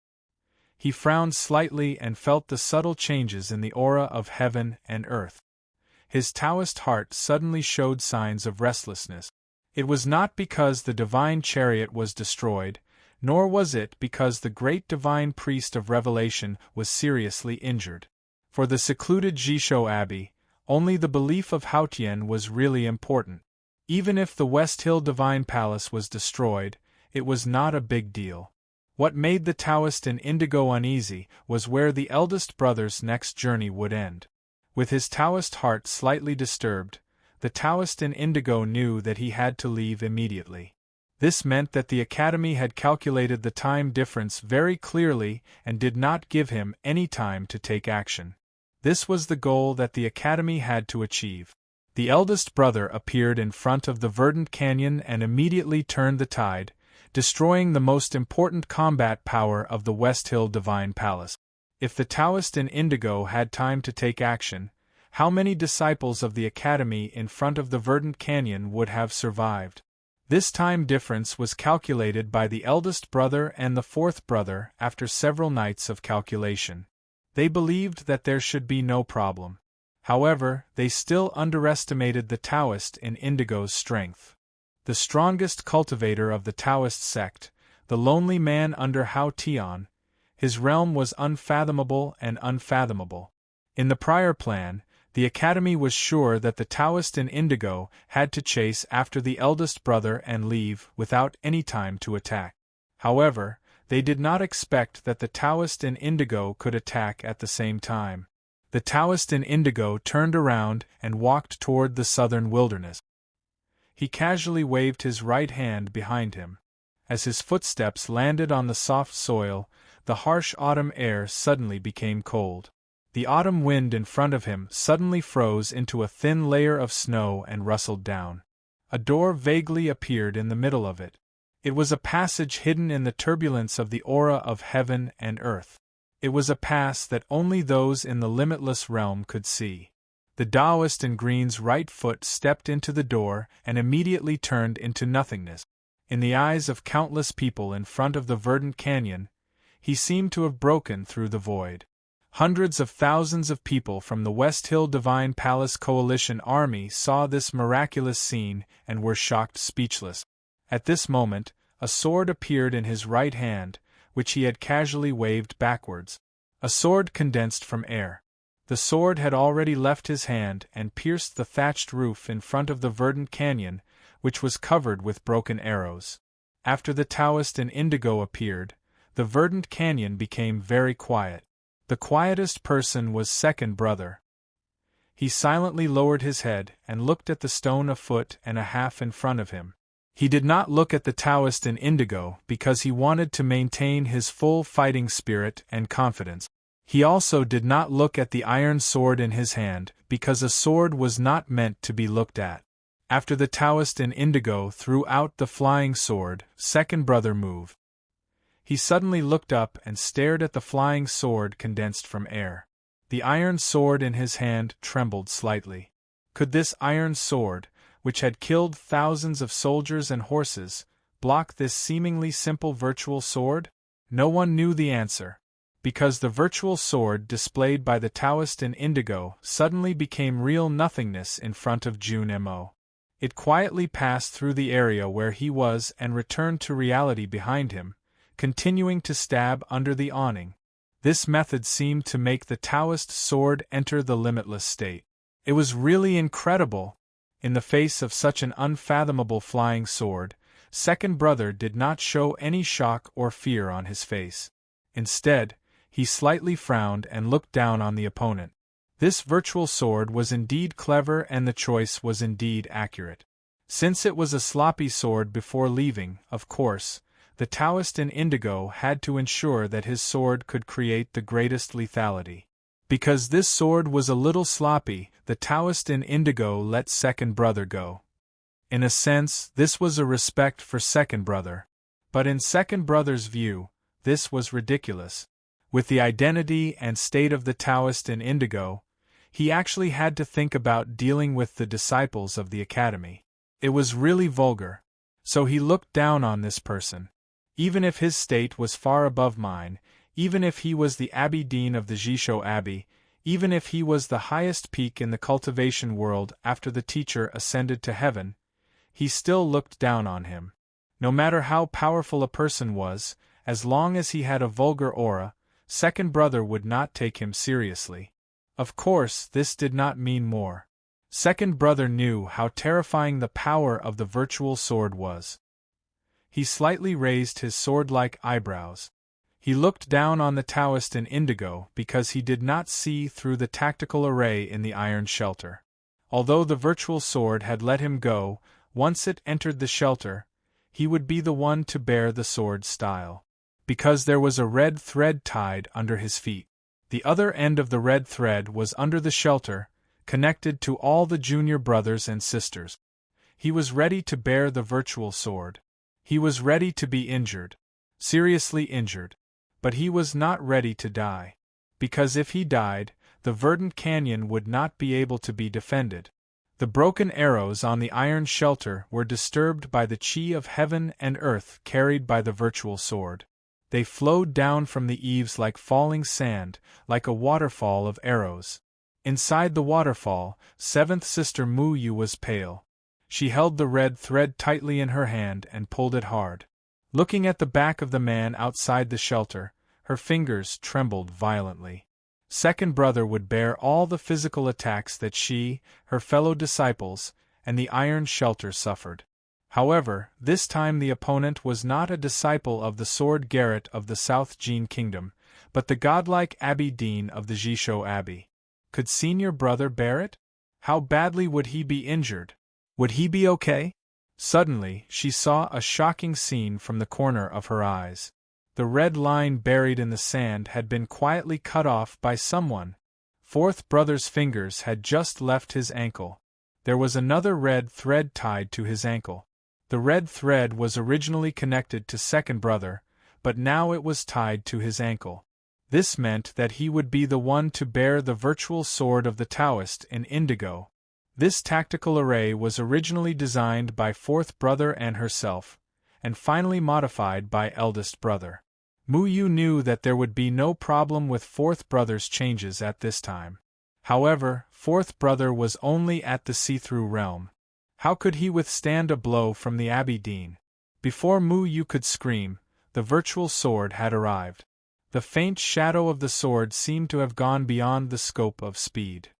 He frowned slightly and felt the subtle changes in the aura of heaven and earth. His Taoist heart suddenly showed signs of restlessness. It was not because the divine chariot was destroyed, nor was it because the great divine priest of revelation was seriously injured. For the secluded Jisho Abbey, only the belief of Haotian was really important. Even if the West Hill Divine Palace was destroyed, it was not a big deal. What made the Taoist in indigo uneasy was where the eldest brother's next journey would end. With his Taoist heart slightly disturbed, the Taoist in indigo knew that he had to leave immediately. This meant that the academy had calculated the time difference very clearly and did not give him any time to take action. This was the goal that the academy had to achieve. The eldest brother appeared in front of the verdant canyon and immediately turned the tide, destroying the most important combat power of the West Hill Divine Palace. If the Taoist in indigo had time to take action, how many disciples of the academy in front of the verdant canyon would have survived? This time difference was calculated by the eldest brother and the fourth brother after several nights of calculation. They believed that there should be no problem. However, they still underestimated the Taoist in indigo's strength. the strongest cultivator of the Taoist sect, the lonely man under Hao Tian. His realm was unfathomable and unfathomable. In the prior plan, the Academy was sure that the Taoist in indigo had to chase after the eldest brother and leave without any time to attack. However, they did not expect that the Taoist in indigo could attack at the same time. The Taoist in indigo turned around and walked toward the southern wilderness. He casually waved his right hand behind him. As his footsteps landed on the soft soil, the harsh autumn air suddenly became cold. The autumn wind in front of him suddenly froze into a thin layer of snow and rustled down. A door vaguely appeared in the middle of it. It was a passage hidden in the turbulence of the aura of heaven and earth. It was a pass that only those in the limitless realm could see. The Taoist in green's right foot stepped into the door and immediately turned into nothingness. In the eyes of countless people in front of the verdant canyon, he seemed to have broken through the void. Hundreds of thousands of people from the West Hill Divine Palace Coalition Army saw this miraculous scene and were shocked speechless. At this moment, a sword appeared in his right hand, which he had casually waved backwards. A sword condensed from air. The sword had already left his hand and pierced the thatched roof in front of the verdant canyon, which was covered with broken arrows. After the Taoist in indigo appeared, the verdant canyon became very quiet. The quietest person was second brother. He silently lowered his head and looked at the stone a foot and a half in front of him. He did not look at the Taoist in indigo because he wanted to maintain his full fighting spirit and confidence. He also did not look at the iron sword in his hand because a sword was not meant to be looked at. After the Taoist in indigo threw out the flying sword, second brother moved. He suddenly looked up and stared at the flying sword condensed from air. The iron sword in his hand trembled slightly. Could this iron sword, which had killed thousands of soldiers and horses, block this seemingly simple virtual sword? No one knew the answer, because the virtual sword displayed by the Taoist in indigo suddenly became real nothingness in front of Jun Mo. It quietly passed through the area where he was and returned to reality behind him, continuing to stab under the awning. This method seemed to make the Taoist sword enter the limitless state. It was really incredible. In the face of such an unfathomable flying sword, second brother did not show any shock or fear on his face. Instead, he slightly frowned and looked down on the opponent. This virtual sword was indeed clever and the choice was indeed accurate. Since it was a sloppy sword before leaving, of course, the Taoist in indigo had to ensure that his sword could create the greatest lethality. Because this sword was a little sloppy, the Taoist in indigo let second brother go. In a sense, this was a respect for second brother. But in second brother's view, this was ridiculous. With the identity and state of the Taoist in indigo, he actually had to think about dealing with the disciples of the Academy. It was really vulgar. So he looked down on this person. Even if his state was far above mine, even if he was the Abbey Dean of the Jisho Abbey, even if he was the highest peak in the cultivation world after the teacher ascended to heaven, he still looked down on him. No matter how powerful a person was, as long as he had a vulgar aura, second brother would not take him seriously. Of course, this did not mean more. Second brother knew how terrifying the power of the virtual sword was. He slightly raised his sword-like eyebrows. He looked down on the Taoist in indigo because he did not see through the tactical array in the iron shelter. Although the virtual sword had let him go, once it entered the shelter, he would be the one to bear the sword's style. Because there was a red thread tied under his feet. The other end of the red thread was under the shelter, connected to all the junior brothers and sisters. He was ready to bear the virtual sword. He was ready to be injured. Seriously injured. But he was not ready to die. Because if he died, the verdant canyon would not be able to be defended. The broken arrows on the iron shelter were disturbed by the chi of heaven and earth carried by the virtual sword. They flowed down from the eaves like falling sand, like a waterfall of arrows. Inside the waterfall, seventh sister Mu Yu was pale. She held the red thread tightly in her hand and pulled it hard. Looking at the back of the man outside the shelter, her fingers trembled violently. Second brother would bear all the physical attacks that she, her fellow disciples, and the iron shelter suffered. However, this time the opponent was not a disciple of the sword Garrett of the South Jean Kingdom, but the godlike Abbey Dean of the Jisho Abbey. Could senior brother bear it? How badly would he be injured? Would he be okay? Suddenly, she saw a shocking scene from the corner of her eyes. The red line buried in the sand had been quietly cut off by someone. Fourth brother's fingers had just left his ankle. There was another red thread tied to his ankle. The red thread was originally connected to second brother, but now it was tied to his ankle. This meant that he would be the one to bear the virtual sword of the Taoist in indigo. This tactical array was originally designed by fourth brother and herself, and finally modified by eldest brother. Mu Yu knew that there would be no problem with fourth brother's changes at this time. However, fourth brother was only at the see-through realm. How could he withstand a blow from the Abbey Dean? Before Mu Yu could scream, the virtual sword had arrived. The faint shadow of the sword seemed to have gone beyond the scope of speed.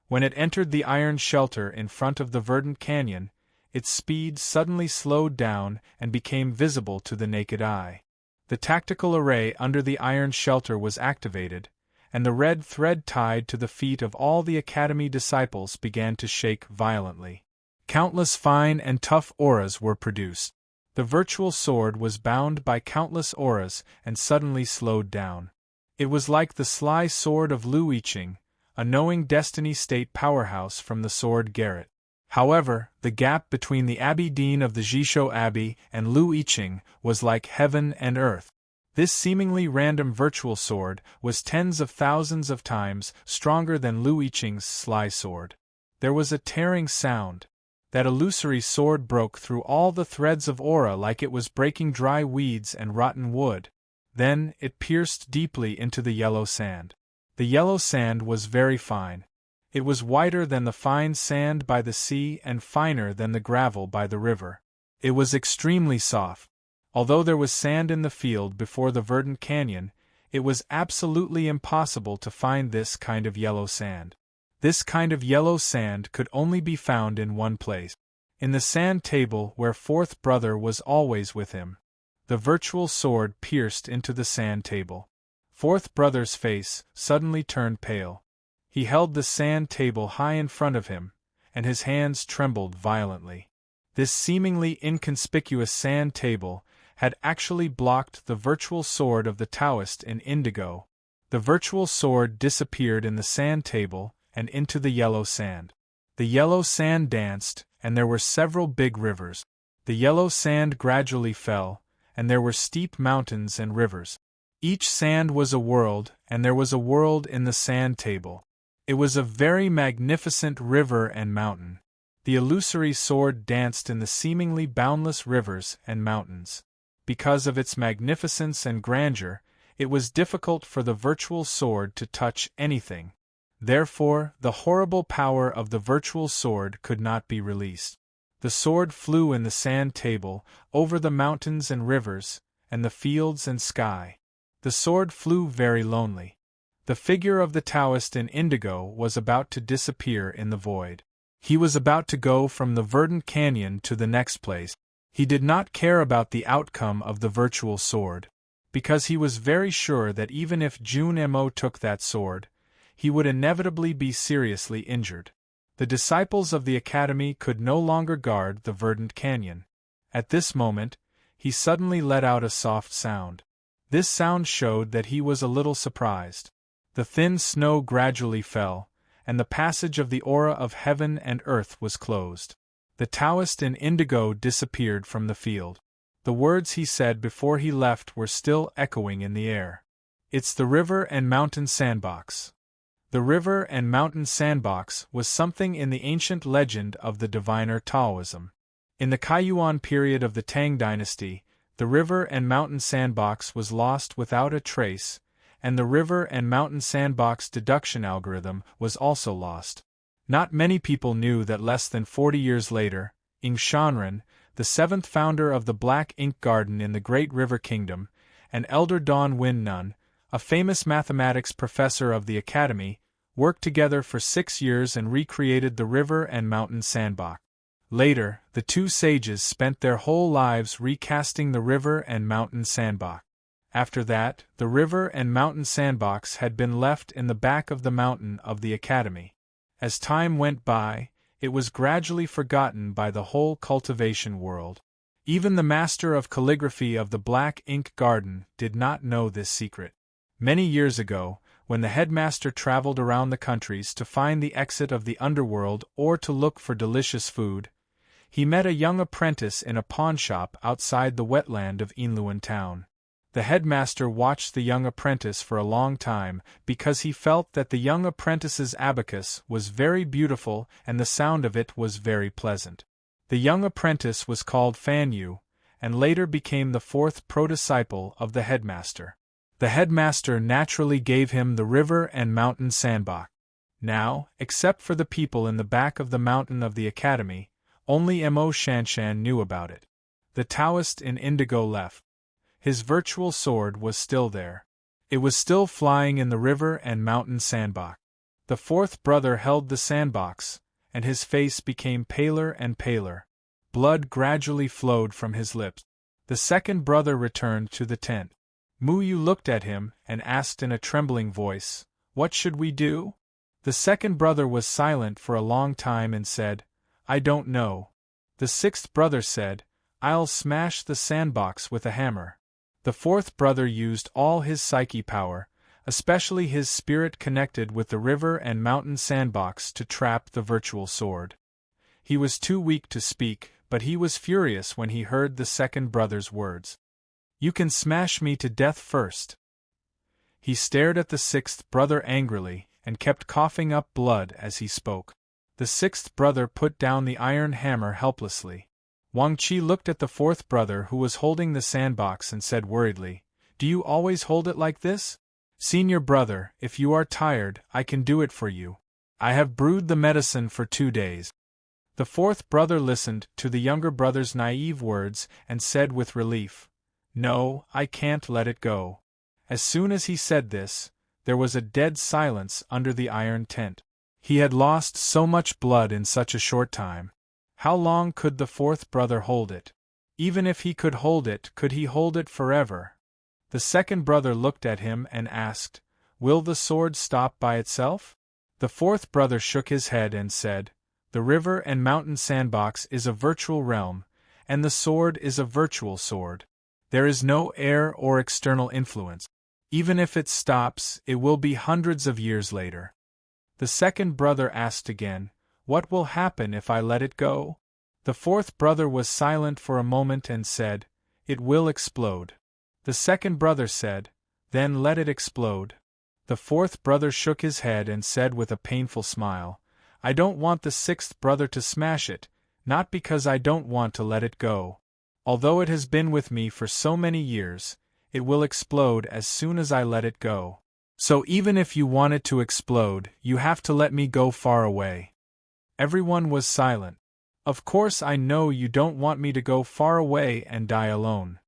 When it entered the iron shelter in front of the verdant canyon, its speed suddenly slowed down and became visible to the naked eye. The tactical array under the iron shelter was activated, and the red thread tied to the feet of all the Academy disciples began to shake violently. Countless fine and tough auras were produced. The virtual sword was bound by countless auras and suddenly slowed down. It was like the sly sword of Lu Yiqing, a knowing destiny state powerhouse from the sword Garrett. However, the gap between the Abbey Dean of the Jisho Abbey and Lu Yiqing was like heaven and earth. This seemingly random virtual sword was tens of thousands of times stronger than Lu Yiqing's sly sword. There was a tearing sound. That illusory sword broke through all the threads of aura like it was breaking dry weeds and rotten wood. Then, it pierced deeply into the yellow sand. The yellow sand was very fine. It was whiter than the fine sand by the sea and finer than the gravel by the river. It was extremely soft. Although there was sand in the field before the verdant canyon, it was absolutely impossible to find this kind of yellow sand. This kind of yellow sand could only be found in one place. In the sand table where fourth brother was always with him. The virtual sword pierced into the sand table. Fourth brother's face suddenly turned pale. He held the sand table high in front of him, and his hands trembled violently. This seemingly inconspicuous sand table had actually blocked the virtual sword of the Taoist in indigo. The virtual sword disappeared in the sand table and into the yellow sand. The yellow sand danced, and there were several big rivers. The yellow sand gradually fell, and there were steep mountains and rivers. Each sand was a world, and there was a world in the sand table. It was a very magnificent river and mountain. The illusory sword danced in the seemingly boundless rivers and mountains. Because of its magnificence and grandeur, it was difficult for the virtual sword to touch anything. Therefore, the horrible power of the virtual sword could not be released. The sword flew in the sand table, over the mountains and rivers, and the fields and sky. The sword flew very lonely. The figure of the Taoist in indigo was about to disappear in the void. He was about to go from the verdant canyon to the next place. He did not care about the outcome of the virtual sword, because he was very sure that even if Jun Mo took that sword, he would inevitably be seriously injured. The disciples of the Academy could no longer guard the verdant canyon. At this moment, he suddenly let out a soft sound. This sound showed that he was a little surprised. The thin snow gradually fell, and the passage of the aura of heaven and earth was closed. The Taoist in indigo disappeared from the field. The words he said before he left were still echoing in the air. "It's the river and mountain sandbox." The river and mountain sandbox was something in the ancient legend of the diviner Taoism. In the Kaiyuan period of the Tang dynasty, the river and mountain sandbox was lost without a trace, and the river and mountain sandbox deduction algorithm was also lost. Not many people knew that less than 40 years later, Shanren, the seventh founder of the Black Ink Garden in the Great River Kingdom, and Elder Dawn Win Nun, a famous mathematics professor of the Academy, worked together for 6 years and recreated the river and mountain sandbox. Later, the two sages spent their whole lives recasting the river and mountain sandbox. After that, the river and mountain sandbox had been left in the back of the mountain of the Academy. As time went by, it was gradually forgotten by the whole cultivation world. Even the master of calligraphy of the Black Ink Garden did not know this secret. Many years ago, when the headmaster traveled around the countries to find the exit of the underworld or to look for delicious food, he met a young apprentice in a pawnshop outside the wetland of Inluan town. The headmaster watched the young apprentice for a long time because he felt that the young apprentice's abacus was very beautiful and the sound of it was very pleasant. The young apprentice was called Fan Yu, and later became the fourth pro-disciple of the headmaster. The headmaster naturally gave him the river and mountain sandbox. Now, except for the people in the back of the mountain of the Academy, only Mo Shanshan knew about it. The Taoist in indigo left. His virtual sword was still there. It was still flying in the river and mountain sandbox. The fourth brother held the sandbox, and his face became paler and paler. Blood gradually flowed from his lips. The second brother returned to the tent. Mu Yu looked at him and asked in a trembling voice, "What should we do?" The second brother was silent for a long time and said, "I don't know." The sixth brother said, "I'll smash the sandbox with a hammer." The fourth brother used all his psyche power, especially his spirit connected with the river and mountain sandbox, to trap the virtual sword. He was too weak to speak, but he was furious when he heard the second brother's words. "You can smash me to death first." He stared at the sixth brother angrily, and kept coughing up blood as he spoke. The sixth brother put down the iron hammer helplessly. Wang Qi looked at the fourth brother who was holding the sandbox and said worriedly, "Do you always hold it like this?" "Senior brother, if you are tired, I can do it for you. I have brewed the medicine for 2 days. The fourth brother listened to the younger brother's naive words and said with relief, "No, I can't let it go." As soon as he said this, there was a dead silence under the iron tent. He had lost so much blood in such a short time. How long could the fourth brother hold it? Even if he could he hold it forever? The second brother looked at him and asked, "Will the sword stop by itself?" The fourth brother shook his head and said, "The river and mountain sandbox is a virtual realm, and the sword is a virtual sword. There is no air or external influence. Even if it stops, it will be hundreds of years later." The second brother asked again, "What will happen if I let it go?" The fourth brother was silent for a moment and said, "It will explode." The second brother said, "Then let it explode." The fourth brother shook his head and said with a painful smile, "I don't want the sixth brother to smash it, not because I don't want to let it go. Although it has been with me for so many years, it will explode as soon as I let it go. So even if you want it to explode, you have to let me go far away." Everyone was silent. "Of course I know you don't want me to go far away and die alone."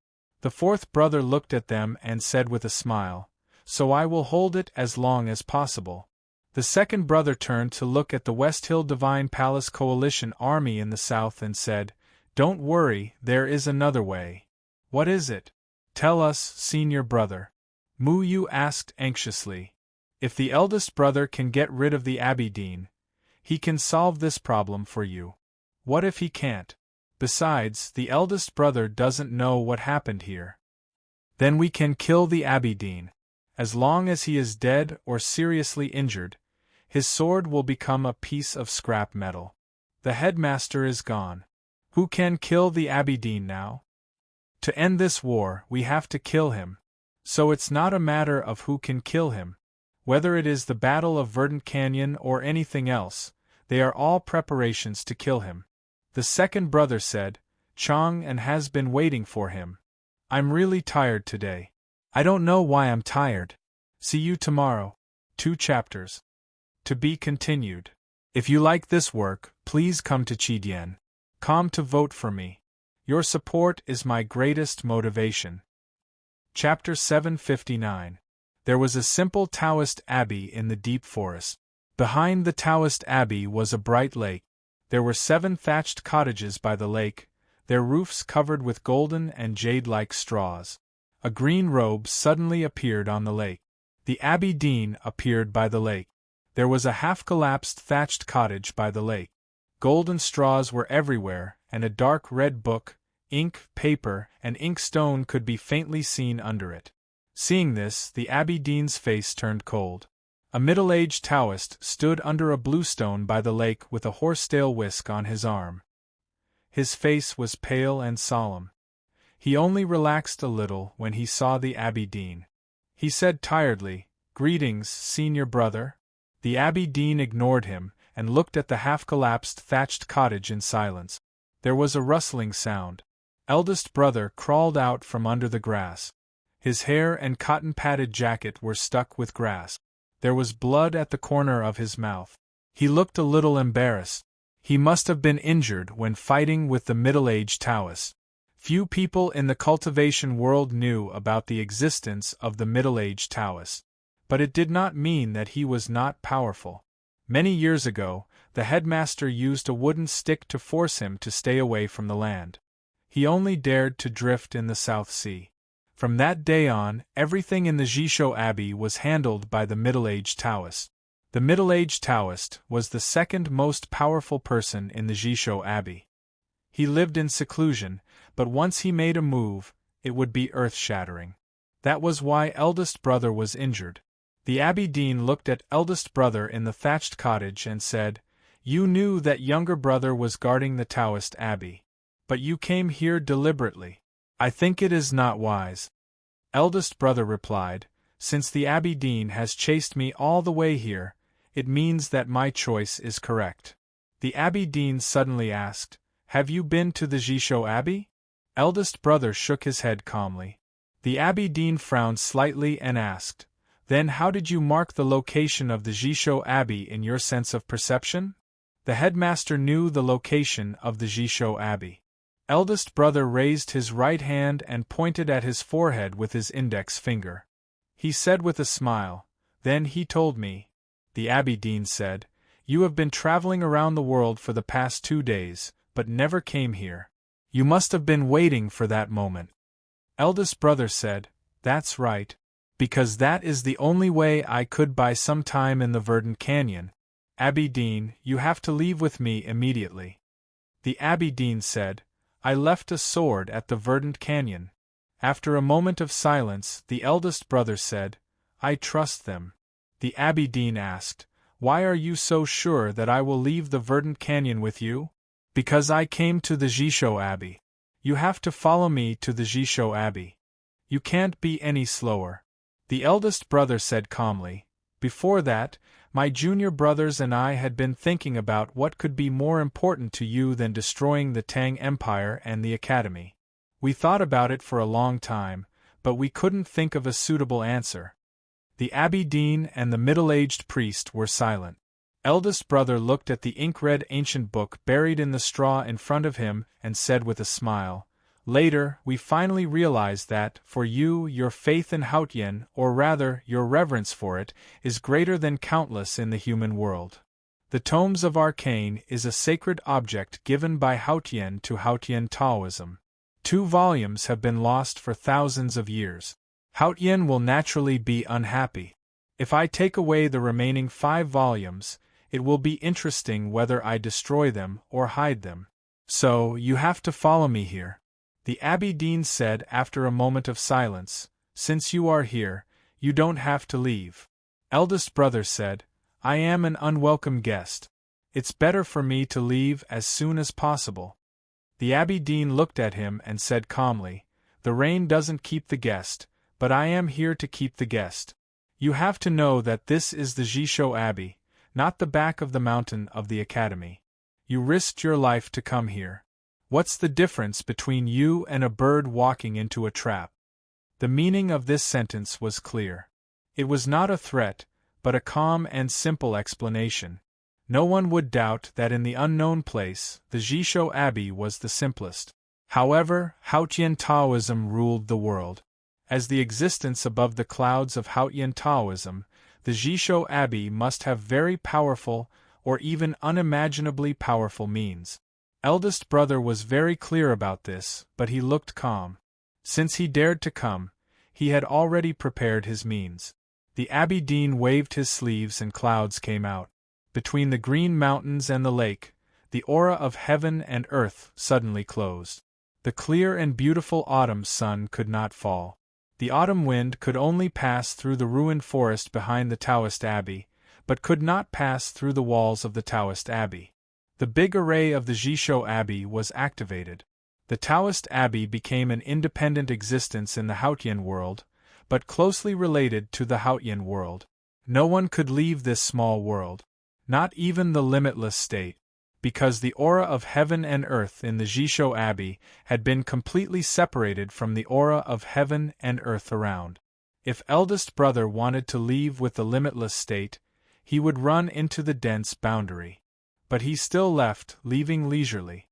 The fourth brother looked at them and said with a smile, "So I will hold it as long as possible." The second brother turned to look at the West Hill Divine Palace Coalition army in the south and said, "Don't worry, there is another way." "What is it? Tell us, senior brother." Mu Yu asked anxiously. "If the eldest brother can get rid of the Abbey Dean, he can solve this problem for you. What if he can't? Besides, the eldest brother doesn't know what happened here." "Then we can kill the Abbey Dean. As long as he is dead or seriously injured, his sword will become a piece of scrap metal. The headmaster is gone. Who can kill the Abbey Dean now? To end this war, we have to kill him. So it's not a matter of who can kill him. Whether it is the Battle of Verdant Canyon or anything else, they are all preparations to kill him." The second brother said, "Chong and has been waiting for him. I'm really tired today." "I don't know why I'm tired. See you tomorrow." 2 chapters. To be continued. If you like this work, please come to Chidian. Come to vote for me. Your support is my greatest motivation. Chapter 759. There was a simple Taoist abbey in the deep forest. Behind the Taoist abbey was a bright lake. There were 7 thatched cottages by the lake, their roofs covered with golden and jade-like straws. A green robe suddenly appeared on the lake. The abbey dean appeared by the lake. There was a half-collapsed thatched cottage by the lake. Golden straws were everywhere, and a dark red book, ink, paper, and inkstone could be faintly seen under it. Seeing this, the abbey dean's face turned cold. A middle-aged Taoist stood under a bluestone by the lake with a horsetail whisk on his arm. His face was pale and solemn. He only relaxed a little when he saw the abbey dean. He said tiredly, "Greetings, senior brother." The abbey dean ignored him, and looked at the half-collapsed thatched cottage in silence. There was a rustling sound. Eldest brother crawled out from under the grass. His hair and cotton-padded jacket were stuck with grass. There was blood at the corner of his mouth. He looked a little embarrassed. He must have been injured when fighting with the middle-aged Taoist. Few people in the cultivation world knew about the existence of the middle-aged Taoist. But it did not mean that he was not powerful. Many years ago, the headmaster used a wooden stick to force him to stay away from the land. He only dared to drift in the South Sea. From that day on, everything in the Jisho Abbey was handled by the middle-aged Taoist. The middle-aged Taoist was the second most powerful person in the Jisho Abbey. He lived in seclusion, but once he made a move, it would be earth-shattering. That was why eldest brother was injured. The abbey dean looked at eldest brother in the thatched cottage and said, "You knew that younger brother was guarding the Taoist abbey. But you came here deliberately. I think it is not wise." Eldest brother replied, "Since the abbey dean has chased me all the way here, it means that my choice is correct." The abbey dean suddenly asked, "Have you been to the Jisho Abbey?" Eldest brother shook his head calmly. The abbey dean frowned slightly and asked, "Then how did you mark the location of the Jisho Abbey in your sense of perception?" The headmaster knew the location of the Jisho Abbey. Eldest brother raised his right hand and pointed at his forehead with his index finger. He said with a smile, "Then he told me." The abbey dean said, "You have been traveling around the world for the past 2 days, but never came here. You must have been waiting for that moment." Eldest brother said, "That's right. Because that is the only way I could buy some time in the verdant canyon. Abbey dean, you have to leave with me immediately." The abbey dean said, "I left a sword at the verdant canyon." After a moment of silence, the eldest brother said, "I trust them." The abbey dean asked, "Why are you so sure that I will leave the verdant canyon with you?" "Because I came to the Jisho Abbey. You have to follow me to the Jisho Abbey. You can't be any slower." The eldest brother said calmly, "Before that, my junior brothers and I had been thinking about what could be more important to you than destroying the Tang Empire and the Academy. We thought about it for a long time, but we couldn't think of a suitable answer." The abbey dean and the middle-aged priest were silent. Eldest brother looked at the ink-red ancient book buried in the straw in front of him and said with a smile, "Later, we finally realized that, for you, your faith in Haotian, or rather, your reverence for it, is greater than countless in the human world. The Tomes of Arcane is a sacred object given by Haotian to Haotian Taoism. 2 volumes have been lost for thousands of years. Haotian will naturally be unhappy. If I take away the remaining 5 volumes, it will be interesting whether I destroy them or hide them. So, you have to follow me here." The abbey dean said after a moment of silence, "Since you are here, you don't have to leave." Eldest brother said, "I am an unwelcome guest. It's better for me to leave as soon as possible." The abbey dean looked at him and said calmly, "The rain doesn't keep the guest, but I am here to keep the guest. You have to know that this is the Jisho Abbey, not the back of the mountain of the Academy. You risked your life to come here. What's the difference between you and a bird walking into a trap?" The meaning of this sentence was clear. It was not a threat, but a calm and simple explanation. No one would doubt that in the unknown place, the Jisho Abbey was the simplest. However, Haotian Taoism ruled the world. As the existence above the clouds of Haotian Taoism, the Jisho Abbey must have very powerful, or even unimaginably powerful means. Eldest brother was very clear about this, but he looked calm. Since he dared to come, he had already prepared his means. The Abbey Dean waved his sleeves and clouds came out. Between the green mountains and the lake, the aura of heaven and earth suddenly closed. The clear and beautiful autumn sun could not fall. The autumn wind could only pass through the ruined forest behind the Taoist Abbey, but could not pass through the walls of the Taoist Abbey. The big array of the Jisho Abbey was activated. The Taoist Abbey became an independent existence in the Haotian world, but closely related to the Haotian world. No one could leave this small world. Not even the limitless state, because the aura of heaven and earth in the Jisho Abbey had been completely separated from the aura of heaven and earth around. If eldest brother wanted to leave with the limitless state, he would run into the dense boundary. But he still left, leaving leisurely.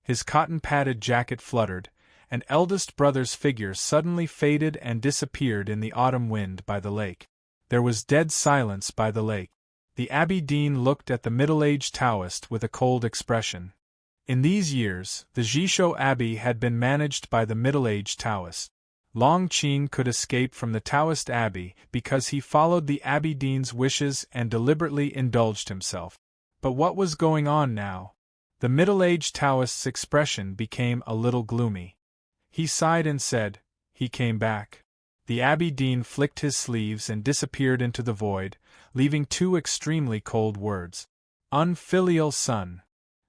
His cotton-padded jacket fluttered, and eldest brother's figure suddenly faded and disappeared in the autumn wind by the lake. There was dead silence by the lake. The Abbey Dean looked at the middle-aged Taoist with a cold expression. In these years, the Jisho Abbey had been managed by the middle-aged Taoist. Long Qing could escape from the Taoist Abbey because he followed the Abbey Dean's wishes and deliberately indulged himself. But what was going on now? The middle-aged Taoist's expression became a little gloomy. He sighed and said, "He came back." The Abbey Dean flicked his sleeves and disappeared into the void, leaving two extremely cold words. Unfilial son.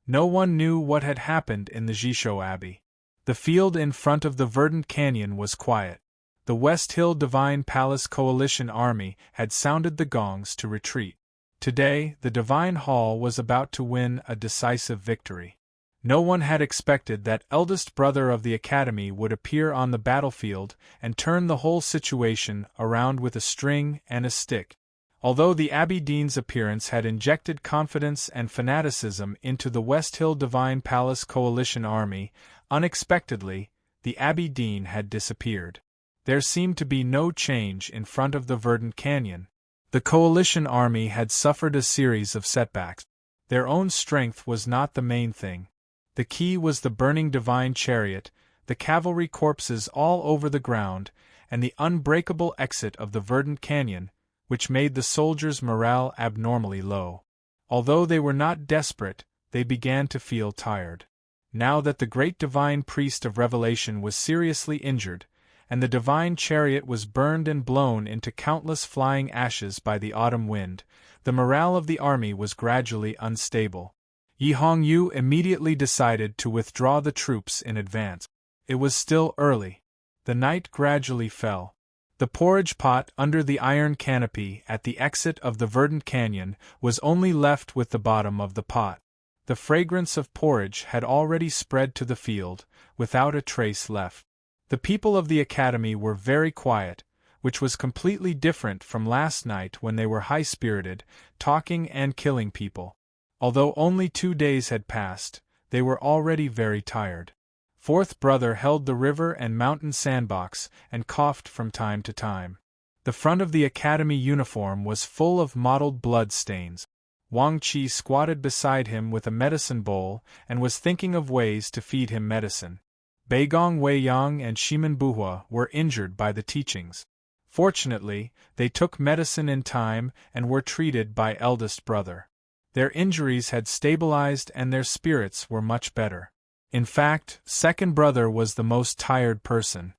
No one knew what had happened in the Jisho Abbey. The field in front of the verdant canyon was quiet. The West Hill Divine Palace Coalition Army had sounded the gongs to retreat. Today, the Divine Hall was about to win a decisive victory. No one had expected that eldest brother of the Academy would appear on the battlefield and turn the whole situation around with a string and a stick. Although the Abbey Dean's appearance had injected confidence and fanaticism into the West Hill Divine Palace Coalition Army, unexpectedly, the Abbey Dean had disappeared. There seemed to be no change in front of the verdant canyon. The Coalition Army had suffered a series of setbacks. Their own strength was not the main thing. The key was the burning divine chariot, the cavalry corpses all over the ground, and the unbreakable exit of the verdant canyon, which made the soldiers' morale abnormally low. Although they were not desperate, they began to feel tired. Now that the great divine priest of Revelation was seriously injured, and the divine chariot was burned and blown into countless flying ashes by the autumn wind, the morale of the army was gradually unstable. Yi Hongyu immediately decided to withdraw the troops in advance. It was still early. The night gradually fell. The porridge pot under the iron canopy at the exit of the verdant canyon was only left with the bottom of the pot. The fragrance of porridge had already spread to the field, without a trace left. The people of the Academy were very quiet, which was completely different from last night when they were high-spirited, talking and killing people. Although only 2 days had passed, they were already very tired. Fourth brother held the river and mountain sandbox and coughed from time to time. The front of the Academy uniform was full of mottled blood stains. Wang Qi squatted beside him with a medicine bowl and was thinking of ways to feed him medicine. Beigong Weiyang and Shimen Buhua were injured by the teachings. Fortunately, they took medicine in time and were treated by eldest brother. Their injuries had stabilized and their spirits were much better. In fact, second brother was the most tired person.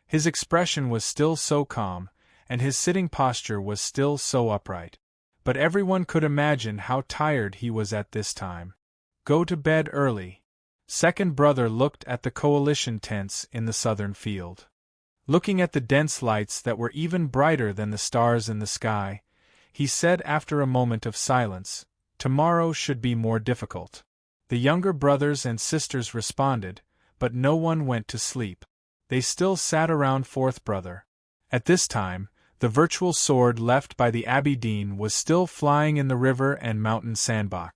His expression was still so calm, and his sitting posture was still so upright. But everyone could imagine how tired he was at this time. Go to bed early. Second brother looked at the coalition tents in the southern field. Looking at the dense lights that were even brighter than the stars in the sky, he said after a moment of silence, "Tomorrow should be more difficult." The younger brothers and sisters responded, but no one went to sleep. They still sat around fourth brother. At this time, The virtual sword left by the Abbey Dean was still flying in the river and mountain sandbox.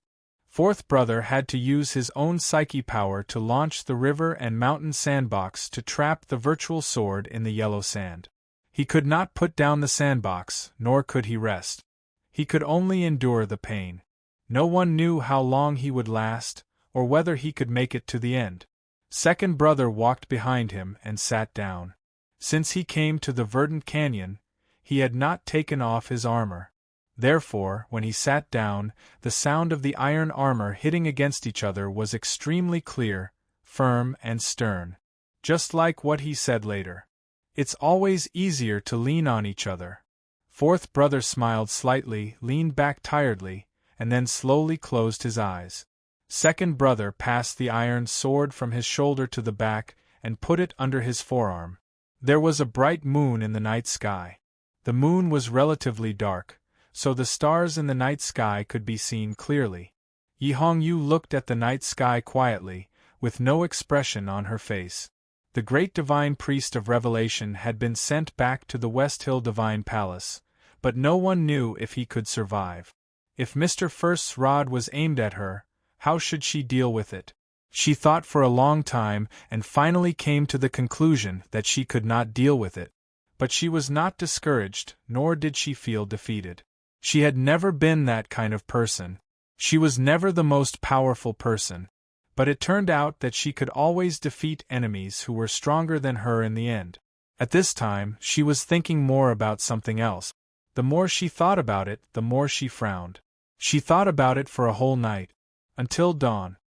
Fourth brother had to use his own psyche power to launch the river and mountain sandbox to trap the virtual sword in the yellow sand. He could not put down the sandbox, nor could he rest. He could only endure the pain. No one knew how long he would last, or whether he could make it to the end. Second brother walked behind him and sat down. Since he came to the verdant canyon, he had not taken off his armor. Therefore, when he sat down, the sound of the iron armor hitting against each other was extremely clear, firm and stern. Just like what he said later. It's always easier to lean on each other. Fourth brother smiled slightly, leaned back tiredly, and then slowly closed his eyes. Second brother passed the iron sword from his shoulder to the back and put it under his forearm. There was a bright moon in the night sky. The moon was relatively dark, so the stars in the night sky could be seen clearly. Yi Hongyu looked at the night sky quietly, with no expression on her face. The great divine priest of revelation had been sent back to the West Hill Divine Palace, but no one knew if he could survive. If Mr. First's rod was aimed at her, how should she deal with it? She thought for a long time and finally came to the conclusion that she could not deal with it. But she was not discouraged, nor did she feel defeated. She had never been that kind of person. She was never the most powerful person. But it turned out that she could always defeat enemies who were stronger than her in the end. At this time, she was thinking more about something else. The more she thought about it, the more she frowned. She thought about it for a whole night. Until dawn.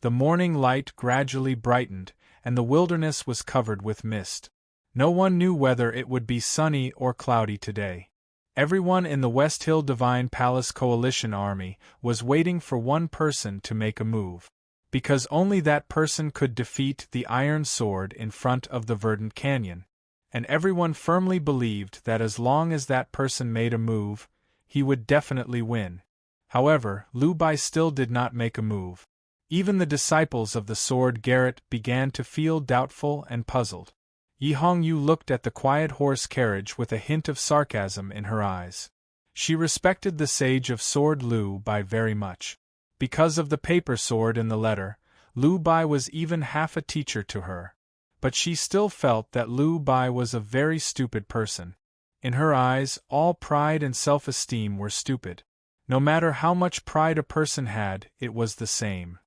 The morning light gradually brightened, and the wilderness was covered with mist. No one knew whether it would be sunny or cloudy today. Everyone in the West Hill Divine Palace Coalition Army was waiting for one person to make a move. Because only that person could defeat the Iron Sword in front of the verdant canyon. And everyone firmly believed that as long as that person made a move, he would definitely win. However, Lu Bai still did not make a move. Even the disciples of the Sword Garret began to feel doubtful and puzzled. Yi Hongyu looked at the quiet horse carriage with a hint of sarcasm in her eyes. She respected the sage of sword Lu Bai very much. Because of the paper sword in the letter, Lu Bai was even half a teacher to her. But she still felt that Lu Bai was a very stupid person. In her eyes, all pride and self-esteem were stupid. No matter how much pride a person had, it was the same.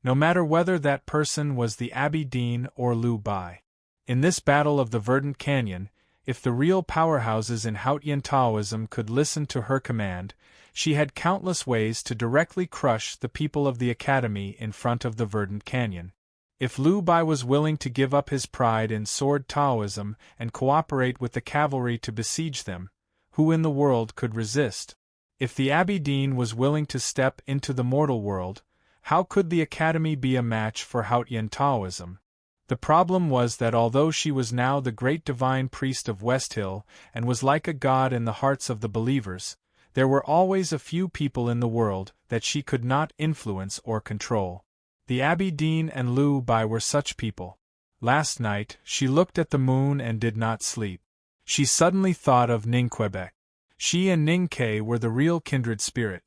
No matter whether that person was the Abbey Dean or Lu Bai. In this battle of the verdant canyon, if the real powerhouses in Haotian Taoism could listen to her command, she had countless ways to directly crush the people of the academy in front of the verdant canyon. If Lu Bai was willing to give up his pride in sword Taoism and cooperate with the cavalry to besiege them, who in the world could resist? If the Abbey Dean was willing to step into the mortal world, how could the academy be a match for Haotian Taoism? The problem was that although she was now the great divine priest of West Hill and was like a god in the hearts of the believers, there were always a few people in the world that she could not influence or control. The Abbey Dean and Lu Bai were such people. Last night, she looked at the moon and did not sleep. She suddenly thought of Ning Quebec. She and Ning Ke were the real kindred spirit.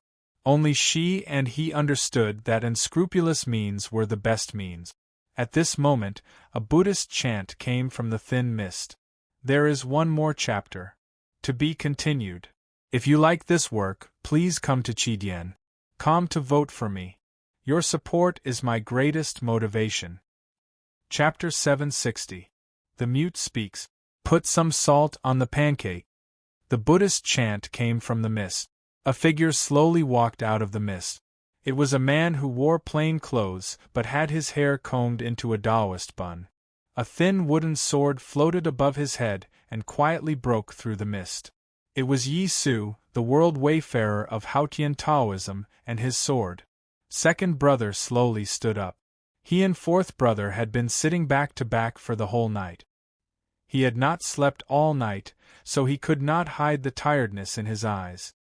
Only she and he understood that unscrupulous means were the best means. At this moment, a Buddhist chant came from the thin mist. There is one more chapter. To be continued. If you like this work, please come to Qidien.com to vote for me. Your support is my greatest motivation. Chapter 760. The Mute Speaks. Put some salt on the pancake. The Buddhist chant came from the mist. A figure slowly walked out of the mist. It was a man who wore plain clothes but had his hair combed into a Taoist bun. A thin wooden sword floated above his head and quietly broke through the mist. It was Yi Su, the world wayfarer of Haotian Taoism, and his sword. Second brother slowly stood up. He and fourth brother had been sitting back to back for the whole night. He had not slept all night, so he could not hide the tiredness in his eyes.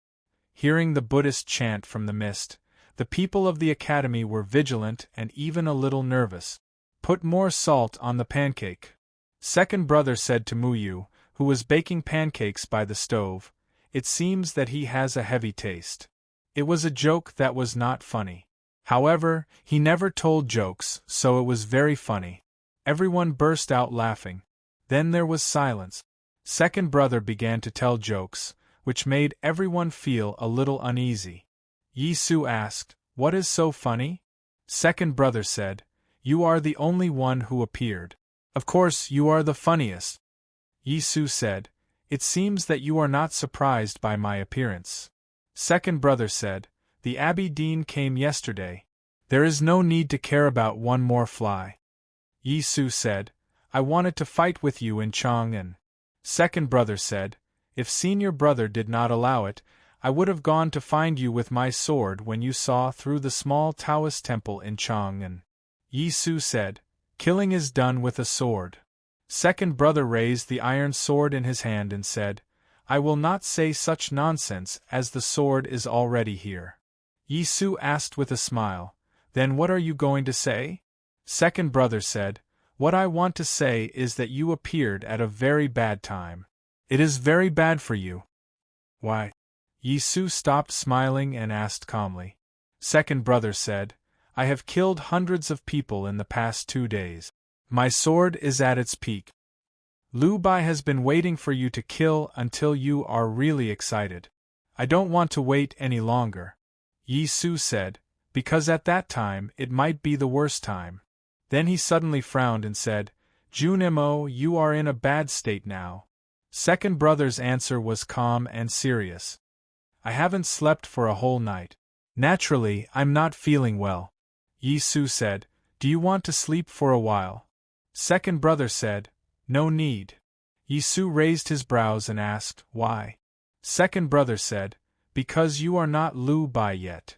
Hearing the Buddhist chant from the mist, the people of the academy were vigilant and even a little nervous. Put more salt on the pancake. Second brother said to Mu Yu, who was baking pancakes by the stove. It seems that he has a heavy taste. It was a joke that was not funny. However, he never told jokes, so it was very funny. Everyone burst out laughing. Then there was silence. Second brother began to tell jokes, which made everyone feel a little uneasy. Yi-Su asked, "What is so funny?" Second brother said, "You are the only one who appeared. Of course you are the funniest." Yi-Su said, "It seems that you are not surprised by my appearance." Second brother said, "The Abbey Dean came yesterday. There is no need to care about one more fly." Yi-Su said, "I wanted to fight with you in Chang'an." Second brother said, "If senior brother did not allow it, I would have gone to find you with my sword when you saw through the small Taoist temple in Chang'an." Yi-Su said, "Killing is done with a sword." Second brother raised the iron sword in his hand and said, "I will not say such nonsense, as the sword is already here." Yi-Su asked with a smile, "Then what are you going to say?" Second brother said, "What I want to say is that you appeared at a very bad time. It is very bad for you." "Why?" Yi-Su stopped smiling and asked calmly. Second brother said, "I have killed hundreds of people in the past 2 days. My sword is at its peak. Lu Bai has been waiting for you to kill until you are really excited. I don't want to wait any longer." Yi-Su said, "Because at that time it might be the worst time." Then he suddenly frowned and said, "Junimo, you are in a bad state now." Second brother's answer was calm and serious. "I haven't slept for a whole night. Naturally, I'm not feeling well." Yi-Su said, "Do you want to sleep for a while?" Second brother said, "No need." Yi-Su raised his brows and asked, "Why?" Second brother said, "Because you are not Lu Bai yet.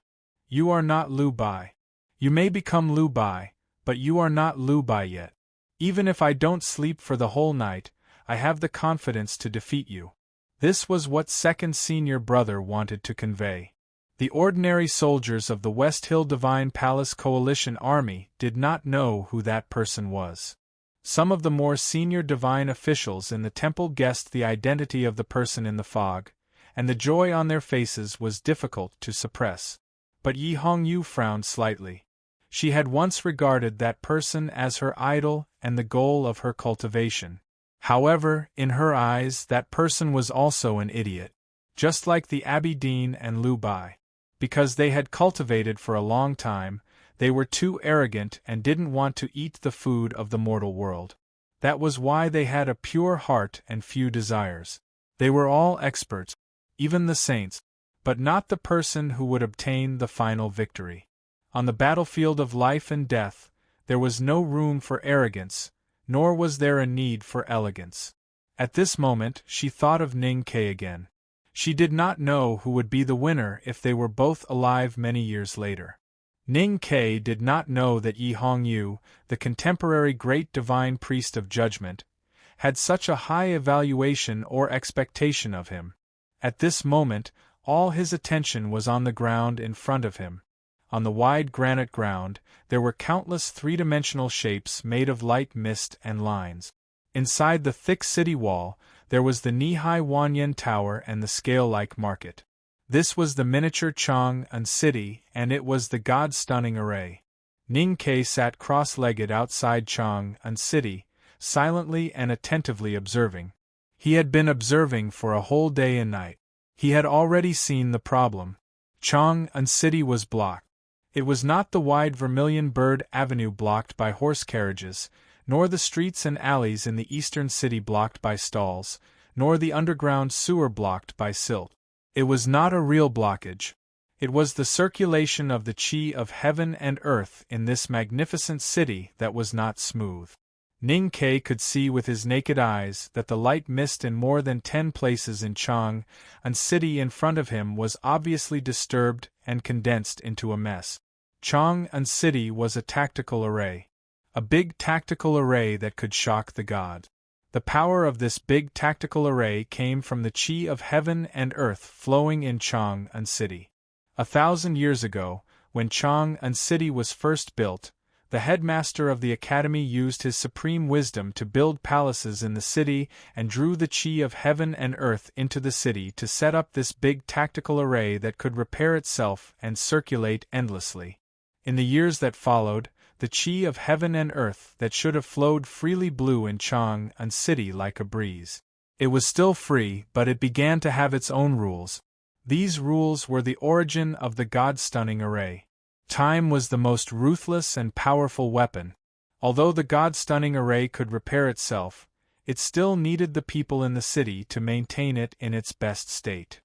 You are not Lu Bai. You may become Lu Bai, but you are not Lu Bai yet. Even if I don't sleep for the whole night, I have the confidence to defeat you." This was what second senior brother wanted to convey. The ordinary soldiers of the West Hill Divine Palace Coalition Army did not know who that person was. Some of the more senior divine officials in the temple guessed the identity of the person in the fog, and the joy on their faces was difficult to suppress. But Yi Hongyu frowned slightly. She had once regarded that person as her idol and the goal of her cultivation. However, in her eyes that person was also an idiot. Just like the Abbey Dean and Lu Bai. Because they had cultivated for a long time, they were too arrogant and didn't want to eat the food of the mortal world. That was why they had a pure heart and few desires. They were all experts, even the saints, but not the person who would obtain the final victory. On the battlefield of life and death, there was no room for arrogance, nor was there a need for elegance. At this moment, she thought of Ning Ke again. She did not know who would be the winner if they were both alive many years later. Ning Ke did not know that Yi Hongyu, the contemporary great divine priest of judgment, had such a high evaluation or expectation of him. At this moment, all his attention was on the ground in front of him. On the wide granite ground, there were countless three-dimensional shapes made of light mist and lines. Inside the thick city wall, there was the knee-high Wanyan Tower and the scale-like market. This was the miniature Chang'an city, and it was the god-stunning array. Ning Ke sat cross-legged outside Chang'an city, silently and attentively observing. He had been observing for a whole day and night. He had already seen the problem. Chang'an city was blocked. It was not the wide Vermilion Bird Avenue blocked by horse carriages, nor the streets and alleys in the eastern city blocked by stalls, nor the underground sewer blocked by silt. It was not a real blockage. It was the circulation of the chi of heaven and earth in this magnificent city that was not smooth. Ning Ke could see with his naked eyes that the light mist in more than 10 places in Chang'an city in front of him was obviously disturbed and condensed into a mess. Chang'an city was a tactical array. A big tactical array that could shock the gods. The power of this big tactical array came from the chi of heaven and earth flowing in Chang'an city. 1,000 years ago, when Chang'an city was first built, The headmaster of the academy used his supreme wisdom to build palaces in the city and drew the chi of heaven and earth into the city to set up this big tactical array that could repair itself and circulate endlessly. In the years that followed, the chi of heaven and earth that should have flowed freely blew in Chang'an City like a breeze. It was still free, but it began to have its own rules. These rules were the origin of the God-stunning array. Time was the most ruthless and powerful weapon. Although the God-stunning array could repair itself, it still needed the people in the city to maintain it in its best state.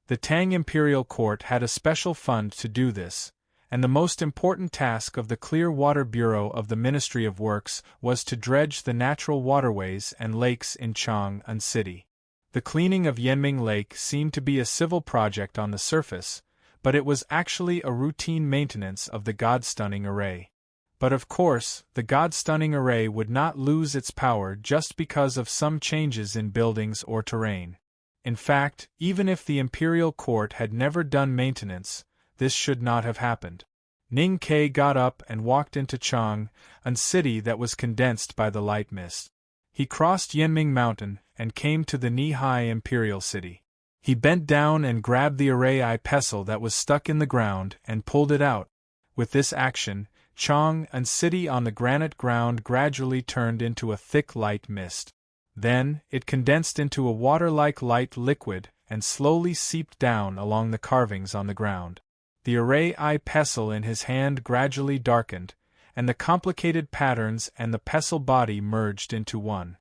The Tang Imperial Court had a special fund to do this, and the most important task of the Clear Water Bureau of the Ministry of Works was to dredge the natural waterways and lakes in Chang'an City. The cleaning of Yanming Lake seemed to be a civil project on the surface, but it was actually a routine maintenance of the God-stunning array. But of course, the God-stunning array would not lose its power just because of some changes in buildings or terrain. In fact, even if the Imperial Court had never done maintenance, this should not have happened. Ning Ke got up and walked into Chang'an City that was condensed by the light mist. He crossed Yanming Mountain and came to the knee-high Imperial City. He bent down and grabbed the array pestle that was stuck in the ground and pulled it out. With this action, Chang'an City on the granite ground gradually turned into a thick light mist. Then, it condensed into a water-like light liquid and slowly seeped down along the carvings on the ground. The array pestle in his hand gradually darkened, and the complicated patterns and the pestle body merged into one.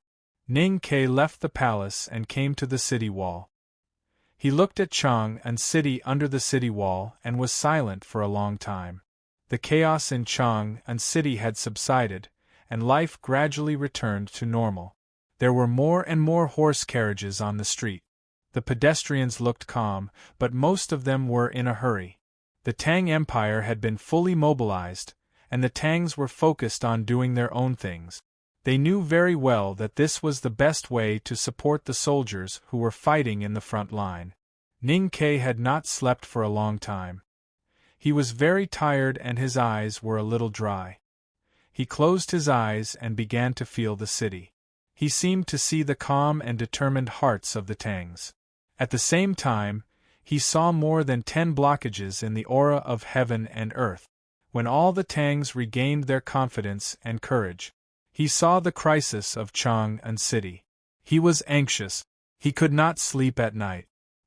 Ning Ke left the palace and came to the city wall. He looked at Chang'an City under the city wall and was silent for a long time. The chaos in Chang'an City had subsided, and life gradually returned to normal. There were more and more horse carriages on the street. The pedestrians looked calm, but most of them were in a hurry. The Tang Empire had been fully mobilized, and the Tangs were focused on doing their own things. They knew very well that this was the best way to support the soldiers who were fighting in the front line. Ning Ke had not slept for a long time. He was very tired and his eyes were a little dry. He closed his eyes and began to feel the city. He seemed to see the calm and determined hearts of the Tangs. At the same time, he saw more than 10 blockages in the aura of heaven and earth. When all the Tangs regained their confidence and courage, he saw the crisis of Chang'an City. He was anxious. He could not sleep at night.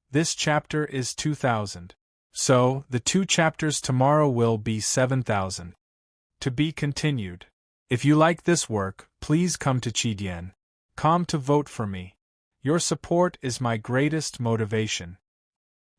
This chapter is 2000. So, the 2 chapters tomorrow will be 7000. To be continued. If you like this work, please come to Chidian.com to vote for me. Your support is my greatest motivation.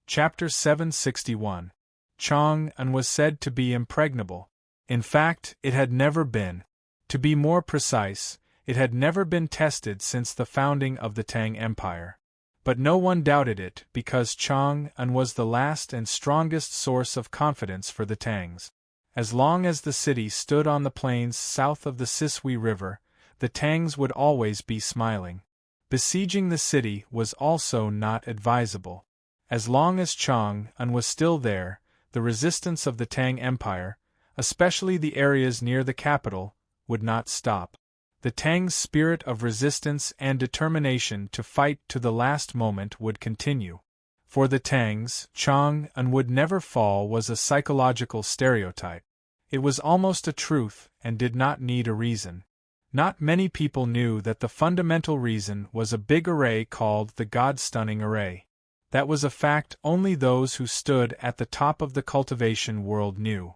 Chapter 761. Chang'an was said to be impregnable. In fact, it had never been. To be more precise, it had never been tested since the founding of the Tang Empire. But no one doubted it because Chang'an was the last and strongest source of confidence for the Tangs. As long as the city stood on the plains south of the Sisui River, the Tangs would always be smiling. Besieging the city was also not advisable. As long as Chang'an was still there, the resistance of the Tang Empire, especially the areas near the capital, would not stop. The Tang's spirit of resistance and determination to fight to the last moment would continue. For the Tangs, Chang'an would never fall was a psychological stereotype. It was almost a truth and did not need a reason. Not many people knew that the fundamental reason was a big array called the God-stunning array. That was a fact only those who stood at the top of the cultivation world knew.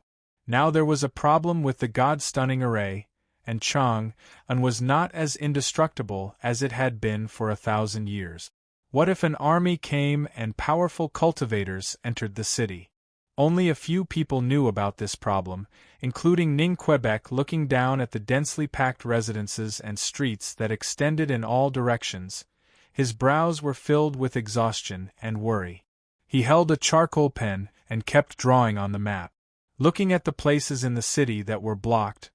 Now there was a problem with the God-stunning array, and Chang'an was not as indestructible as it had been for 1,000 years. What if an army came and powerful cultivators entered the city? Only a few people knew about this problem, including Ning Quebec looking down at the densely packed residences and streets that extended in all directions. His brows were filled with exhaustion and worry. He held a charcoal pen and kept drawing on the map. Looking at the places in the city that were blocked,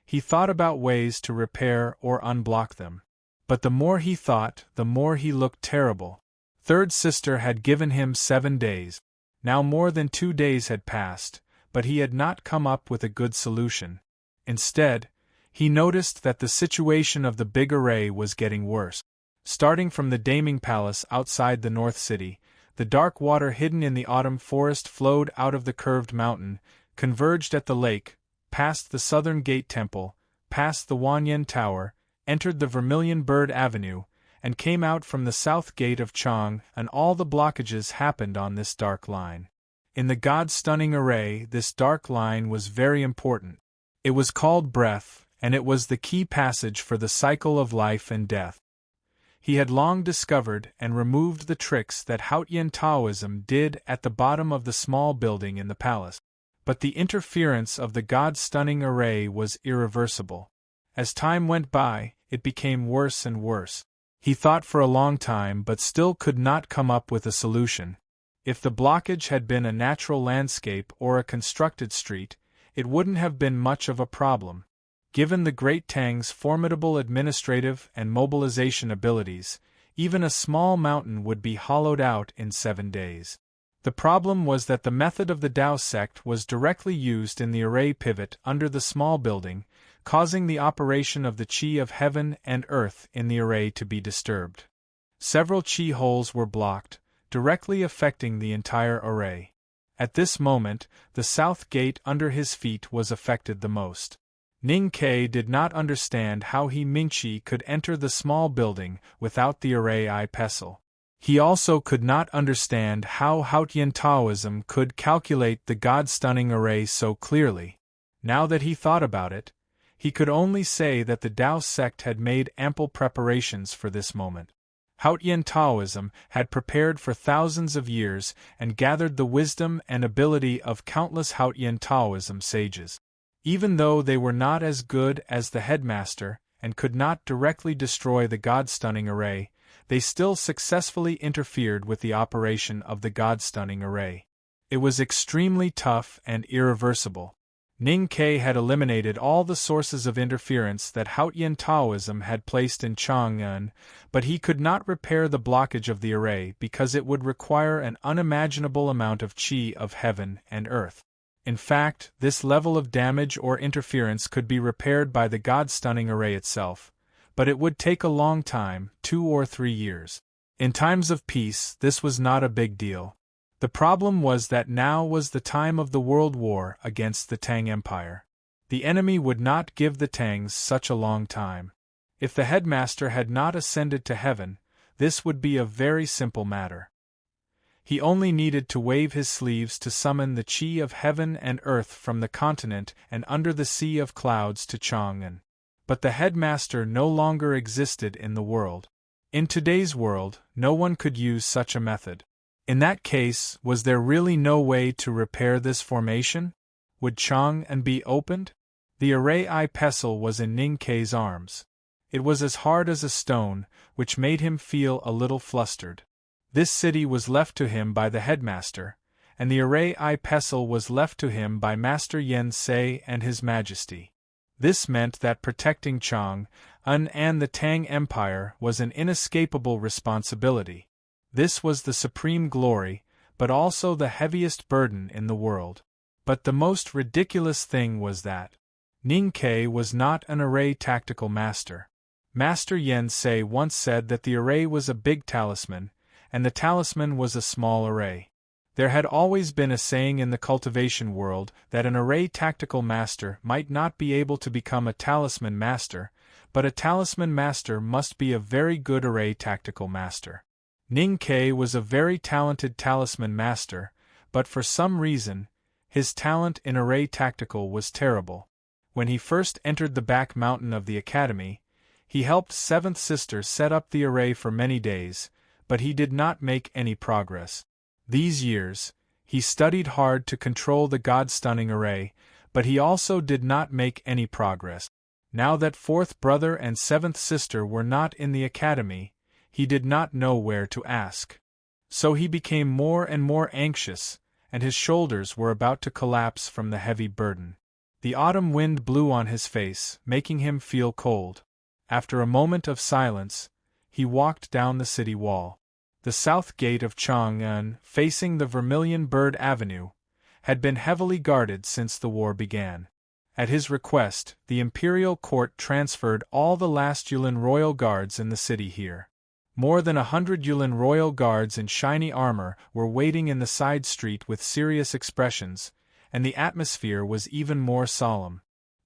he thought about ways to repair or unblock them. But the more he thought, the more he looked terrible. Third Sister had given him 7 days. Now more than 2 days had passed, but he had not come up with a good solution. Instead, he noticed that the situation of the big array was getting worse. Starting from the Daming Palace outside the North City, the dark water hidden in the autumn forest flowed out of the curved mountain, converged at the lake, past the Southern Gate Temple, past the Wanyan Tower, entered the Vermilion Bird Avenue, and came out from the South Gate of Chang, and all the blockages happened on this dark line. In the God-stunning array, this dark line was very important. It was called breath, and it was the key passage for the cycle of life and death. He had long discovered and removed the tricks that Hautian Taoism did at the bottom of the small building in the palace. But the interference of the God-stunning array was irreversible. As time went by, it became worse and worse. He thought for a long time but still could not come up with a solution. If the blockage had been a natural landscape or a constructed street, it wouldn't have been much of a problem. Given the Great Tang's formidable administrative and mobilization abilities, even a small mountain would be hollowed out in 7 days. The problem was that the method of the Tao sect was directly used in the array pivot under the small building, causing the operation of the Qi of heaven and earth in the array to be disturbed. Several Qi holes were blocked, directly affecting the entire array. At this moment, the south gate under his feet was affected the most. Ning Ke did not understand how he Mingqi could enter the small building without the array eye pestle. He also could not understand how Hautian Taoism could calculate the God-stunning array so clearly. Now that he thought about it, he could only say that the Tao sect had made ample preparations for this moment. Hautian Taoism had prepared for thousands of years and gathered the wisdom and ability of countless Hautian Taoism sages. Even though they were not as good as the headmaster and could not directly destroy the God-stunning array, they still successfully interfered with the operation of the God-stunning array. It was extremely tough and irreversible. Ning Ke had eliminated all the sources of interference that Hautian Taoism had placed in Chang'an, but he could not repair the blockage of the array because it would require an unimaginable amount of Qi of heaven and earth. In fact, this level of damage or interference could be repaired by the God-stunning array itself, but it would take a long time, 2 or 3 years. In times of peace, this was not a big deal. The problem was that now was the time of the World War against the Tang Empire. The enemy would not give the Tangs such a long time. If the headmaster had not ascended to heaven, this would be a very simple matter. He only needed to wave his sleeves to summon the Qi of heaven and earth from the continent and under the sea of clouds to Chang'an. But the headmaster no longer existed in the world. In today's world, no one could use such a method. In that case, was there really no way to repair this formation? Would Chang'an be opened? The array eye pestle was in Ning Ke's arms. It was as hard as a stone, which made him feel a little flustered. This city was left to him by the headmaster, and the array eye pestle was left to him by Master Yen Sei and His Majesty. This meant that protecting Chang'an and the Tang Empire was an inescapable responsibility. This was the supreme glory, but also the heaviest burden in the world. But the most ridiculous thing was that Ning Ke was not an array tactical master. Master Yen Sei once said that the array was a big talisman, and the talisman was a small array. There had always been a saying in the cultivation world that an array tactical master might not be able to become a talisman master, but a talisman master must be a very good array tactical master. Ning Ke was a very talented talisman master, but for some reason, his talent in array tactical was terrible. When he first entered the back mountain of the academy, he helped Seventh Sister set up the array for many days, but he did not make any progress. These years, he studied hard to control the God-stunning array, but he also did not make any progress. Now that fourth brother and seventh sister were not in the academy, he did not know where to ask. So he became more and more anxious, and his shoulders were about to collapse from the heavy burden. The autumn wind blew on his face, making him feel cold. After a moment of silence, he walked down the city wall. The south gate of Chang'an, facing the Vermilion Bird Avenue, had been heavily guarded since the war began. At his request, the imperial court transferred all the last Yulin royal guards in the city here. More than 100 Yulin royal guards in shiny armor were waiting in the side street with serious expressions, and the atmosphere was even more solemn.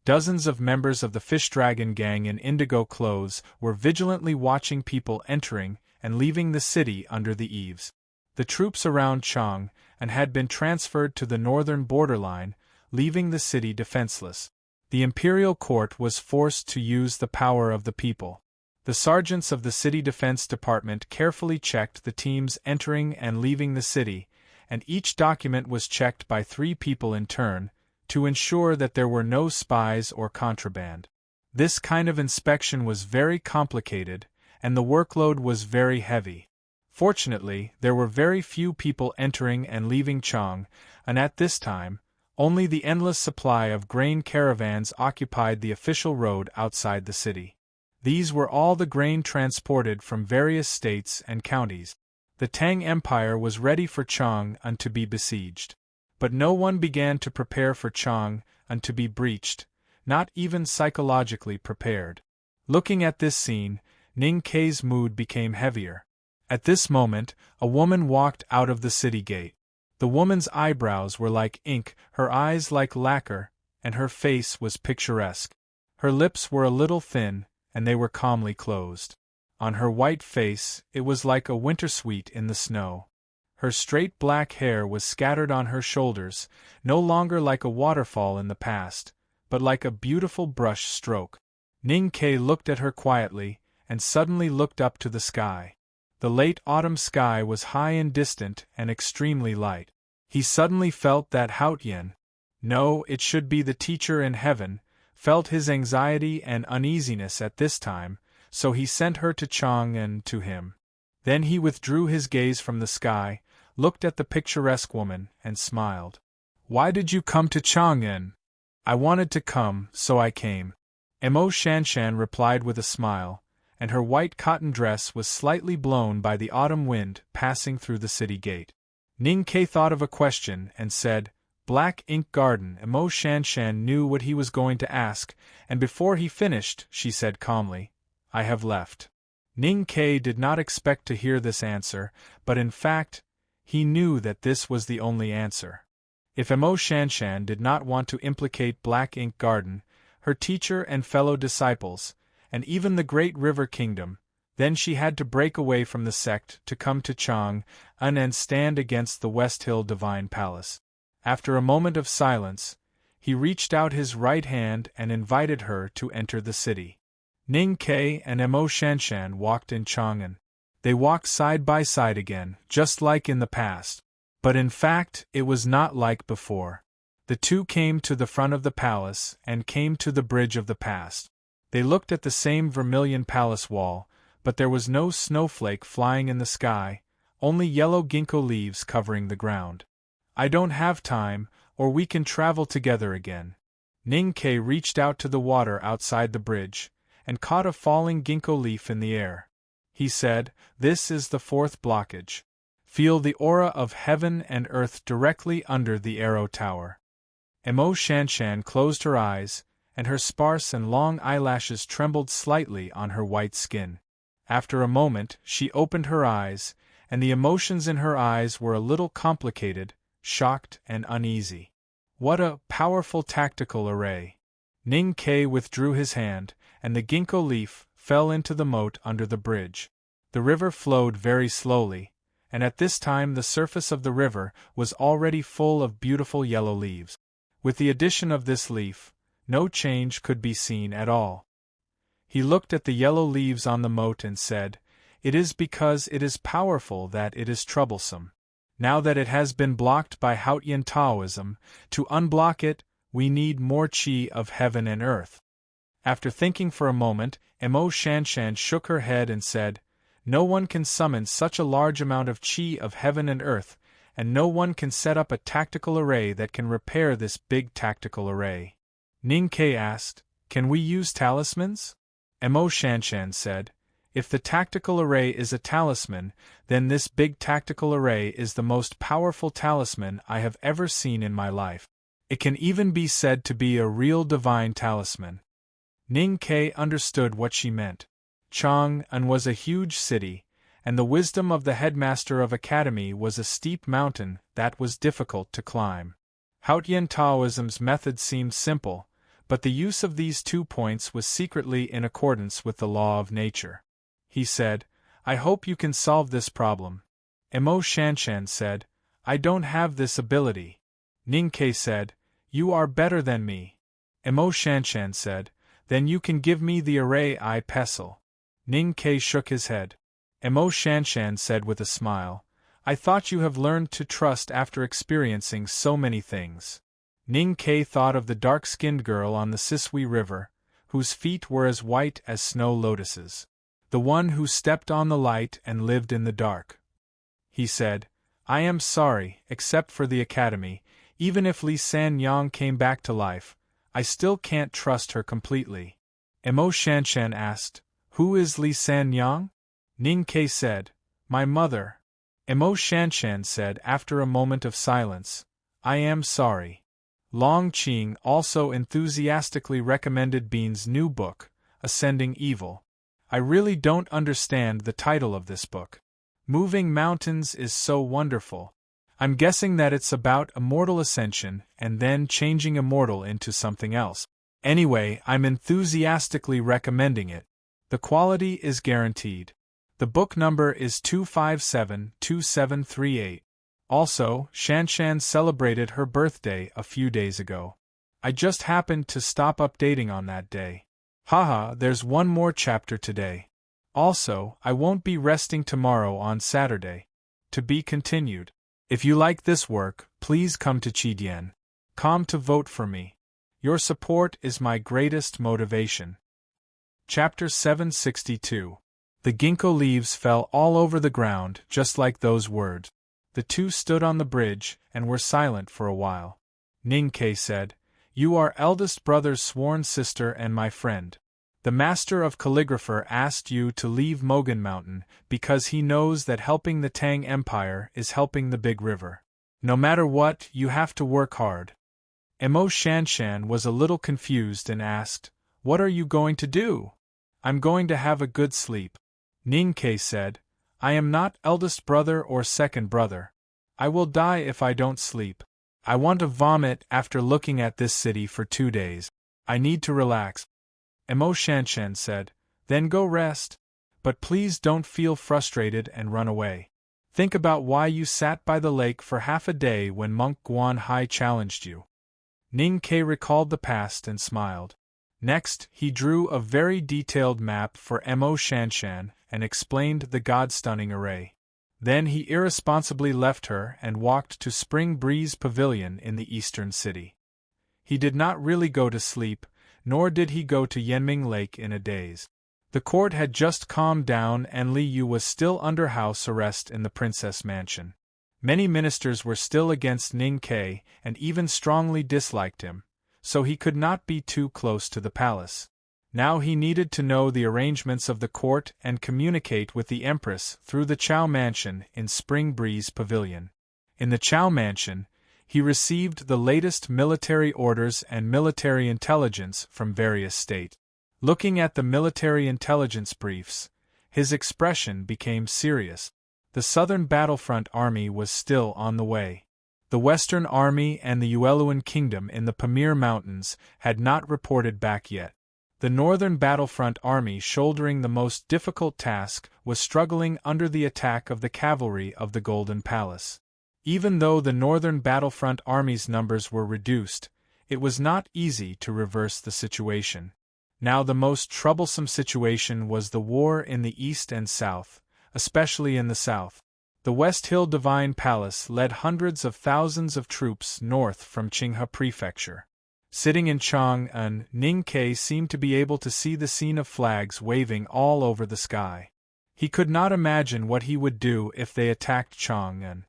Dozens of members of the Fish Dragon gang in indigo clothes were vigilantly watching people entering and leaving the city under the eaves. The troops around Chang and had been transferred to the northern borderline, leaving the city defenseless. The imperial court was forced to use the power of the people. The sergeants of the city defense department carefully checked the teams entering and leaving the city, and each document was checked by 3 people in turn, to ensure that there were no spies or contraband. This kind of inspection was very complicated, and the workload was very heavy. Fortunately, there were very few people entering and leaving Chang, and at this time, only the endless supply of grain caravans occupied the official road outside the city. These were all the grain transported from various states and counties. The Tang Empire was ready for Chang and to be besieged. But no one began to prepare for Chang and to be breached, not even psychologically prepared. Looking at this scene, Ning Kei's mood became heavier. At this moment, a woman walked out of the city gate. The woman's eyebrows were like ink, her eyes like lacquer, and her face was picturesque. Her lips were a little thin, and they were calmly closed. On her white face, it was like a winter sweet in the snow. Her straight black hair was scattered on her shoulders, no longer like a waterfall in the past, but like a beautiful brush stroke. Ning Kei looked at her quietly, and suddenly looked up to the sky. The late autumn sky was high and distant and extremely light. He suddenly felt that Haotian, no, it should be the teacher in heaven, felt his anxiety and uneasiness at this time, so he sent her to Chang and to him. Then he withdrew his gaze from the sky, looked at the picturesque woman, and smiled. "Why did you come to Chang'an?" "I wanted to come, so I came." Mo Shanshan replied with a smile, and her white cotton dress was slightly blown by the autumn wind passing through the city gate. Ning Kei thought of a question and said, "Black Ink Garden." Mo Shanshan knew what he was going to ask, and before he finished, she said calmly, "I have left." Ning Kei did not expect to hear this answer, but in fact, he knew that this was the only answer. If Mo Shanshan did not want to implicate Black Ink Garden, her teacher and fellow disciples, and even the Great River Kingdom, then she had to break away from the sect to come to Chang'an and stand against the West Hill Divine Palace. After a moment of silence, he reached out his right hand and invited her to enter the city. Ning Kei and Mo Shanshan walked in Chang'an. They walked side by side again, just like in the past. But in fact, it was not like before. The two came to the front of the palace and came to the bridge of the past. They looked at the same vermilion palace wall, but there was no snowflake flying in the sky, only yellow ginkgo leaves covering the ground. "I don't have time, or we can travel together again." Ning Kei reached out to the water outside the bridge, and caught a falling ginkgo leaf in the air. He said, "This is the 4th blockage. Feel the aura of heaven and earth directly under the arrow tower." Mo Shanshan closed her eyes, and her sparse and long eyelashes trembled slightly on her white skin. After a moment, she opened her eyes, and the emotions in her eyes were a little complicated, shocked and uneasy. What a powerful tactical array! Ning Kei withdrew his hand, and the ginkgo leaf fell into the moat under the bridge. The river flowed very slowly, and at this time the surface of the river was already full of beautiful yellow leaves. With the addition of this leaf, no change could be seen at all. He looked at the yellow leaves on the moat and said, "It is because it is powerful that it is troublesome. Now that it has been blocked by Haotian Taoism, to unblock it, we need more qi of heaven and earth." After thinking for a moment, Mo Shanshan shook her head and said, "No one can summon such a large amount of qi of heaven and earth, and no one can set up a tactical array that can repair this big tactical array." Ning Kei asked, "Can we use talismans?" Mo Shanshan said, "If the tactical array is a talisman, then this big tactical array is the most powerful talisman I have ever seen in my life. It can even be said to be a real divine talisman. Ning Ke understood what she meant. Chang'an was a huge city, and the wisdom of the headmaster of academy was a steep mountain that was difficult to climb. Haotian Taoism's method seemed simple, but the use of these 2 points was secretly in accordance with the law of nature. He said, "I hope you can solve this problem." Emo Shanshan said, "I don't have this ability." Ning Ke said, "You are better than me." Emo Shanshan said, "Then you can give me the array pestle." Ning Ke shook his head. Emo Shanshan said with a smile, "I thought you have learned to trust after experiencing so many things." Ning Ke thought of the dark-skinned girl on the Sisui River, whose feet were as white as snow lotuses. The one who stepped on the light and lived in the dark. He said, "I am sorry, except for the academy, even if Li San Yang came back to life, I still can't trust her completely." Emo Shanshan asked, "Who is Li San Yang?" Ning Ke said, "My mother." Emo Shanshan said after a moment of silence, "I am sorry." Long Qing also enthusiastically recommended Bean's new book, Ascending Evil. "I really don't understand the title of this book. Moving Mountains is so wonderful. I'm guessing that it's about immortal ascension and then changing immortal into something else. Anyway, I'm enthusiastically recommending it. The quality is guaranteed. The book number is 2572738. Also, Shanshan celebrated her birthday a few days ago. I just happened to stop updating on that day. Haha, there's one more chapter today. Also, I won't be resting tomorrow on Saturday. To be continued. If you like this work, please come to Chidian.com to vote for me. Your support is my greatest motivation. Chapter 762. The ginkgo leaves fell all over the ground, just like those words. The two stood on the bridge and were silent for a while. Ning Ke said, "You are eldest brother's sworn sister and my friend. The master of calligrapher asked you to leave Mogan Mountain because he knows that helping the Tang Empire is helping the Big River. No matter what, you have to work hard." Emo Shanshan was a little confused and asked, "What are you going to do?" "I'm going to have a good sleep." Ning Ke said, "I am not eldest brother or second brother. I will die if I don't sleep. I want to vomit after looking at this city for 2 days. I need to relax." Emo Shanshan said, "Then go rest. But please don't feel frustrated and run away. Think about why you sat by the lake for half a day when Monk Guan Hai challenged you." Ning Ke recalled the past and smiled. Next, he drew a very detailed map for Emo Shanshan and explained the God-stunning array. Then he irresponsibly left her and walked to Spring Breeze Pavilion in the eastern city. He did not really go to sleep, nor did he go to Yenming Lake in a daze. The court had just calmed down and Li Yu was still under house arrest in the Princess Mansion. Many ministers were still against Ning Ke and even strongly disliked him, so he could not be too close to the palace. Now he needed to know the arrangements of the court and communicate with the Empress through the Chow Mansion in Spring Breeze Pavilion. In the Chow Mansion, he received the latest military orders and military intelligence from various states. Looking at the military intelligence briefs, his expression became serious. The Southern Battlefront Army was still on the way. The Western Army and the Yueluan Kingdom in the Pamir Mountains had not reported back yet. The Northern Battlefront Army, shouldering the most difficult task, was struggling under the attack of the cavalry of the Golden Palace. Even though the Northern Battlefront Army's numbers were reduced, it was not easy to reverse the situation. Now the most troublesome situation was the war in the east and south, especially in the south. The West Hill Divine Palace led hundreds of thousands of troops north from Qinghe Prefecture. Sitting in Chang'an, Ning Ke seemed to be able to see the scene of flags waving all over the sky. He could not imagine what he would do if they attacked Chang'an.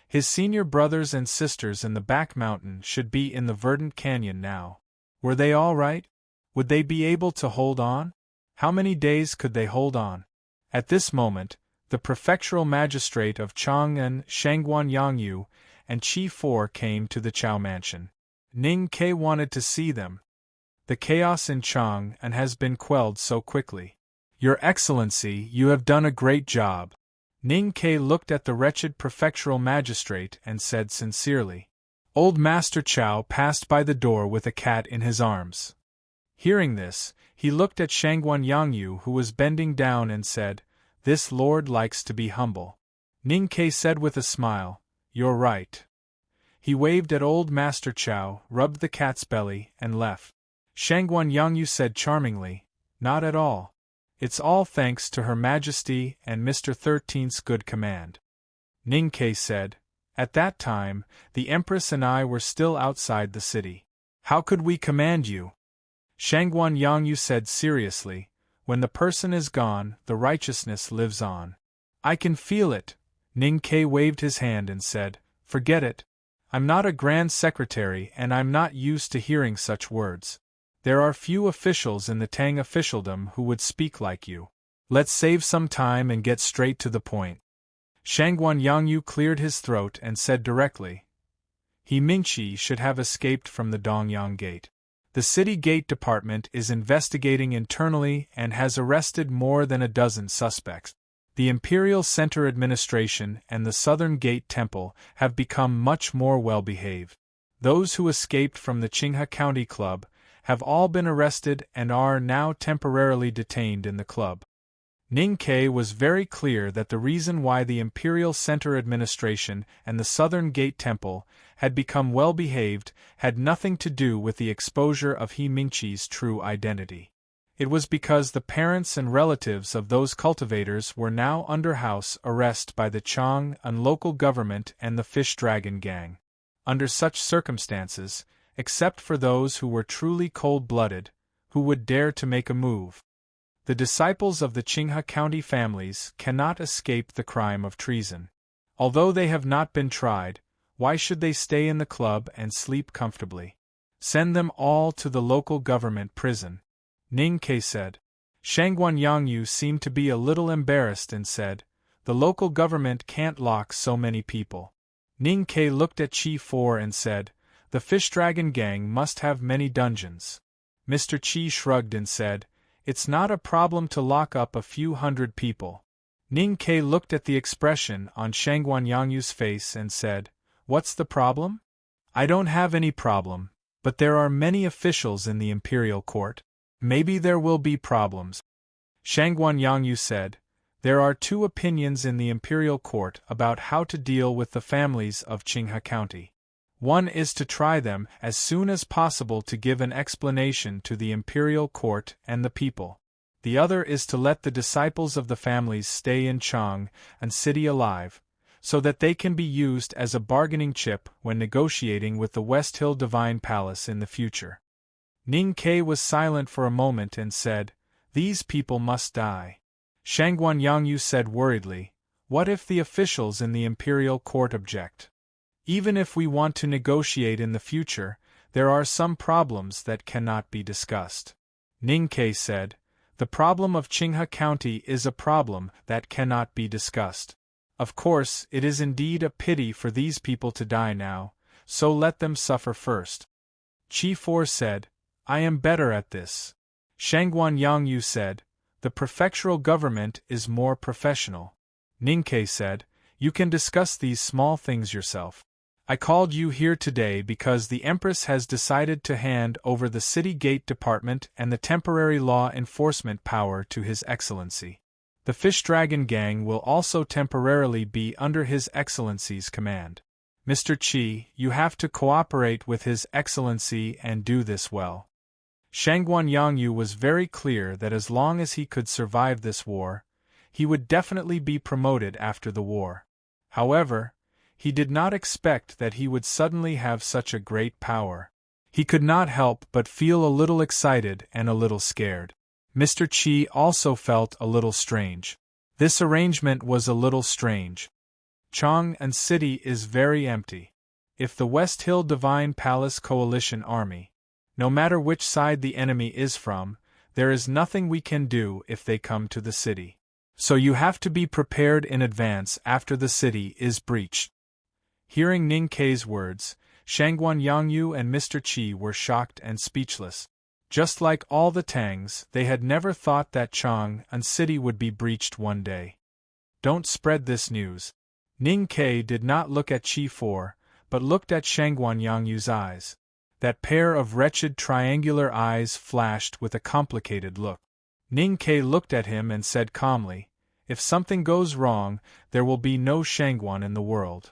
His senior brothers and sisters in the back mountain should be in the verdant canyon now. Were they all right? Would they be able to hold on? How many days could they hold on? At this moment, the prefectural magistrate of Chang'an, Shangguan Yangyu, and Chi 4 came to the Chow Mansion. Ning Ke wanted to see them. The chaos in Chang'an has been quelled so quickly. Your Excellency, you have done a great job. Ning Ke looked at the wretched prefectural magistrate and said sincerely. Old Master Chow passed by the door with a cat in his arms. Hearing this, he looked at Shangguan Yangyu, who was bending down, and said, This lord likes to be humble. Ning Ke said with a smile, You're right. He waved at old Master Chow, rubbed the cat's belly, and left. Shangguan Yangyu said charmingly, Not at all. It's all thanks to Her Majesty and Mr. 13th's good command. Ning Ke said, At that time, the Empress and I were still outside the city. How could we command you? Shangguan Yangyu said seriously, When the person is gone, the righteousness lives on. I can feel it. Ning Ke waved his hand and said, Forget it. I'm not a grand secretary and I'm not used to hearing such words. There are few officials in the Tang officialdom who would speak like you. Let's save some time and get straight to the point. Shangguan Yangyu cleared his throat and said directly, He Mingqi should have escaped from the Dongyang Gate. The City Gate Department is investigating internally and has arrested more than a dozen suspects. The Imperial Center Administration and the Southern Gate Temple have become much more well-behaved. Those who escaped from the Qinghe County Club have all been arrested and are now temporarily detained in the club. Ning Ke was very clear that the reason why the Imperial Center Administration and the Southern Gate Temple had become well-behaved had nothing to do with the exposure of He Mingqi's true identity. It was because the parents and relatives of those cultivators were now under house arrest by the Chang'an local government and the Fish Dragon Gang. Under such circumstances, except for those who were truly cold-blooded, who would dare to make a move, the disciples of the Qinghe County families cannot escape the crime of treason. Although they have not been tried, why should they stay in the club and sleep comfortably? Send them all to the local government prison. Ning Ke said. Shangguan Yangyu seemed to be a little embarrassed and said, The local government can't lock so many people. Ning Ke looked at Chi 4 and said, The Fish Dragon Gang must have many dungeons. Mr. Chi shrugged and said, It's not a problem to lock up a few hundred people. Ning Ke looked at the expression on Shangguan Yangyu's face and said, What's the problem? I don't have any problem, but there are many officials in the Imperial Court. Maybe there will be problems. Shangguan Yangyu said, There are two opinions in the Imperial Court about how to deal with the families of Qinghe County. One is to try them as soon as possible to give an explanation to the Imperial Court and the people. The other is to let the disciples of the families stay in Chang'an City alive, so that they can be used as a bargaining chip when negotiating with the West Hill Divine Palace in the future. Ning Ke was silent for a moment and said, These people must die. Shangguan Yangyu said worriedly, What if the officials in the Imperial Court object? Even if we want to negotiate in the future, there are some problems that cannot be discussed. Ning Ke said, The problem of Qinghe County is a problem that cannot be discussed. Of course, it is indeed a pity for these people to die now, so let them suffer first. Chi 4 said, I am better at this. Shangguan Yangyu said, The prefectural government is more professional. Ning Ke said, You can discuss these small things yourself. I called you here today because the Empress has decided to hand over the City Gate Department and the temporary law enforcement power to His Excellency. The Fish Dragon Gang will also temporarily be under His Excellency's command. Mr. Chi, you have to cooperate with His Excellency and do this well. Shangguan Yangyu was very clear that as long as he could survive this war, he would definitely be promoted after the war. However, he did not expect that he would suddenly have such a great power. He could not help but feel a little excited and a little scared. Mr. Chi also felt a little strange. This arrangement was a little strange. Chang'an City is very empty. If the West Hill Divine Palace Coalition Army, no matter which side the enemy is from, there is nothing we can do if they come to the city. So you have to be prepared in advance after the city is breached. Hearing Ning Ke's words, Shangguan Yangyu and Mr. Qi were shocked and speechless. Just like all the Tangs, they had never thought that Chang'an City would be breached one day. Don't spread this news. Ning Ke did not look at Qi For, but looked at Shangguan Yangyu's eyes. That pair of wretched triangular eyes flashed with a complicated look. Ning Ke looked at him and said calmly, "If something goes wrong, there will be no Shangguan in the world."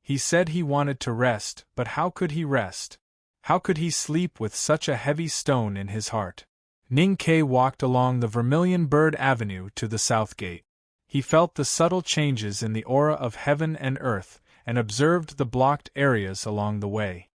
He said he wanted to rest, but how could he rest? How could he sleep with such a heavy stone in his heart? Ning Ke walked along the Vermilion Bird Avenue to the south gate. He felt the subtle changes in the aura of heaven and earth, and observed the blocked areas along the way.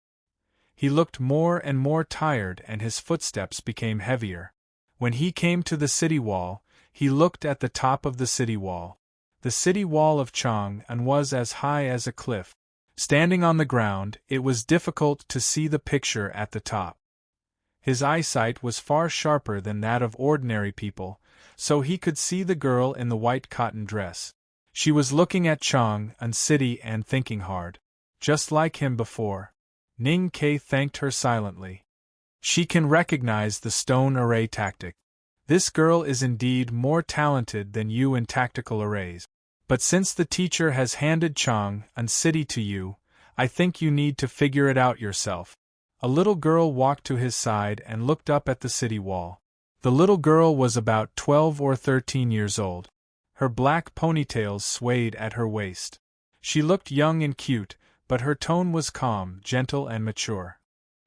He looked more and more tired and his footsteps became heavier. When he came to the city wall, he looked at the top of the city wall. The city wall of Chang'an was as high as a cliff. Standing on the ground, it was difficult to see the picture at the top. His eyesight was far sharper than that of ordinary people, so he could see the girl in the white cotton dress. She was looking at Chang'an City and thinking hard. Just like him before. Ning Ke thanked her silently. She can recognize the stone array tactic. This girl is indeed more talented than you in tactical arrays. But since the teacher has handed Chang'an City to you, I think you need to figure it out yourself. A little girl walked to his side and looked up at the city wall. The little girl was about 12 or 13 years old. Her black ponytails swayed at her waist. She looked young and cute, but her tone was calm, gentle and mature.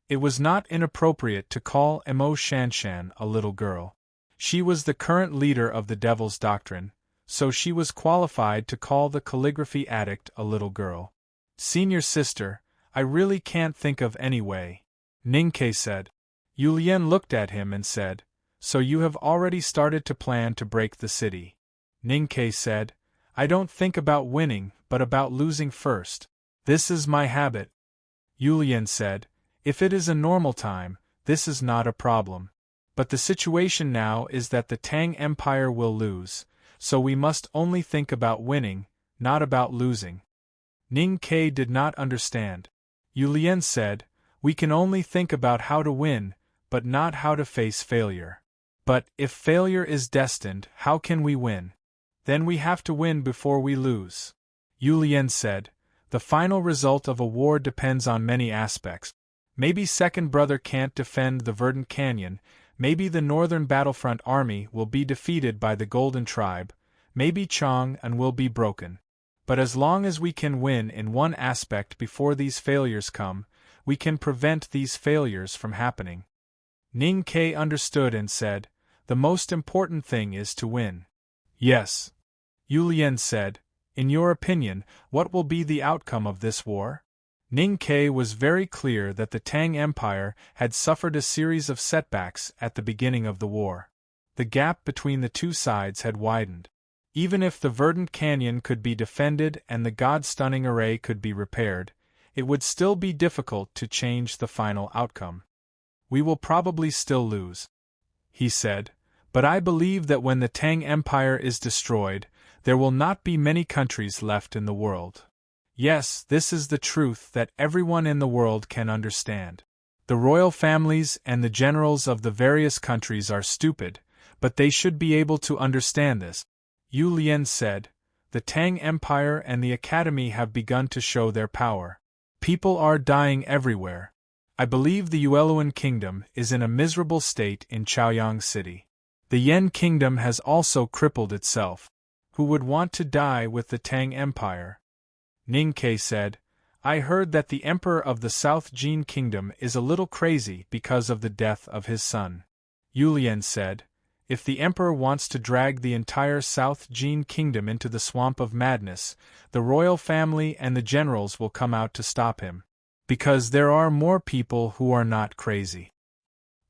It was not inappropriate to call Emo Shanshan a little girl. She was the current leader of the Devil's Doctrine, so she was qualified to call the calligraphy addict a little girl. "Senior sister, I really can't think of any way," Ning Ke said. Yu Lian looked at him and said, "So you have already started to plan to break the city." Ning Ke said, "I don't think about winning, but about losing first. This is my habit." Yu Lian said, "If it is a normal time, this is not a problem. But the situation now is that the Tang Empire will lose, so we must only think about winning, not about losing." Ning Ke did not understand. Yu Lian said, "We can only think about how to win, but not how to face failure. But, if failure is destined, how can we win? Then we have to win before we lose." Yu Lian said, "The final result of a war depends on many aspects. Maybe Second Brother can't defend the Verdant Canyon, maybe the Northern Battlefront Army will be defeated by the Golden Tribe, maybe Chang'an will be broken. But as long as we can win in one aspect before these failures come, we can prevent these failures from happening." Ning Ke understood and said, "The most important thing is to win." "Yes." Yu Lian said, "In your opinion, what will be the outcome of this war?" Ning Ke was very clear that the Tang Empire had suffered a series of setbacks at the beginning of the war. The gap between the two sides had widened. Even if the Verdant Canyon could be defended and the God-stunning array could be repaired, it would still be difficult to change the final outcome. "We will probably still lose," he said, "but I believe that when the Tang Empire is destroyed, there will not be many countries left in the world. Yes, this is the truth that everyone in the world can understand. The royal families and the generals of the various countries are stupid, but they should be able to understand this." Yu Lian said, "The Tang Empire and the Academy have begun to show their power. People are dying everywhere. I believe the Yueluan Kingdom is in a miserable state in Chaoyang City. The Yen Kingdom has also crippled itself. Who would want to die with the Tang Empire?" Ning Ke said, "I heard that the Emperor of the South Jin Kingdom is a little crazy because of the death of his son." Yu Lian said, "If the Emperor wants to drag the entire South Jin Kingdom into the swamp of madness, the royal family and the generals will come out to stop him. Because there are more people who are not crazy.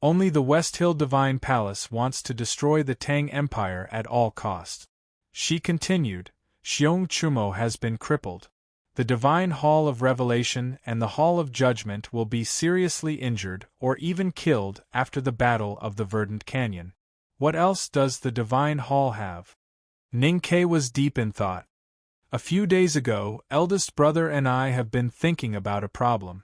Only the West Hill Divine Palace wants to destroy the Tang Empire at all costs." She continued, "Xiong Chumo has been crippled. The Divine Hall of Revelation and the Hall of Judgment will be seriously injured or even killed after the Battle of the Verdant Canyon. What else does the Divine Hall have?" Ning Ke was deep in thought. "A few days ago, eldest brother and I have been thinking about a problem.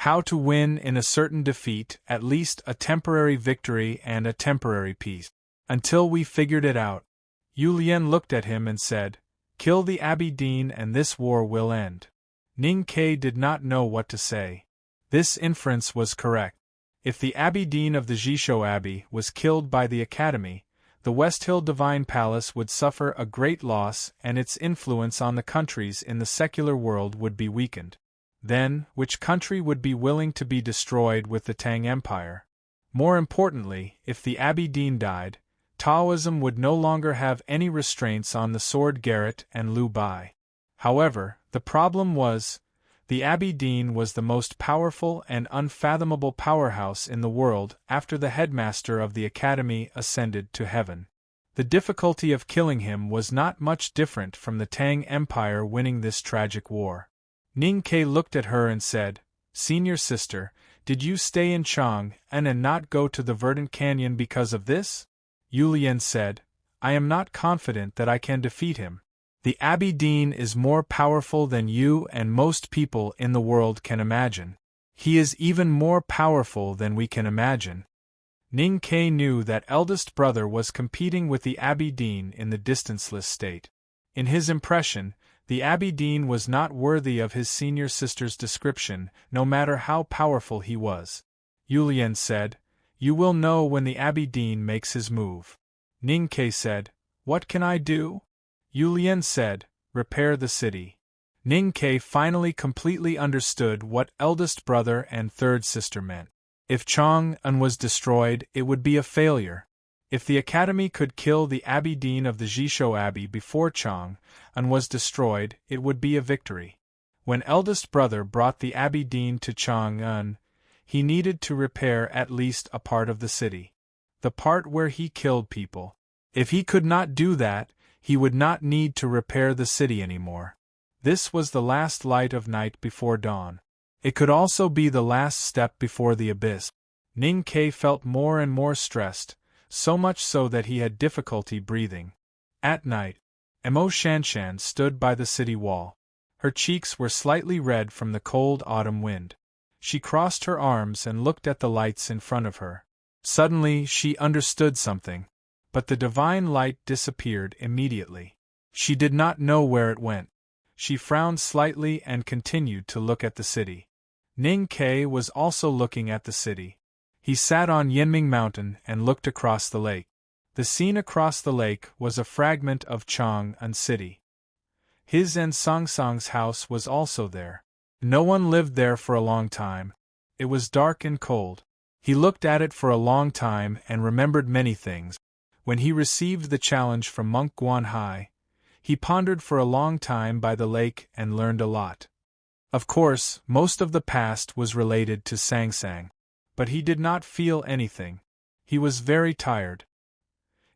How to win in a certain defeat, at least a temporary victory and a temporary peace. Until we figured it out. Yulien looked at him and said, "Kill the Abbey Dean and this war will end." Ning Ke did not know what to say. This inference was correct. If the Abbey Dean of the Jisho Abbey was killed by the Academy, the Westhill Divine Palace would suffer a great loss and its influence on the countries in the secular world would be weakened. Then, which country would be willing to be destroyed with the Tang Empire? More importantly, if the Abbey Dean died, Taoism would no longer have any restraints on the Sword Garret and Liu Bai. However, the problem was, the Abbey Dean was the most powerful and unfathomable powerhouse in the world after the headmaster of the Academy ascended to heaven. The difficulty of killing him was not much different from the Tang Empire winning this tragic war. Ning Ke looked at her and said, "Senior sister, did you stay in Chang'an and not go to the Verdant Canyon because of this?" Yulien said, "I am not confident that I can defeat him. The Abbey Dean is more powerful than you and most people in the world can imagine. He is even more powerful than we can imagine." Ning Ke knew that eldest brother was competing with the Abbey Dean in the distanceless state. In his impression, the Abbey Dean was not worthy of his senior sister's description, no matter how powerful he was. Yulien said, "You will know when the Abbey Dean makes his move." Ning Ke said, "What can I do?" Yulien said, "Repair the city." Ning Ke finally completely understood what eldest brother and third sister meant. If Chang'an was destroyed, it would be a failure. If the Academy could kill the Abbey Dean of the Jisho Abbey before Chang'an was destroyed, it would be a victory. When eldest brother brought the Abbey Dean to Chang'an, he needed to repair at least a part of the city. The part where he killed people. If he could not do that, he would not need to repair the city anymore. This was the last light of night before dawn. It could also be the last step before the abyss. Ning Ke felt more and more stressed, so much so that he had difficulty breathing. At night, Emo Shanshan stood by the city wall. Her cheeks were slightly red from the cold autumn wind. She crossed her arms and looked at the lights in front of her. Suddenly she understood something. But the divine light disappeared immediately. She did not know where it went. She frowned slightly and continued to look at the city. Ning Ke was also looking at the city. He sat on Yinming Mountain and looked across the lake. The scene across the lake was a fragment of Chang'an City. His and Song Song's house was also there. No one lived there for a long time. It was dark and cold. He looked at it for a long time and remembered many things. When he received the challenge from Monk Guanhai, he pondered for a long time by the lake and learned a lot. Of course, most of the past was related to Sang Sang. But he did not feel anything. He was very tired.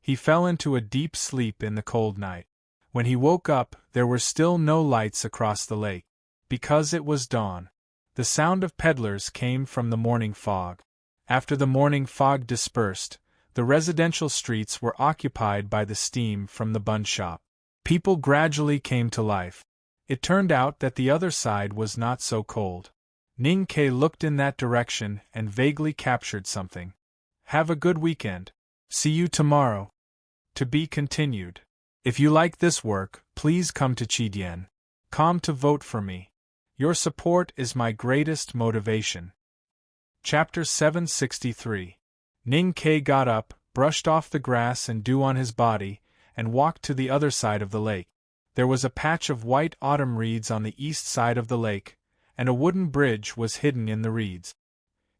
He fell into a deep sleep in the cold night. When he woke up, there were still no lights across the lake. Because it was dawn. The sound of peddlers came from the morning fog. After the morning fog dispersed, the residential streets were occupied by the steam from the bun shop. People gradually came to life. It turned out that the other side was not so cold. Ning Ke looked in that direction and vaguely captured something. Have a good weekend. See you tomorrow. To be continued. If you like this work, please come to Chidien.com to vote for me. Your support is my greatest motivation. Chapter 763. Ning Ke got up, brushed off the grass and dew on his body, and walked to the other side of the lake. There was a patch of white autumn reeds on the east side of the lake, and a wooden bridge was hidden in the reeds.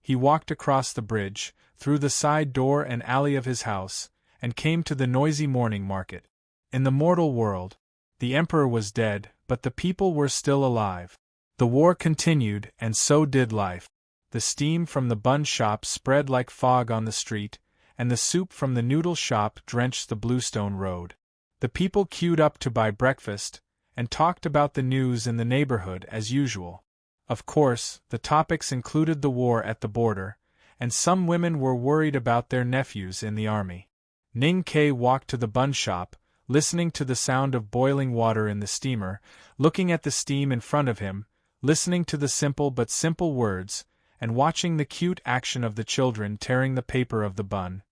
He walked across the bridge, through the side door and alley of his house, and came to the noisy morning market. In the mortal world, the emperor was dead, but the people were still alive. The war continued, and so did life. The steam from the bun shop spread like fog on the street, and the soup from the noodle shop drenched the Bluestone Road. The people queued up to buy breakfast, and talked about the news in the neighborhood as usual. Of course, the topics included the war at the border, and some women were worried about their nephews in the army. Ning Ke walked to the bun shop, listening to the sound of boiling water in the steamer, looking at the steam in front of him, listening to the simple words, and watching the cute action of the children tearing the paper of the bun,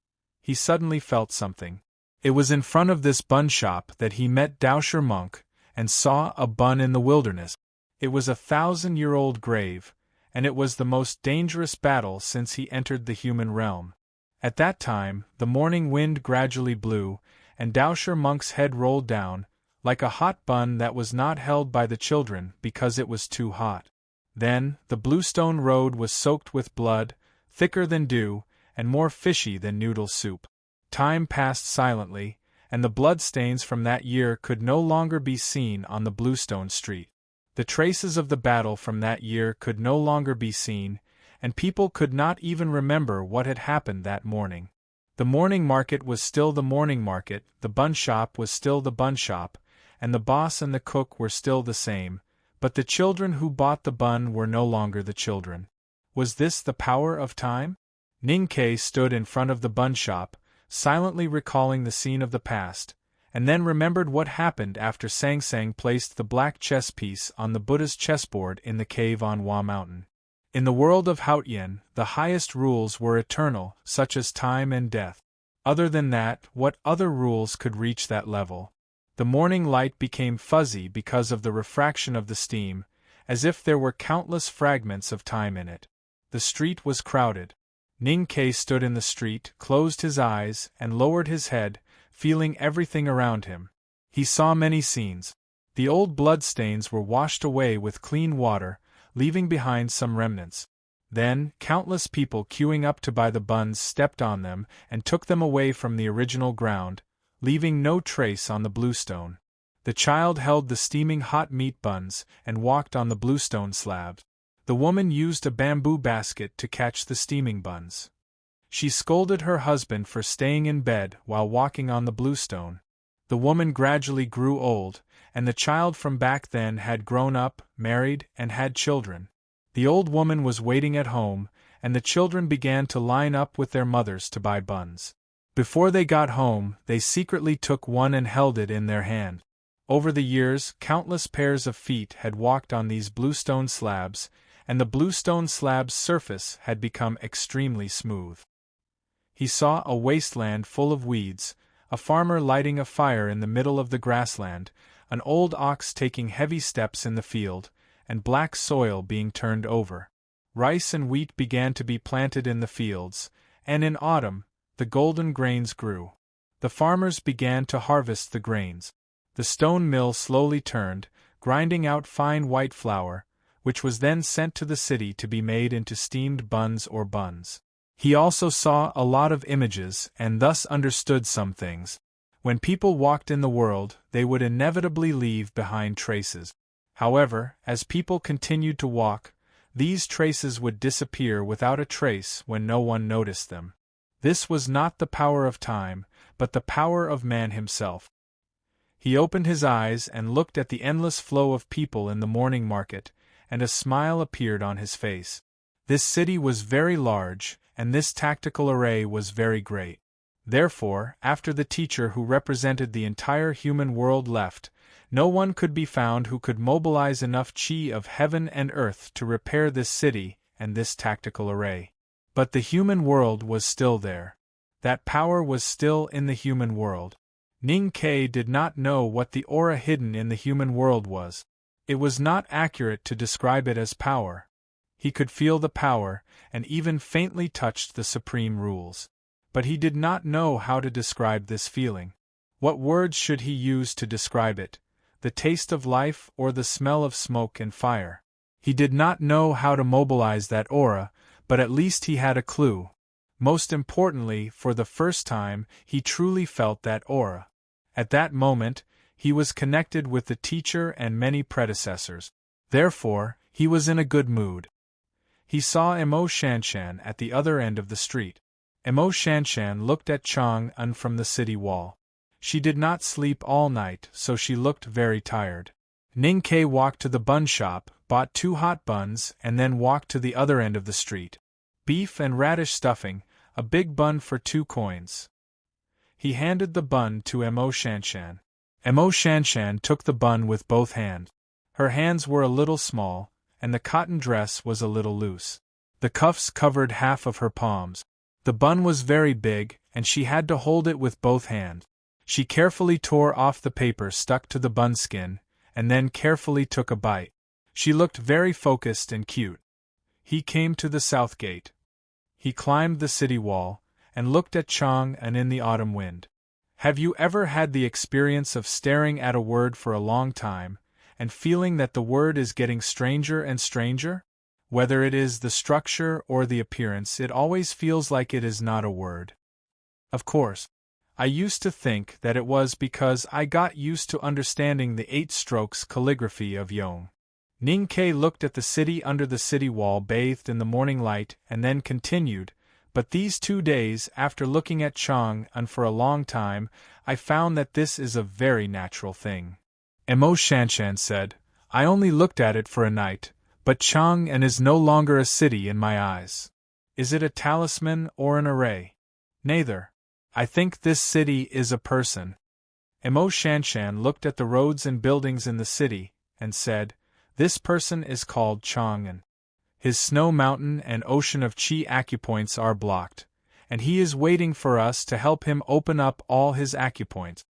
he suddenly felt something. It was in front of this bun shop that he met Dowsher Monk, and saw a bun in the wilderness. It was a 1,000-year-old grave, and it was the most dangerous battle since he entered the human realm. At that time, the morning wind gradually blew, and Dowsher Monk's head rolled down, like a hot bun that was not held by the children because it was too hot. Then, the Bluestone Road was soaked with blood, thicker than dew, and more fishy than noodle soup. Time passed silently, and the bloodstains from that year could no longer be seen on the Bluestone Street. The traces of the battle from that year could no longer be seen, and people could not even remember what had happened that morning. The morning market was still the morning market, the bun shop was still the bun shop, and the boss and the cook were still the same, but the children who bought the bun were no longer the children. Was this the power of time? Ning Kei stood in front of the bun shop, silently recalling the scene of the past, and then remembered what happened after Sang Sang placed the black chess piece on the Buddha's chessboard in the cave on Hua Mountain. In the world of Haotian, the highest rules were eternal, such as time and death. Other than that, what other rules could reach that level? The morning light became fuzzy because of the refraction of the steam, as if there were countless fragments of time in it. The street was crowded. Ning Kei stood in the street, closed his eyes, and lowered his head, feeling everything around him. He saw many scenes. The old bloodstains were washed away with clean water, leaving behind some remnants. Then, countless people queuing up to buy the buns stepped on them and took them away from the original ground, leaving no trace on the bluestone. The child held the steaming hot meat buns and walked on the bluestone slabs. The woman used a bamboo basket to catch the steaming buns. She scolded her husband for staying in bed while walking on the bluestone. The woman gradually grew old, and the child from back then had grown up, married, and had children. The old woman was waiting at home, and the children began to line up with their mothers to buy buns. Before they got home, they secretly took one and held it in their hand. Over the years, countless pairs of feet had walked on these bluestone slabs, and the bluestone slab's surface had become extremely smooth. He saw a wasteland full of weeds, a farmer lighting a fire in the middle of the grassland, an old ox taking heavy steps in the field, and black soil being turned over. Rice and wheat began to be planted in the fields, and in autumn, the golden grains grew. The farmers began to harvest the grains. The stone mill slowly turned, grinding out fine white flour, which was then sent to the city to be made into steamed buns or buns. He also saw a lot of images and thus understood some things. When people walked in the world, they would inevitably leave behind traces. However, as people continued to walk, these traces would disappear without a trace when no one noticed them. This was not the power of time, but the power of man himself. He opened his eyes and looked at the endless flow of people in the morning market, and a smile appeared on his face. This city was very large, and this tactical array was very great. Therefore, after the teacher who represented the entire human world left, no one could be found who could mobilize enough chi of heaven and earth to repair this city and this tactical array. But the human world was still there. That power was still in the human world. Ning Kei did not know what the aura hidden in the human world was. It was not accurate to describe it as power. He could feel the power, and even faintly touched the supreme rules. But he did not know how to describe this feeling. What words should he use to describe it? The taste of life or the smell of smoke and fire? He did not know how to mobilize that aura, but at least he had a clue. Most importantly, for the first time, he truly felt that aura. At that moment, he was connected with the teacher and many predecessors. Therefore, he was in a good mood. He saw Emo Shanshan at the other end of the street. Emo Shanshan looked at Chang'an from the city wall. She did not sleep all night, so she looked very tired. Ning Kei walked to the bun shop, bought 2 hot buns, and then walked to the other end of the street. Beef and radish stuffing, a big bun for 2 coins. He handed the bun to Emo Shanshan. Emo Shanshan took the bun with both hands. Her hands were a little small, and the cotton dress was a little loose. The cuffs covered half of her palms. The bun was very big, and she had to hold it with both hands. She carefully tore off the paper stuck to the bun skin, and then carefully took a bite. She looked very focused and cute. He came to the south gate. He climbed the city wall, and looked at Chang and in the autumn wind. Have you ever had the experience of staring at a word for a long time, and feeling that the word is getting stranger and stranger? Whether it is the structure or the appearance, it always feels like it is not a word. Of course, I used to think that it was because I got used to understanding the 8 strokes calligraphy of Yong. Ning Ke looked at the city under the city wall bathed in the morning light and then continued, but these 2 days after looking at Chang and for a long time, I found that this is a very natural thing. Mo Shanshan said, I only looked at it for a night, but Chang and is no longer a city in my eyes. Is it a talisman or an array? Neither. I think this city is a person. Mo Shanshan looked at the roads and buildings in the city, and said, this person is called Chang'an. His snow mountain and ocean of qi acupoints are blocked, and he is waiting for us to help him open up all his acupoints.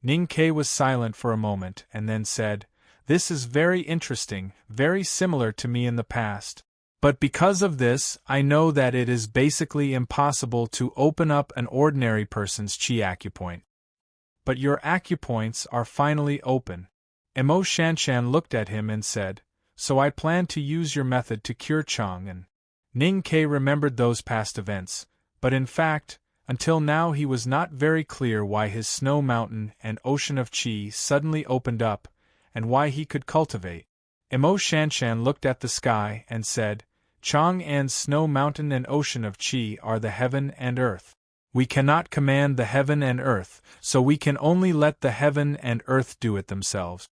Ning Ke was silent for a moment and then said, this is very interesting, very similar to me in the past. But because of this, I know that it is basically impossible to open up an ordinary person's qi acupoint. But your acupoints are finally open. Mo Shanshan looked at him and said, so I plan to use your method to cure Chang'an. Ning Ke remembered those past events, but in fact, until now he was not very clear why his snow mountain and ocean of qi suddenly opened up, and why he could cultivate. Mo Shanshan looked at the sky and said, Chang'an's snow mountain and ocean of qi are the heaven and earth. We cannot command the heaven and earth, so we can only let the heaven and earth do it themselves.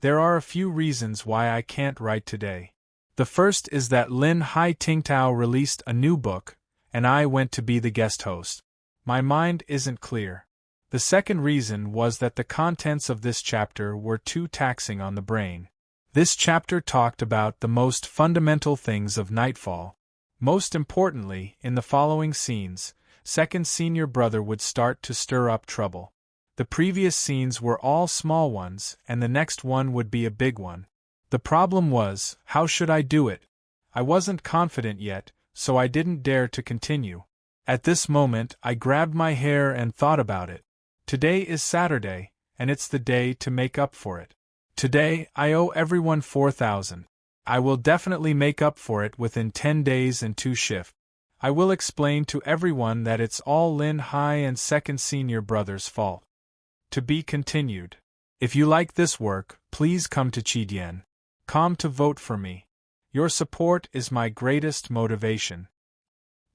There are a few reasons why I can't write today. The first is that Lin Hai Tingtao released a new book, and I went to be the guest host. My mind isn't clear. The second reason was that the contents of this chapter were too taxing on the brain. This chapter talked about the most fundamental things of Nightfall. Most importantly, in the following scenes, second senior brother would start to stir up trouble. The previous scenes were all small ones, and the next one would be a big one. The problem was, how should I do it? I wasn't confident yet, so I didn't dare to continue. At this moment, I grabbed my hair and thought about it. Today is Saturday, and it's the day to make up for it. Today, I owe everyone 4,000. I will definitely make up for it within 10 days and 2 shifts. I will explain to everyone that it's all Lin Hai and second senior brother's fault. To be continued. If you like this work, please come to Chidian.com to vote for me. Your support is my greatest motivation.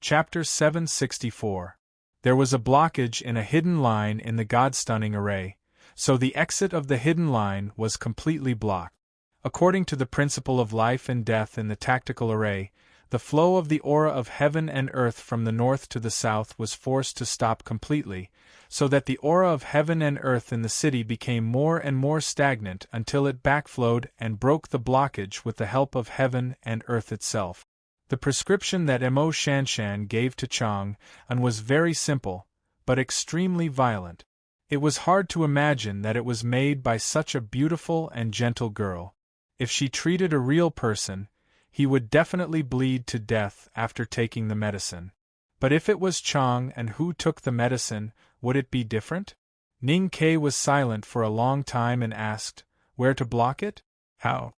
Chapter 764. There was a blockage in a hidden line in the God-stunning array, so the exit of the hidden line was completely blocked. According to the principle of life and death in the tactical array, the flow of the aura of heaven and earth from the north to the south was forced to stop completely, so that the aura of heaven and earth in the city became more and more stagnant until it backflowed and broke the blockage with the help of heaven and earth itself. The prescription that Mo Shanshan gave to Chang and was very simple, but extremely violent. It was hard to imagine that it was made by such a beautiful and gentle girl. If she treated a real person, he would definitely bleed to death after taking the medicine. But if it was Chang and who took the medicine, would it be different? Ning Ke was silent for a long time and asked, where to block it? How?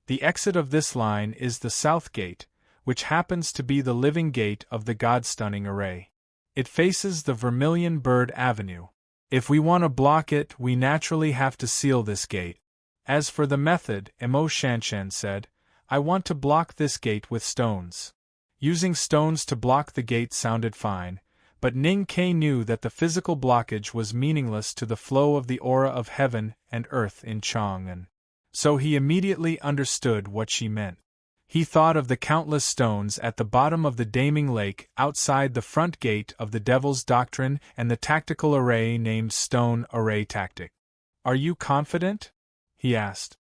The exit of this line is the south gate, which happens to be the living gate of the God-stunning array. It faces the Vermilion Bird Avenue. If we want to block it, we naturally have to seal this gate. As for the method, Mo Shanshan said, I want to block this gate with stones. Using stones to block the gate sounded fine, but Ning Ke knew that the physical blockage was meaningless to the flow of the aura of heaven and earth in Chang'an. So he immediately understood what she meant. He thought of the countless stones at the bottom of the Daming Lake outside the front gate of the Devil's Doctrine and the tactical array named Stone Array Tactic. Are you confident? He asked.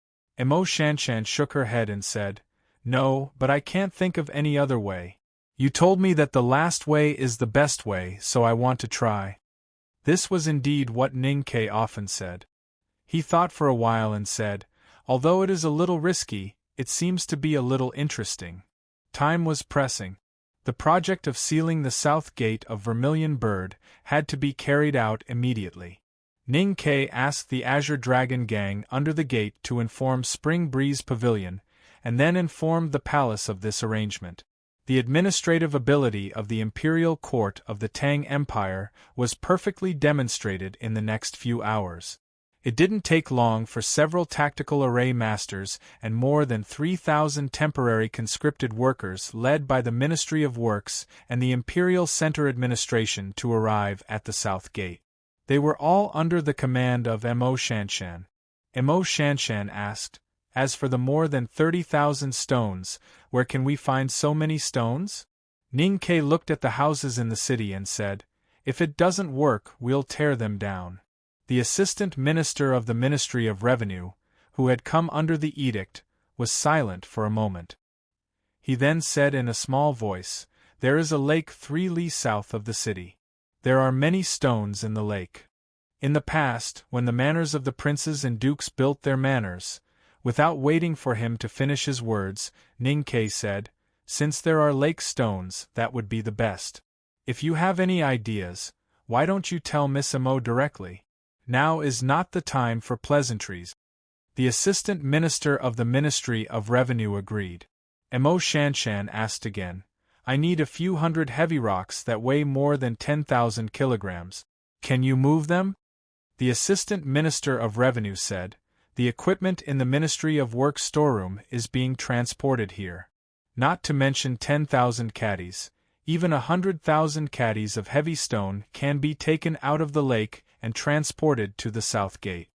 Mo Shanshan shook her head and said, No, but I can't think of any other way. You told me that the last way is the best way, so I want to try. This was indeed what Ning-Ke often said. He thought for a while and said, although it is a little risky, it seems to be a little interesting. Time was pressing. The project of sealing the south gate of Vermilion Bird had to be carried out immediately. Ning-Ke asked the Azure Dragon gang under the gate to inform Spring Breeze Pavilion, and then informed the palace of this arrangement. The administrative ability of the imperial court of the Tang Empire was perfectly demonstrated in the next few hours. It didn't take long for several tactical array masters and more than 3,000 temporary conscripted workers led by the Ministry of Works and the Imperial Center Administration to arrive at the South Gate. They were all under the command of Mo Shanshan. Mo Shanshan asked, as for the more than 30,000 stones, where can we find so many stones? Ning-Ke looked at the houses in the city and said, if it doesn't work, we'll tear them down. The assistant minister of the Ministry of Revenue, who had come under the edict, was silent for a moment. He then said in a small voice, there is a lake 3 li south of the city. There are many stones in the lake. In the past, when the manors of the princes and dukes built their manors, without waiting for him to finish his words, Ning-Ke said, since there are lake stones, that would be the best. If you have any ideas, why don't you tell Miss Mo directly? Now is not the time for pleasantries. The assistant minister of the Ministry of Revenue agreed. Mo Shanshan asked again, I need a few hundred heavy rocks that weigh more than 10,000 kilograms. Can you move them? The assistant minister of Revenue said, the equipment in the Ministry of Work storeroom is being transported here. Not to mention 10,000 caddies, even 100,000 caddies of heavy stone can be taken out of the lake and transported to the South Gate.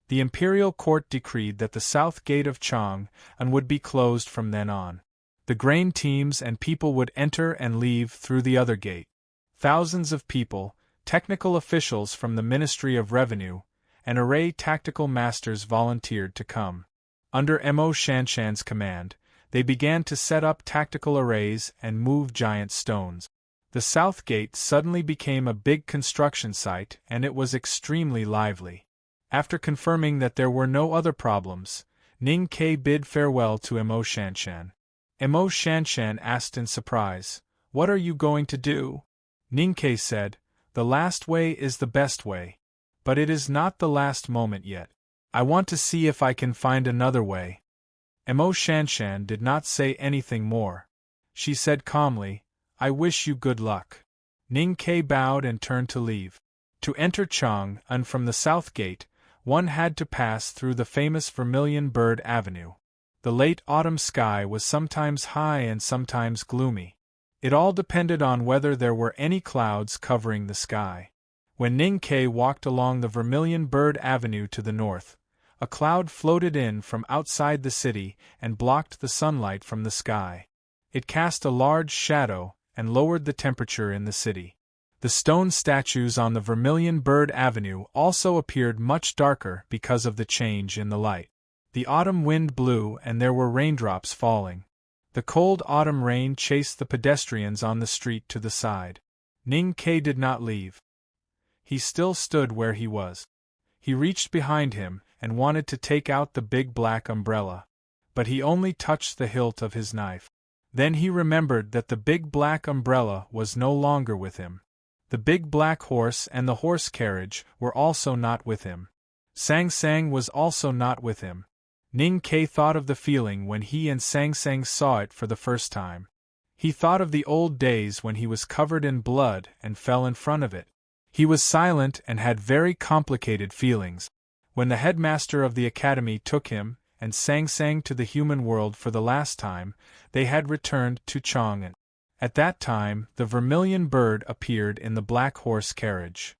The imperial court decreed that the South Gate of Chang'an would be closed from then on. The grain teams and people would enter and leave through the other gate. Thousands of people, technical officials from the Ministry of Revenue, and array tactical masters volunteered to come. Under Mo Shanshan's command, they began to set up tactical arrays and move giant stones. The South Gate suddenly became a big construction site and it was extremely lively. After confirming that there were no other problems, Ning-Ke bid farewell to Mo Shanshan. Mo Shanshan asked in surprise, what are you going to do? Ning-Ke said, the last way is the best way. But it is not the last moment yet. I want to see if I can find another way. Mo Shanshan did not say anything more. She said calmly, I wish you good luck. Ning-Ke bowed and turned to leave. To enter Chang'an from the South Gate, one had to pass through the famous Vermilion Bird Avenue. The late autumn sky was sometimes high and sometimes gloomy. It all depended on whether there were any clouds covering the sky. When Ning-Ke walked along the Vermilion Bird Avenue to the north, a cloud floated in from outside the city and blocked the sunlight from the sky. It cast a large shadow and lowered the temperature in the city. The stone statues on the Vermilion Bird Avenue also appeared much darker because of the change in the light. The autumn wind blew and there were raindrops falling. The cold autumn rain chased the pedestrians on the street to the side. Ning-Ke did not leave. He still stood where he was. He reached behind him and wanted to take out the big black umbrella. But he only touched the hilt of his knife. Then he remembered that the big black umbrella was no longer with him. The big black horse and the horse carriage were also not with him. Sang Sang was also not with him. Ning-Ke thought of the feeling when he and Sang Sang saw it for the first time. He thought of the old days when he was covered in blood and fell in front of it. He was silent and had very complicated feelings. When the headmaster of the academy took him and Sang Sang to the human world for the last time, they had returned to Chang'an. At that time, the Vermilion Bird appeared in the black horse carriage.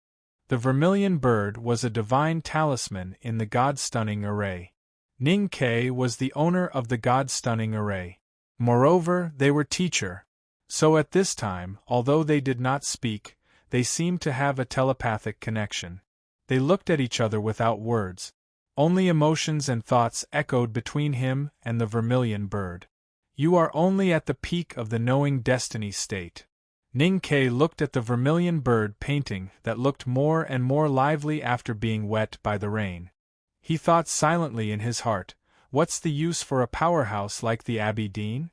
The Vermilion Bird was a divine talisman in the God-Stunning Array. Ning-Ke was the owner of the God-Stunning Array. Moreover, they were teacher. So at this time, although they did not speak, they seemed to have a telepathic connection. They looked at each other without words. Only emotions and thoughts echoed between him and the Vermilion Bird. You are only at the peak of the knowing destiny state. Ning Ke looked at the vermilion bird painting that looked more and more lively after being wet by the rain. He thought silently in his heart, what's the use for a powerhouse like the Abbey Dean?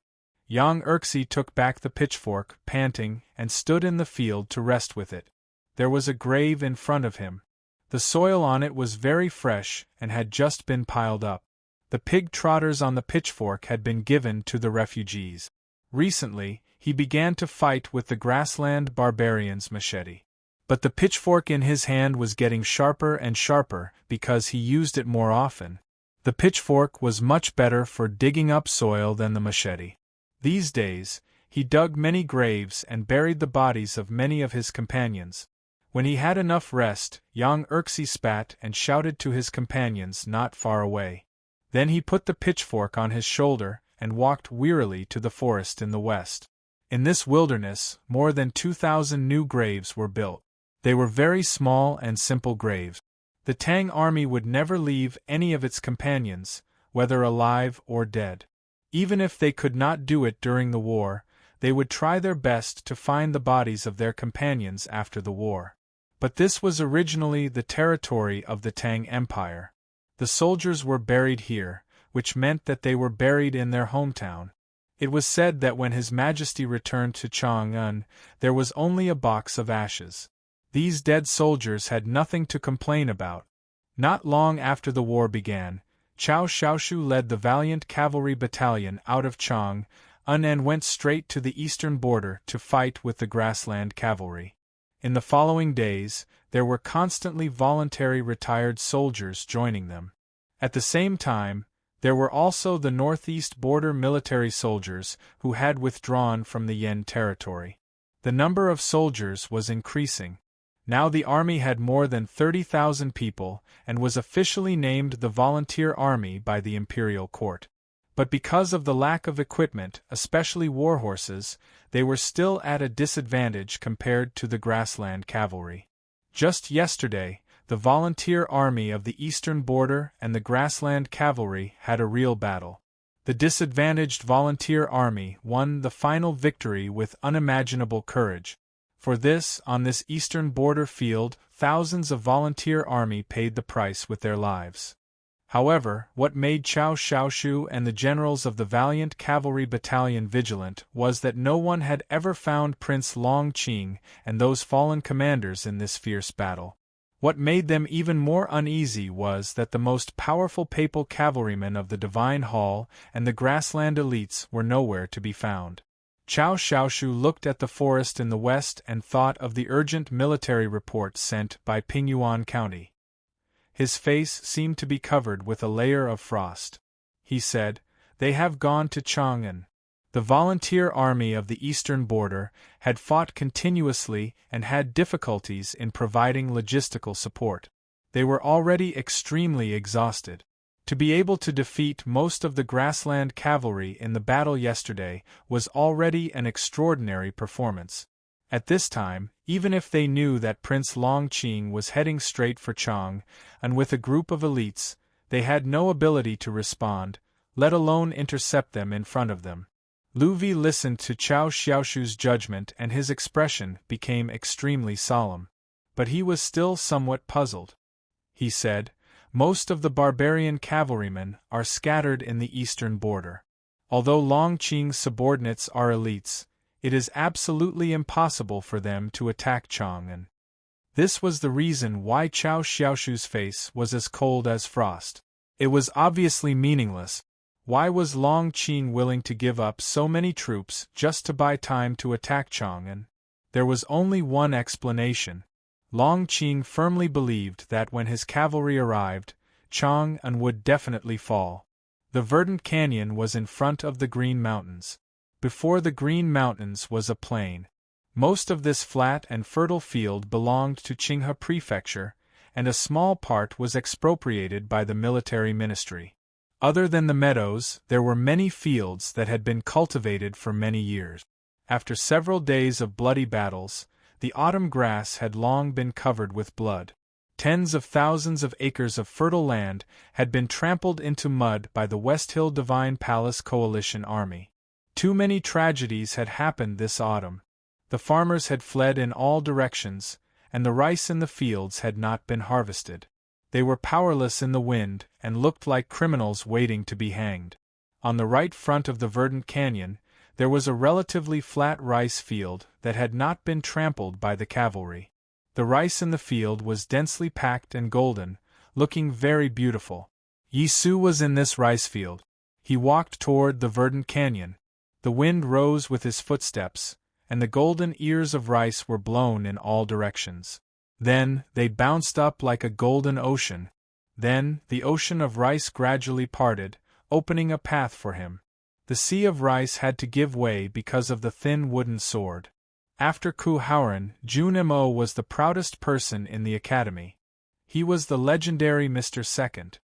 Young Erxie took back the pitchfork, panting, and stood in the field to rest with it. There was a grave in front of him. The soil on it was very fresh and had just been piled up. The pig trotters on the pitchfork had been given to the refugees. Recently, he began to fight with the grassland barbarian's machete. But the pitchfork in his hand was getting sharper and sharper because he used it more often. The pitchfork was much better for digging up soil than the machete. These days, he dug many graves and buried the bodies of many of his companions. When he had enough rest, young Erxie spat and shouted to his companions not far away. Then he put the pitchfork on his shoulder and walked wearily to the forest in the west. In this wilderness, more than 2,000 new graves were built. They were very small and simple graves. The Tang army would never leave any of its companions, whether alive or dead. Even if they could not do it during the war, they would try their best to find the bodies of their companions after the war. But this was originally the territory of the Tang Empire. The soldiers were buried here, which meant that they were buried in their hometown. It was said that when His Majesty returned to Chang'an, there was only a box of ashes. These dead soldiers had nothing to complain about. Not long after the war began, Cao Xiaoshu led the valiant cavalry battalion out of Chang'an and went straight to the eastern border to fight with the grassland cavalry. In the following days, there were constantly voluntary retired soldiers joining them. At the same time, there were also the northeast border military soldiers who had withdrawn from the Yen territory. The number of soldiers was increasing. Now the army had more than 30,000 people and was officially named the Volunteer Army by the imperial court. But because of the lack of equipment, especially war horses, they were still at a disadvantage compared to the grassland cavalry. Just yesterday, the volunteer army of the eastern border and the grassland cavalry had a real battle. The disadvantaged volunteer army won the final victory with unimaginable courage. For this, on this eastern border field, thousands of volunteer army paid the price with their lives. However, what made Cao Xiaoshu and the generals of the valiant cavalry battalion vigilant was that no one had ever found Prince Longqing and those fallen commanders in this fierce battle. What made them even more uneasy was that the most powerful papal cavalrymen of the Divine Hall and the grassland elites were nowhere to be found. Cao Xiaoshu looked at the forest in the west and thought of the urgent military report sent by Pingyuan County. His face seemed to be covered with a layer of frost. He said, "They have gone to Chang'an." The volunteer army of the eastern border had fought continuously and had difficulties in providing logistical support. They were already extremely exhausted. To be able to defeat most of the grassland cavalry in the battle yesterday was already an extraordinary performance. At this time, even if they knew that Prince Longqing was heading straight for Chang'an with a group of elites, they had no ability to respond, let alone intercept them in front of them. Lu Vi listened to Cao Xiaoshu's judgment and his expression became extremely solemn. But he was still somewhat puzzled. He said, "Most of the barbarian cavalrymen are scattered in the eastern border. Although Longqing's subordinates are elites, it is absolutely impossible for them to attack Chang'an." This was the reason why Cao Xiaoshu's face was as cold as frost. It was obviously meaningless. Why was Longqing willing to give up so many troops just to buy time to attack Chang'an? There was only one explanation. Longqing firmly believed that when his cavalry arrived, Chang'an would definitely fall. The verdant canyon was in front of the Green Mountains. Before the Green Mountains was a plain. Most of this flat and fertile field belonged to Qinghe Prefecture, and a small part was expropriated by the military ministry. Other than the meadows, there were many fields that had been cultivated for many years. After several days of bloody battles, the autumn grass had long been covered with blood. Tens of thousands of acres of fertile land had been trampled into mud by the West Hill Divine Palace Coalition Army. Too many tragedies had happened this autumn. The farmers had fled in all directions, and the rice in the fields had not been harvested. They were powerless in the wind and looked like criminals waiting to be hanged. On the right front of the verdant canyon, there was a relatively flat rice field that had not been trampled by the cavalry. The rice in the field was densely packed and golden, looking very beautiful. Yisu was in this rice field. He walked toward the verdant canyon. The wind rose with his footsteps, and the golden ears of rice were blown in all directions. Then, they bounced up like a golden ocean. Then, the ocean of rice gradually parted, opening a path for him. The sea of rice had to give way because of the thin wooden sword. After Ku Hauran, Junmo was the proudest person in the academy. He was the legendary Mr. Second.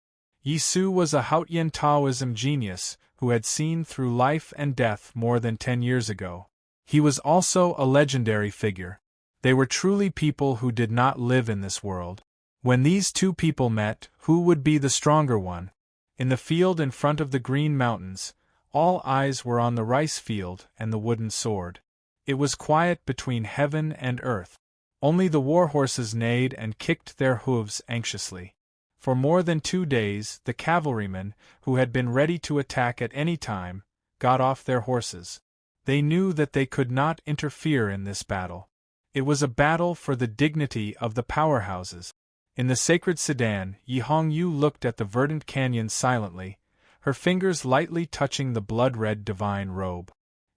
Yisu was a Hautian Taoism genius who had seen through life and death more than 10 years ago. He was also a legendary figure. They were truly people who did not live in this world. When these two people met, who would be the stronger one? In the field in front of the Green Mountains, all eyes were on the rice field and the wooden sword. It was quiet between heaven and earth. Only the war horses neighed and kicked their hooves anxiously. For more than 2 days, the cavalrymen, who had been ready to attack at any time, got off their horses. They knew that they could not interfere in this battle. It was a battle for the dignity of the powerhouses. In the sacred sedan, Yi Hongyu looked at the verdant canyon silently, her fingers lightly touching the blood-red divine robe.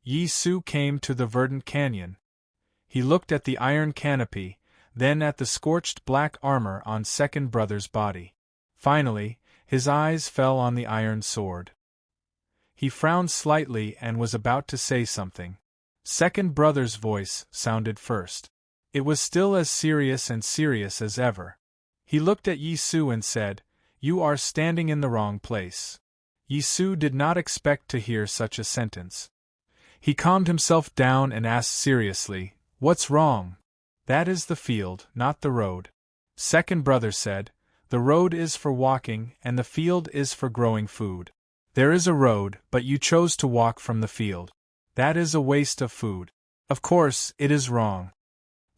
Yi Su came to the verdant canyon. He looked at the iron canopy, then at the scorched black armor on Second Brother's body. Finally, his eyes fell on the iron sword. He frowned slightly and was about to say something. Second Brother's voice sounded first. It was still as serious as ever. He looked at Yi Su and said, "You are standing in the wrong place." Yi Su did not expect to hear such a sentence. He calmed himself down and asked seriously, "What's wrong?" "That is the field, not the road." Second Brother said, "The road is for walking and the field is for growing food. There is a road, but you chose to walk from the field. That is a waste of food. Of course, it is wrong."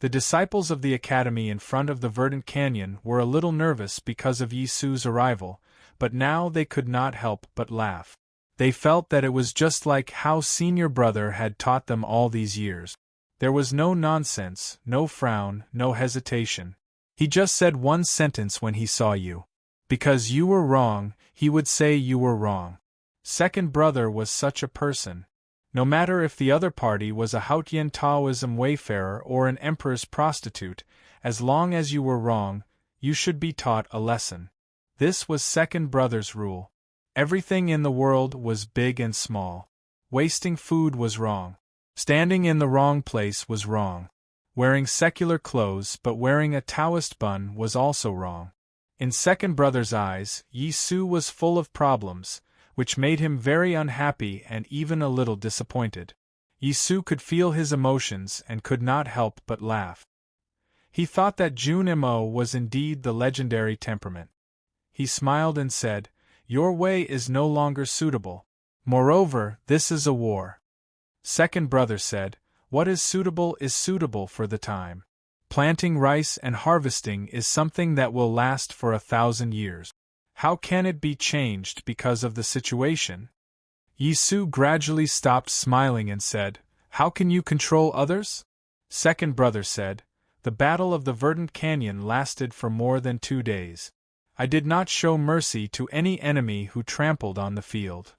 The disciples of the academy in front of the verdant canyon were a little nervous because of Yi Su's arrival, but now they could not help but laugh. They felt that it was just like how Senior Brother had taught them all these years. There was no nonsense, no frown, no hesitation. He just said one sentence when he saw you. Because you were wrong, he would say you were wrong. Second Brother was such a person. No matter if the other party was a Hautian Taoism wayfarer or an emperor's prostitute, as long as you were wrong, you should be taught a lesson. This was Second Brother's rule. Everything in the world was big and small. Wasting food was wrong. Standing in the wrong place was wrong. Wearing secular clothes but wearing a Taoist bun was also wrong. In Second Brother's eyes, Yi Su was full of problems, which made him very unhappy and even a little disappointed. Yi Su could feel his emotions and could not help but laugh. He thought that Junmo was indeed the legendary temperament. He smiled and said, "Your way is no longer suitable. Moreover, this is a war." Second Brother said, "What is suitable for the time. Planting rice and harvesting is something that will last for 1,000 years. How can it be changed because of the situation?" Yi Su gradually stopped smiling and said, "How can you control others?" Second Brother said, "The battle of the verdant canyon lasted for more than 2 days. I did not show mercy to any enemy who trampled on the field.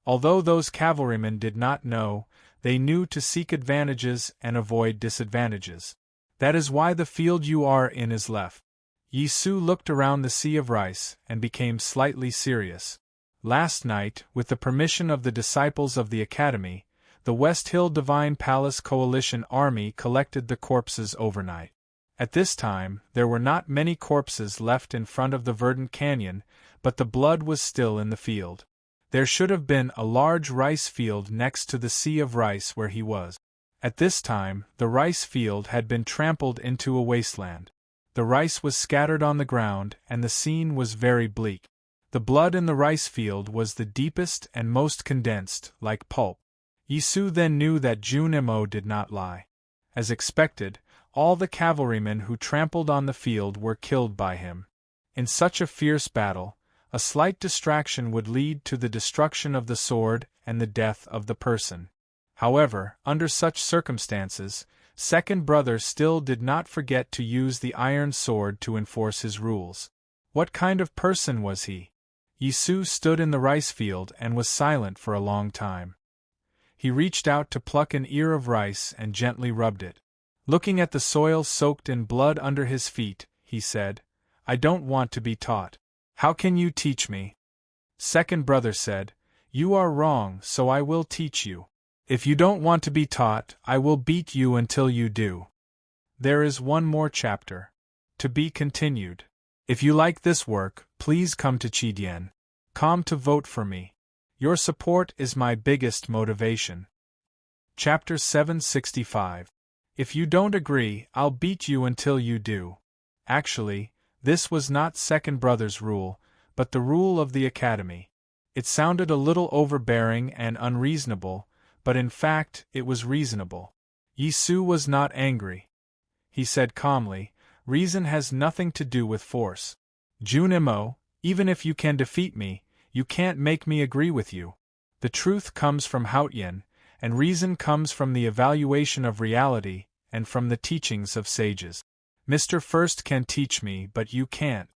Although those cavalrymen did not know, they knew to seek advantages and avoid disadvantages. That is why the field you are in is left." Yi Su looked around the sea of rice and became slightly serious. Last night, with the permission of the disciples of the academy, the West Hill Divine Palace Coalition Army collected the corpses overnight. At this time, there were not many corpses left in front of the verdant canyon, but the blood was still in the field. There should have been a large rice field next to the sea of rice where he was. At this time, the rice field had been trampled into a wasteland. The rice was scattered on the ground and the scene was very bleak. The blood in the rice field was the deepest and most condensed, like pulp. Yisu then knew that Junimo did not lie. As expected, all the cavalrymen who trampled on the field were killed by him. In such a fierce battle, a slight distraction would lead to the destruction of the sword and the death of the person. However, under such circumstances, second brother still did not forget to use the iron sword to enforce his rules. What kind of person was he? Yisu stood in the rice field and was silent for a long time. He reached out to pluck an ear of rice and gently rubbed it. Looking at the soil soaked in blood under his feet, he said, "I don't want to be taught. How can you teach me?" Second brother said, "You are wrong, so I will teach you. If you don't want to be taught, I will beat you until you do." There is one more chapter. To be continued. If you like this work, please come to Chidien.com to vote for me. Your support is my biggest motivation. Chapter 765. If you don't agree, I'll beat you until you do. Actually, this was not second brother's rule, but the rule of the academy. It sounded a little overbearing and unreasonable, but in fact, it was reasonable. Yisu was not angry. He said calmly, "Reason has nothing to do with force. Junimo, even if you can defeat me, you can't make me agree with you. The truth comes from Haotian, and reason comes from the evaluation of reality, and from the teachings of sages. Mr. First can teach me, but you can't."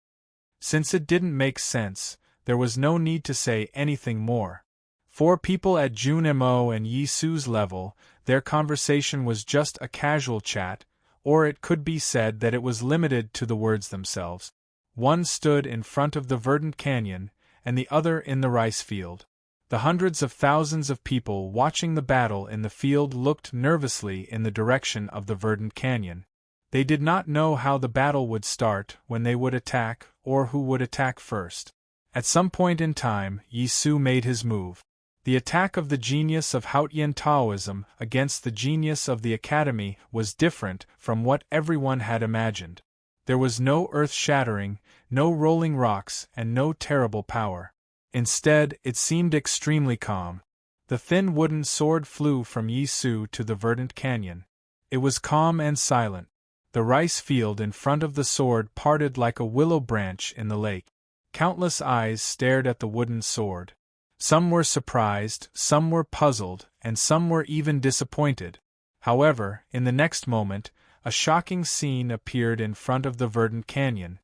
Since it didn't make sense, there was no need to say anything more. For people at Junimo and Yisu's level, their conversation was just a casual chat, or it could be said that it was limited to the words themselves. One stood in front of the verdant canyon, and the other in the rice field. The hundreds of thousands of people watching the battle in the field looked nervously in the direction of the verdant canyon. They did not know how the battle would start, when they would attack, or who would attack first. At some point in time, Yisu made his move. The attack of the genius of Haotian Taoism against the genius of the academy was different from what everyone had imagined. There was no earth-shattering, no rolling rocks, and no terrible power. Instead, it seemed extremely calm. The thin wooden sword flew from Yisu to the verdant canyon. It was calm and silent. The rice field in front of the sword parted like a willow branch in the lake. Countless eyes stared at the wooden sword. Some were surprised, some were puzzled, and some were even disappointed. However, in the next moment, a shocking scene appeared in front of the verdant canyon.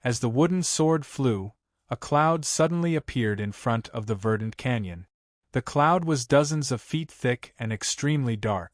As the wooden sword flew, a cloud suddenly appeared in front of the verdant canyon. The cloud was dozens of feet thick and extremely dark.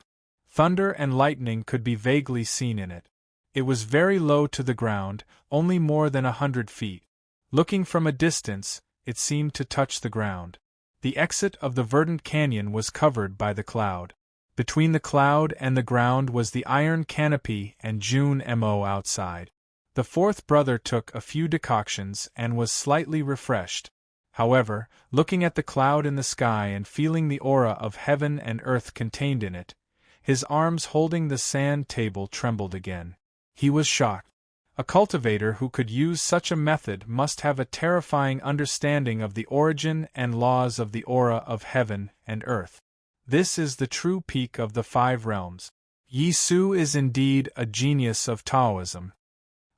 Thunder and lightning could be vaguely seen in it. It was very low to the ground, only more than 100 feet. Looking from a distance, it seemed to touch the ground. The exit of the verdant canyon was covered by the cloud. Between the cloud and the ground was the iron canopy and Junimo outside. The fourth brother took a few decoctions and was slightly refreshed. However, looking at the cloud in the sky and feeling the aura of heaven and earth contained in it, his arms holding the sand table trembled again. He was shocked. A cultivator who could use such a method must have a terrifying understanding of the origin and laws of the aura of heaven and earth. This is the true peak of the 5 realms. Yisu is indeed a genius of Taoism.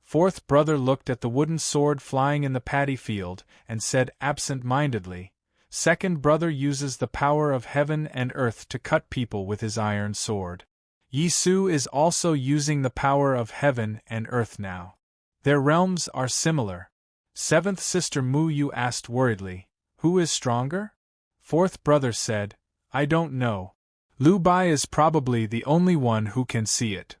Fourth brother looked at the wooden sword flying in the paddy field and said absent-mindedly, "Second brother uses the power of heaven and earth to cut people with his iron sword. Yisu is also using the power of heaven and earth now. Their realms are similar." Seventh sister Mu Yu asked worriedly, "Who is stronger?" Fourth brother said, "I don't know. Lu Bai is probably the only one who can see it."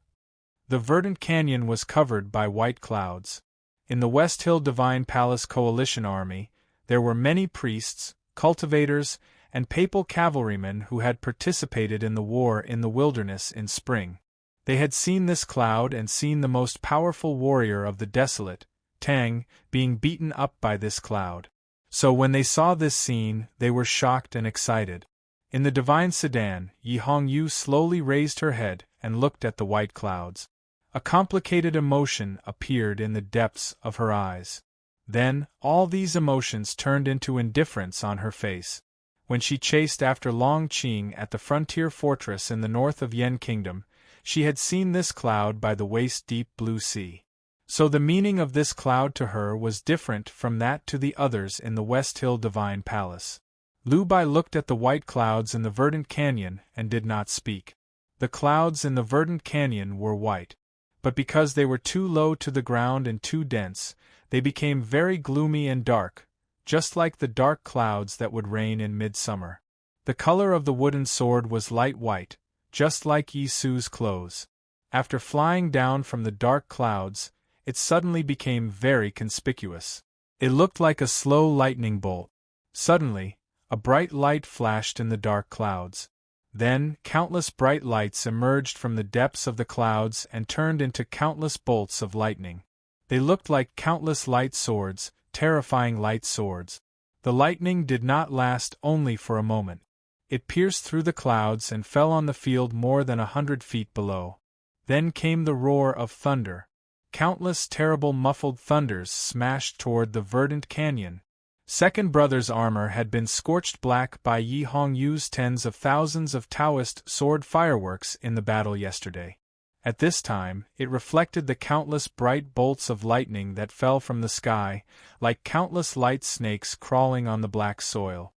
The verdant canyon was covered by white clouds. In the West Hill Divine Palace Coalition Army, there were many priests, cultivators, and papal cavalrymen who had participated in the war in the wilderness in spring. They had seen this cloud and seen the most powerful warrior of the desolate, Tang, being beaten up by this cloud. So when they saw this scene, they were shocked and excited. In the divine sedan, Yi Hongyu slowly raised her head and looked at the white clouds. A complicated emotion appeared in the depths of her eyes. Then, all these emotions turned into indifference on her face. When she chased after Long Qing at the frontier fortress in the north of Yen Kingdom, she had seen this cloud by the waist-deep blue sea. So the meaning of this cloud to her was different from that to the others in the West Hill Divine Palace. Lu Bai looked at the white clouds in the verdant canyon and did not speak. The clouds in the verdant canyon were white, but because they were too low to the ground and too dense, they became very gloomy and dark, just like the dark clouds that would rain in midsummer. The color of the wooden sword was light white, just like Yi Su's clothes. After flying down from the dark clouds, it suddenly became very conspicuous. It looked like a slow lightning bolt. Suddenly, a bright light flashed in the dark clouds. Then, countless bright lights emerged from the depths of the clouds and turned into countless bolts of lightning. They looked like countless light swords, terrifying light swords. The lightning did not last only for a moment. It pierced through the clouds and fell on the field more than 100 feet below. Then came the roar of thunder. Countless terrible muffled thunders smashed toward the verdant canyon. Second Brother's armor had been scorched black by Yi Hongyu's tens of thousands of Taoist sword fireworks in the battle yesterday. At this time, it reflected the countless bright bolts of lightning that fell from the sky, like countless light snakes crawling on the black soil.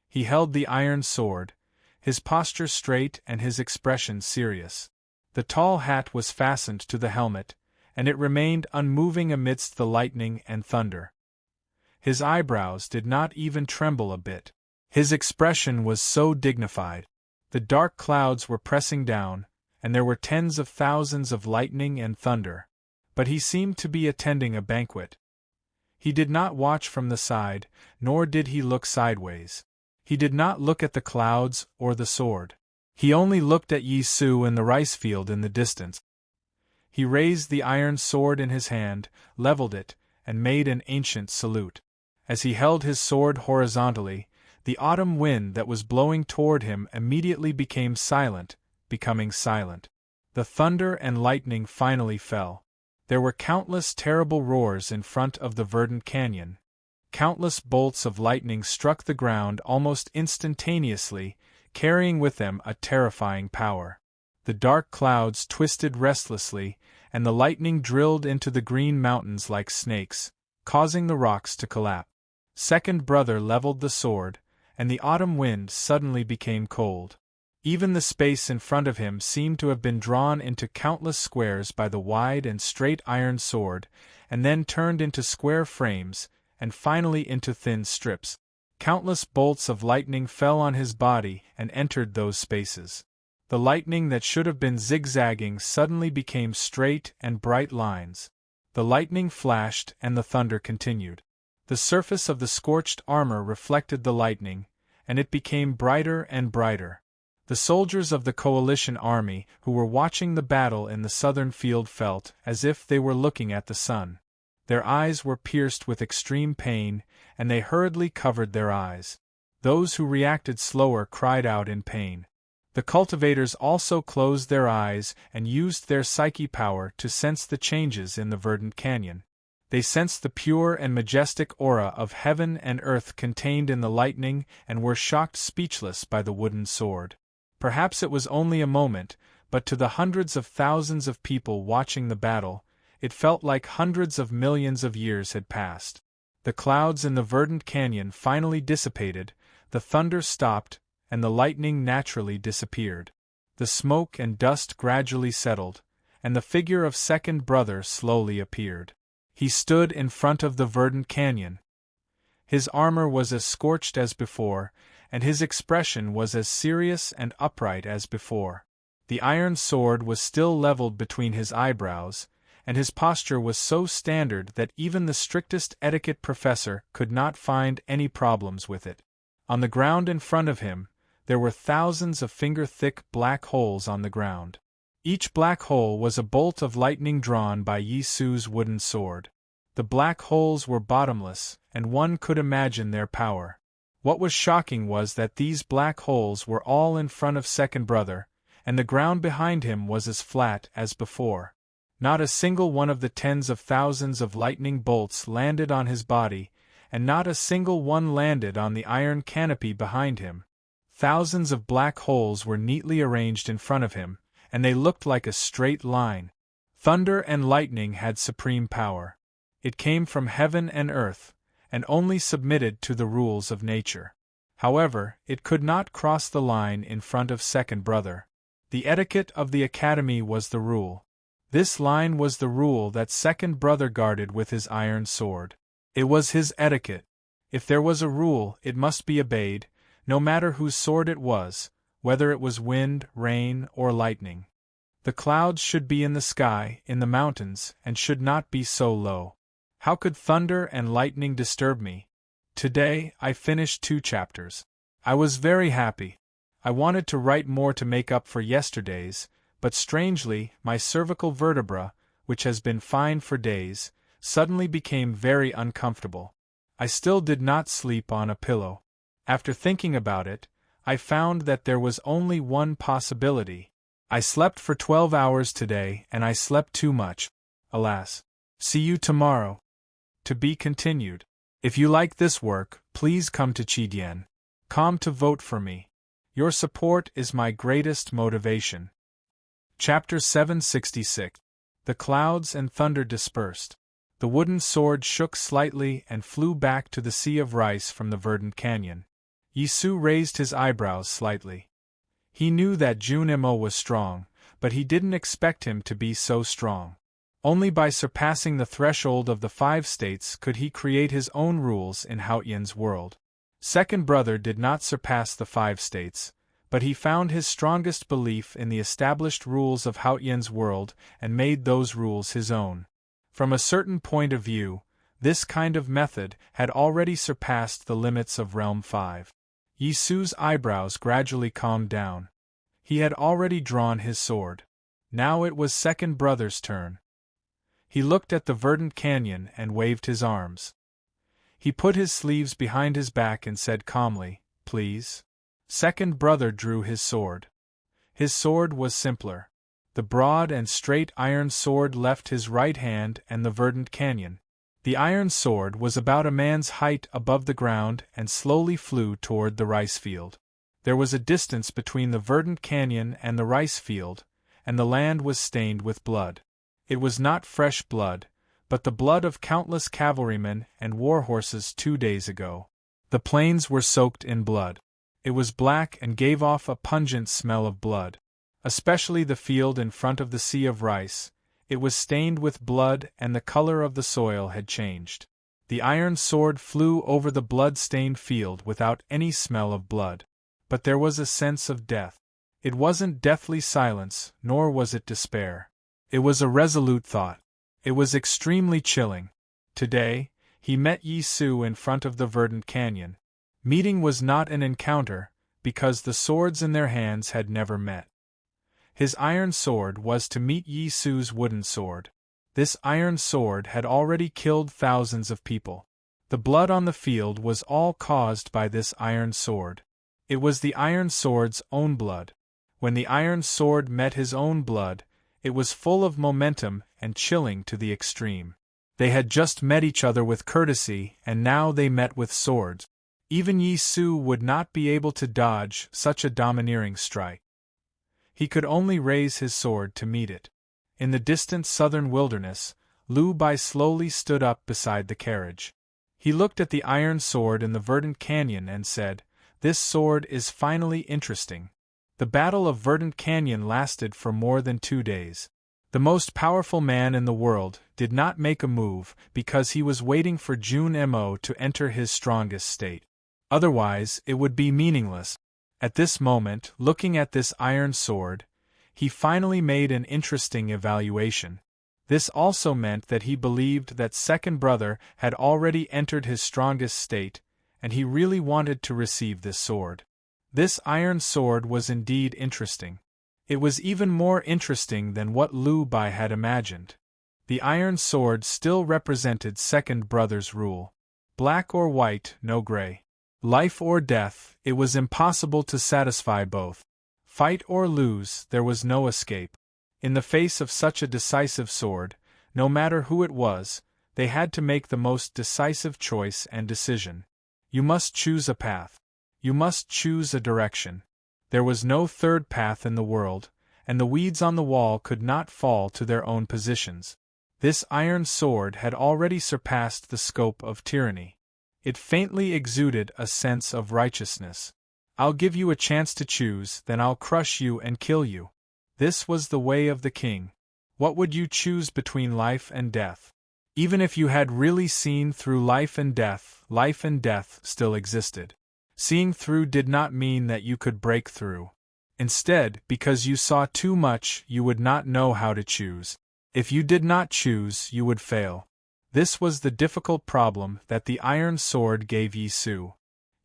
He held the iron sword, his posture straight and his expression serious. The tall hat was fastened to the helmet, and it remained unmoving amidst the lightning and thunder. His eyebrows did not even tremble a bit. His expression was so dignified. The dark clouds were pressing down, and there were tens of thousands of lightning and thunder. But he seemed to be attending a banquet. He did not watch from the side, nor did he look sideways. He did not look at the clouds or the sword. He only looked at Yi Su and the rice field in the distance. He raised the iron sword in his hand, leveled it, and made an ancient salute. As he held his sword horizontally, the autumn wind that was blowing toward him immediately became silent, becoming silent. The thunder and lightning finally fell. There were countless terrible roars in front of the verdant canyon. Countless bolts of lightning struck the ground almost instantaneously, carrying with them a terrifying power. The dark clouds twisted restlessly, and the lightning drilled into the green mountains like snakes, causing the rocks to collapse. Second Brother leveled the sword, and the autumn wind suddenly became cold. Even the space in front of him seemed to have been drawn into countless squares by the wide and straight iron sword, and then turned into square frames, and finally into thin strips. Countless bolts of lightning fell on his body and entered those spaces. The lightning that should have been zigzagging suddenly became straight and bright lines. The lightning flashed and the thunder continued. The surface of the scorched armor reflected the lightning, and it became brighter and brighter. The soldiers of the coalition army who were watching the battle in the southern field felt as if they were looking at the sun. Their eyes were pierced with extreme pain, and they hurriedly covered their eyes. Those who reacted slower cried out in pain. The cultivators also closed their eyes and used their psyche power to sense the changes in the verdant canyon. They sensed the pure and majestic aura of heaven and earth contained in the lightning and were shocked speechless by the wooden sword. Perhaps it was only a moment, but to the hundreds of thousands of people watching the battle, it felt like hundreds of millions of years had passed. The clouds in the verdant canyon finally dissipated, the thunder stopped, and the lightning naturally disappeared. The smoke and dust gradually settled, and the figure of Second Brother slowly appeared. He stood in front of the verdant canyon. His armor was as scorched as before, and his expression was as serious and upright as before. The iron sword was still leveled between his eyebrows, and his posture was so standard that even the strictest etiquette professor could not find any problems with it. On the ground in front of him, there were thousands of finger-thick black holes on the ground. Each black hole was a bolt of lightning drawn by Yi Su's wooden sword. The black holes were bottomless, and one could imagine their power. What was shocking was that these black holes were all in front of Second Brother, and the ground behind him was as flat as before. Not a single one of the tens of thousands of lightning bolts landed on his body, and not a single one landed on the iron canopy behind him. Thousands of black holes were neatly arranged in front of him, and they looked like a straight line. Thunder and lightning had supreme power. It came from heaven and earth, and only submitted to the rules of nature. However, it could not cross the line in front of second brother. The etiquette of the academy was the rule. This line was the rule that second brother guarded with his iron sword. It was his etiquette. If there was a rule, it must be obeyed, no matter whose sword it was, whether it was wind, rain, or lightning. The clouds should be in the sky, in the mountains, and should not be so low. How could thunder and lightning disturb me? Today, I finished 2 chapters. I was very happy. I wanted to write more to make up for yesterday's, but strangely, my cervical vertebra, which has been fine for days, suddenly became very uncomfortable. I still did not sleep on a pillow. After thinking about it, I found that there was only one possibility. I slept for 12 hours today, and I slept too much. Alas. See you tomorrow. To be continued. If you like this work, please come to Chidien.com to vote for me. Your support is my greatest motivation. Chapter 766. The clouds and thunder dispersed. The wooden sword shook slightly and flew back to the sea of rice from the verdant canyon. Yisu raised his eyebrows slightly. He knew that Junimo was strong, but he didn't expect him to be so strong. Only by surpassing the threshold of the 5 states could he create his own rules in Haotian's world. Second brother did not surpass the 5 states, but he found his strongest belief in the established rules of Haotian's world and made those rules his own. From a certain point of view, this kind of method had already surpassed the limits of Realm 5. Yisu's eyebrows gradually calmed down. He had already drawn his sword. Now it was second brother's turn. He looked at the verdant canyon and waved his arms. He put his sleeves behind his back and said calmly, "Please." Second brother drew his sword. His sword was simpler. The broad and straight iron sword left his right hand and the verdant canyon. The iron sword was about a man's height above the ground and slowly flew toward the rice field. There was a distance between the verdant canyon and the rice field, and the land was stained with blood. It was not fresh blood, but the blood of countless cavalrymen and war horses 2 days ago. The plains were soaked in blood. It was black and gave off a pungent smell of blood. Especially the field in front of the sea of rice. It was stained with blood and the color of the soil had changed. The iron sword flew over the blood-stained field without any smell of blood. But there was a sense of death. It wasn't deathly silence, nor was it despair. It was a resolute thought. It was extremely chilling. Today, he met Yisu in front of the verdant canyon. Meeting was not an encounter, because the swords in their hands had never met. His iron sword was to meet Yisu's wooden sword. This iron sword had already killed thousands of people. The blood on the field was all caused by this iron sword. It was the iron sword's own blood. When the iron sword met his own blood, it was full of momentum and chilling to the extreme. They had just met each other with courtesy, and now they met with swords. Even Yisu would not be able to dodge such a domineering strike. He could only raise his sword to meet it. In the distant southern wilderness, Lu Bai slowly stood up beside the carriage. He looked at the iron sword in the verdant canyon and said, "This sword is finally interesting." The Battle of Verdant Canyon lasted for more than 2 days. The most powerful man in the world did not make a move because he was waiting for Junimo to enter his strongest state. Otherwise, it would be meaningless. At this moment, looking at this iron sword, he finally made an interesting evaluation. This also meant that he believed that second brother had already entered his strongest state, and he really wanted to receive this sword. This iron sword was indeed interesting. It was even more interesting than what Lu Bai had imagined. The iron sword still represented second brother's rule. Black or white, no gray. Life or death, it was impossible to satisfy both. Fight or lose, there was no escape. In the face of such a decisive sword, no matter who it was, They had to make the most decisive choice and decision. You must choose a path. You must choose a direction. There was no third path in the world, and the weeds on the wall could not fall to their own positions. This iron sword had already surpassed the scope of tyranny. It faintly exuded a sense of righteousness. I'll give you a chance to choose, then I'll crush you and kill you. This was the way of the king. What would you choose between life and death? Even if you had really seen through life and death still existed. Seeing through did not mean that you could break through. Instead, because you saw too much, you would not know how to choose. If you did not choose, you would fail. This was the difficult problem that the iron sword gave Yi Su.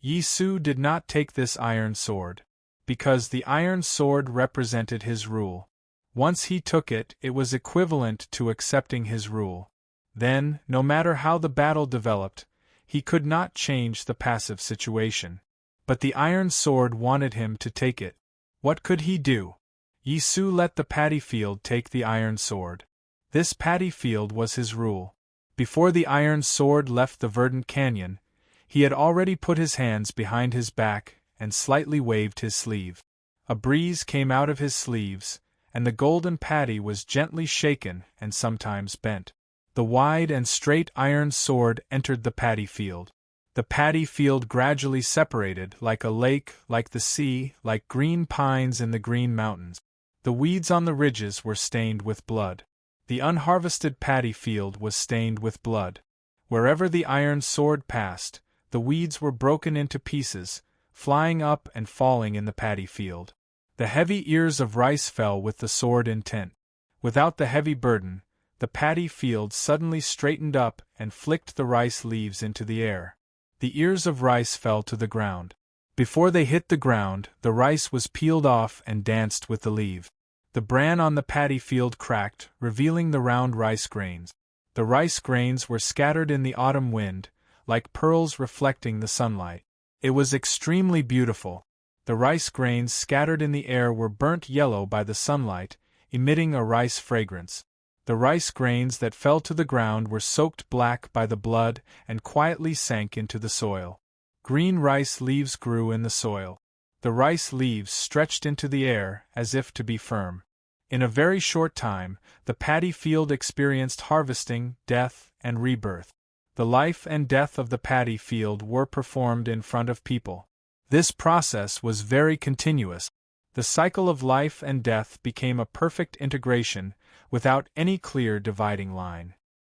Yi Su did not take this iron sword, because the iron sword represented his rule. Once he took it, it was equivalent to accepting his rule. Then, no matter how the battle developed, he could not change the passive situation. But the iron sword wanted him to take it. What could he do? Yi Su let the paddy field take the iron sword. This paddy field was his rule. Before the iron sword left the verdant canyon, he had already put his hands behind his back and slightly waved his sleeve. A breeze came out of his sleeves, and the golden paddy was gently shaken and sometimes bent. The wide and straight iron sword entered the paddy field. The paddy field gradually separated, like a lake, like the sea, like green pines in the green mountains. The weeds on the ridges were stained with blood. The unharvested paddy field was stained with blood. Wherever the iron sword passed, the weeds were broken into pieces, flying up and falling in the paddy field. The heavy ears of rice fell with the sword intent. Without the heavy burden, the paddy field suddenly straightened up and flicked the rice leaves into the air. The ears of rice fell to the ground. Before they hit the ground, the rice was peeled off and danced with the leaf. The bran on the paddy field cracked, revealing the round rice grains. The rice grains were scattered in the autumn wind, like pearls reflecting the sunlight. It was extremely beautiful. The rice grains scattered in the air were burnt yellow by the sunlight, emitting a rice fragrance. The rice grains that fell to the ground were soaked black by the blood and quietly sank into the soil. Green rice leaves grew in the soil. The rice leaves stretched into the air as if to be firm. In a very short time, the paddy field experienced harvesting, death, and rebirth. The life and death of the paddy field were performed in front of people. This process was very continuous. The cycle of life and death became a perfect integration, without any clear dividing line.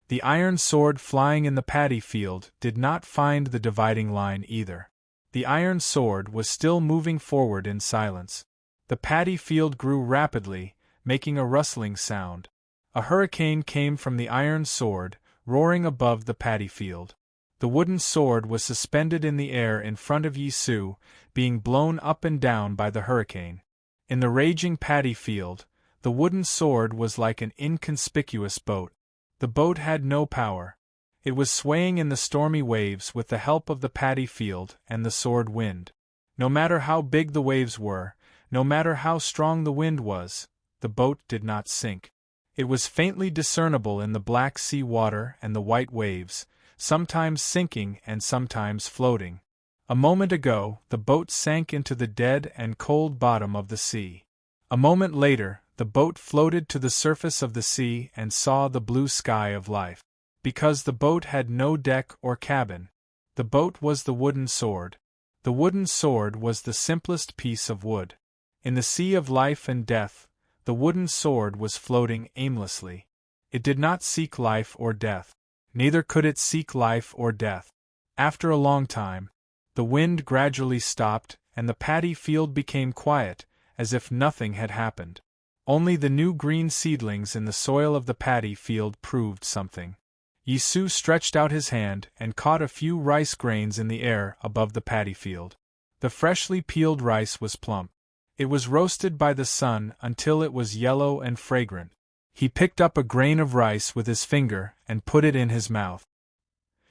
The iron sword flying in the paddy field did not find the dividing line either. The iron sword was still moving forward in silence. The paddy field grew rapidly, making a rustling sound. A hurricane came from the iron sword, roaring above the paddy field. The wooden sword was suspended in the air in front of Yi Su, being blown up and down by the hurricane. In the raging paddy field, the wooden sword was like an inconspicuous boat. The boat had no power. It was swaying in the stormy waves with the help of the paddy field and the sword wind. No matter how big the waves were, no matter how strong the wind was, the boat did not sink. It was faintly discernible in the black sea water and the white waves, sometimes sinking and sometimes floating. A moment ago, the boat sank into the dead and cold bottom of the sea. A moment later, the boat floated to the surface of the sea and saw the blue sky of life. Because the boat had no deck or cabin. The boat was the wooden sword. The wooden sword was the simplest piece of wood. In the sea of life and death, the wooden sword was floating aimlessly. It did not seek life or death. Neither could it seek life or death. After a long time, the wind gradually stopped and the paddy field became quiet, as if nothing had happened. Only the new green seedlings in the soil of the paddy field proved something. Yi Su stretched out his hand and caught a few rice grains in the air above the paddy field. The freshly peeled rice was plump. It was roasted by the sun until it was yellow and fragrant. He picked up a grain of rice with his finger and put it in his mouth.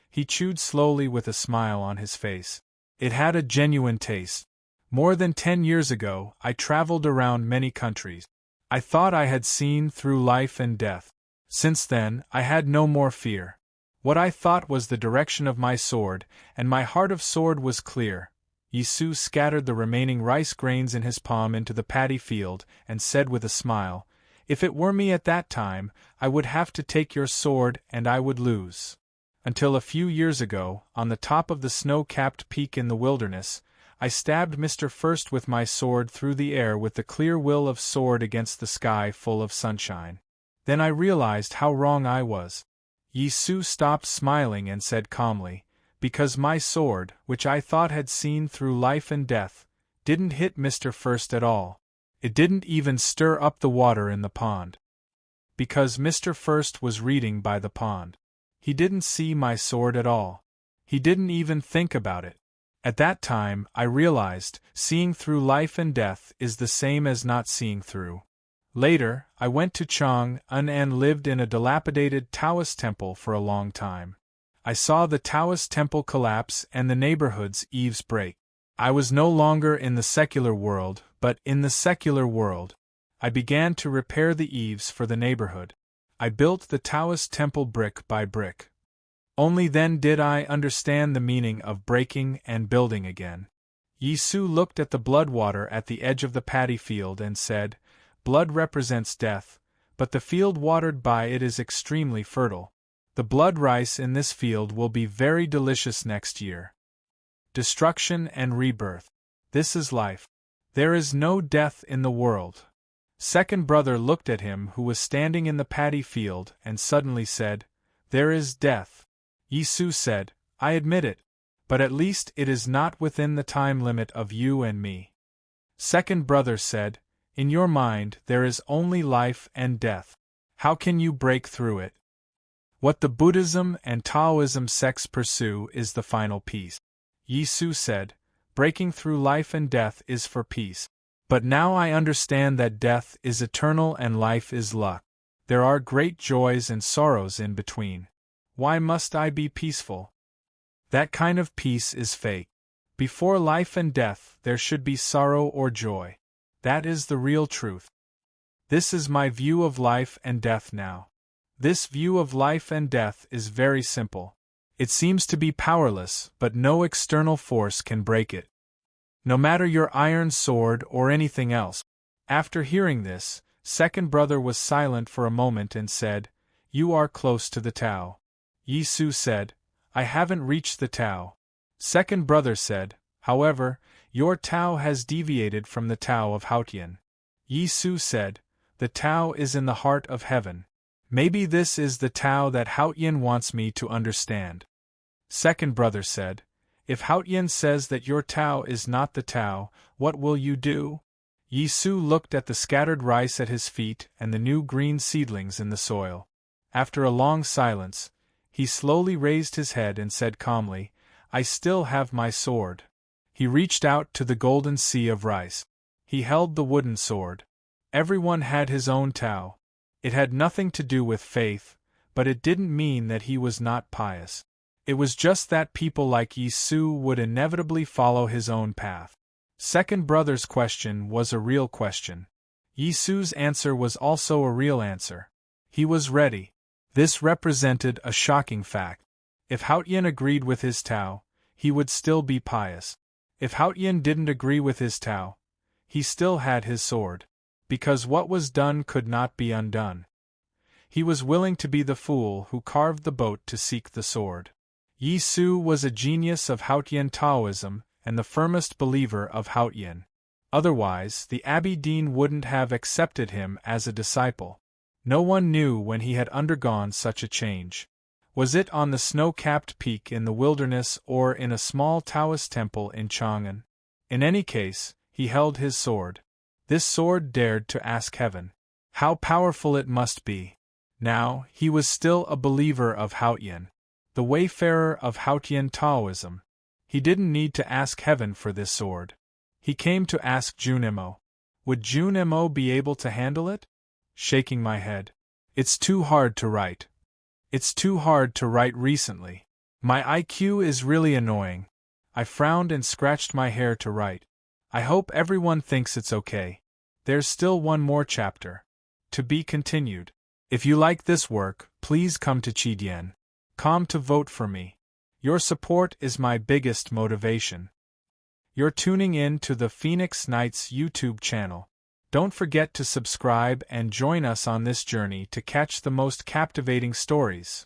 He chewed slowly with a smile on his face. It had a genuine taste. More than 10 years ago, I traveled around many countries. I thought I had seen through life and death. Since then, I had no more fear. What I thought was the direction of my sword, and my heart of sword was clear. Yisu scattered the remaining rice grains in his palm into the paddy field, and said with a smile, "If it were me at that time, I would have to take your sword and I would lose. Until a few years ago, on the top of the snow-capped peak in the wilderness, I stabbed Mr. First with my sword through the air with the clear will of sword against the sky full of sunshine. Then I realized how wrong I was." Yisu stopped smiling and said calmly, "Because my sword, which I thought had seen through life and death, didn't hit Mr. First at all. It didn't even stir up the water in the pond. Because Mr. First was reading by the pond. He didn't see my sword at all. He didn't even think about it. At that time, I realized, seeing through life and death is the same as not seeing through. Later, I went to Chang'an and lived in a dilapidated Taoist temple for a long time. I saw the Taoist temple collapse and the neighborhood's eaves break. I was no longer in the secular world, but in the secular world. I began to repair the eaves for the neighborhood. I built the Taoist temple brick by brick. Only then did I understand the meaning of breaking and building again." Yisu looked at the blood water at the edge of the paddy field and said, "Blood represents death, but the field watered by it is extremely fertile. The blood rice in this field will be very delicious next year. Destruction and rebirth. This is life. There is no death in the world." Second brother looked at him who was standing in the paddy field and suddenly said, "There is death." Yisu said, "I admit it, but at least it is not within the time limit of you and me." Second brother said, "In your mind there is only life and death. How can you break through it? What the Buddhism and Taoism sects pursue is the final peace." Yisu said, "Breaking through life and death is for peace. But now I understand that death is eternal and life is luck. There are great joys and sorrows in between. Why must I be peaceful? That kind of peace is fake. Before life and death there should be sorrow or joy. That is the real truth. This is my view of life and death now. This view of life and death is very simple. It seems to be powerless, but no external force can break it. No matter your iron sword or anything else." After hearing this, second brother was silent for a moment and said, "You are close to the Tao." Yisu said, "I haven't reached the Tao." Second brother said, "However, your Tao has deviated from the Tao of Haotian." Yisu said, "The Tao is in the heart of heaven. Maybe this is the Tao that Haotian wants me to understand." Second brother said, "If Haotian says that your Tao is not the Tao, what will you do?" Yisu looked at the scattered rice at his feet and the new green seedlings in the soil. After a long silence, he slowly raised his head and said calmly, "I still have my sword." He reached out to the golden sea of rice. He held the wooden sword. Everyone had his own Tao. It had nothing to do with faith, but it didn't mean that he was not pious. It was just that people like Yisu would inevitably follow his own path. Second brother's question was a real question. Yisu's answer was also a real answer. He was ready. This represented a shocking fact. If Haotian agreed with his Tao, he would still be pious. If Haotian didn't agree with his Tao, he still had his sword. Because what was done could not be undone. He was willing to be the fool who carved the boat to seek the sword. Yisu was a genius of Haotian Taoism and the firmest believer of Haotian. Otherwise, the Abbey Dean wouldn't have accepted him as a disciple. No one knew when he had undergone such a change. Was it on the snow-capped peak in the wilderness or in a small Taoist temple in Chang'an? In any case, he held his sword. This sword dared to ask heaven. How powerful it must be. Now, he was still a believer of Haotian, the wayfarer of Haotian Taoism. He didn't need to ask heaven for this sword. He came to ask Junimo. Would Junimo be able to handle it? Shaking my head. It's too hard to write. It's too hard to write recently. My IQ is really annoying. I frowned and scratched my hair to write. I hope everyone thinks it's okay. There's still one more chapter. To be continued. If you like this work, please come to Chidien. Come to vote for me. Your support is my biggest motivation. You're tuning in to the Phoenix Nights YouTube channel. Don't forget to subscribe and join us on this journey to catch the most captivating stories.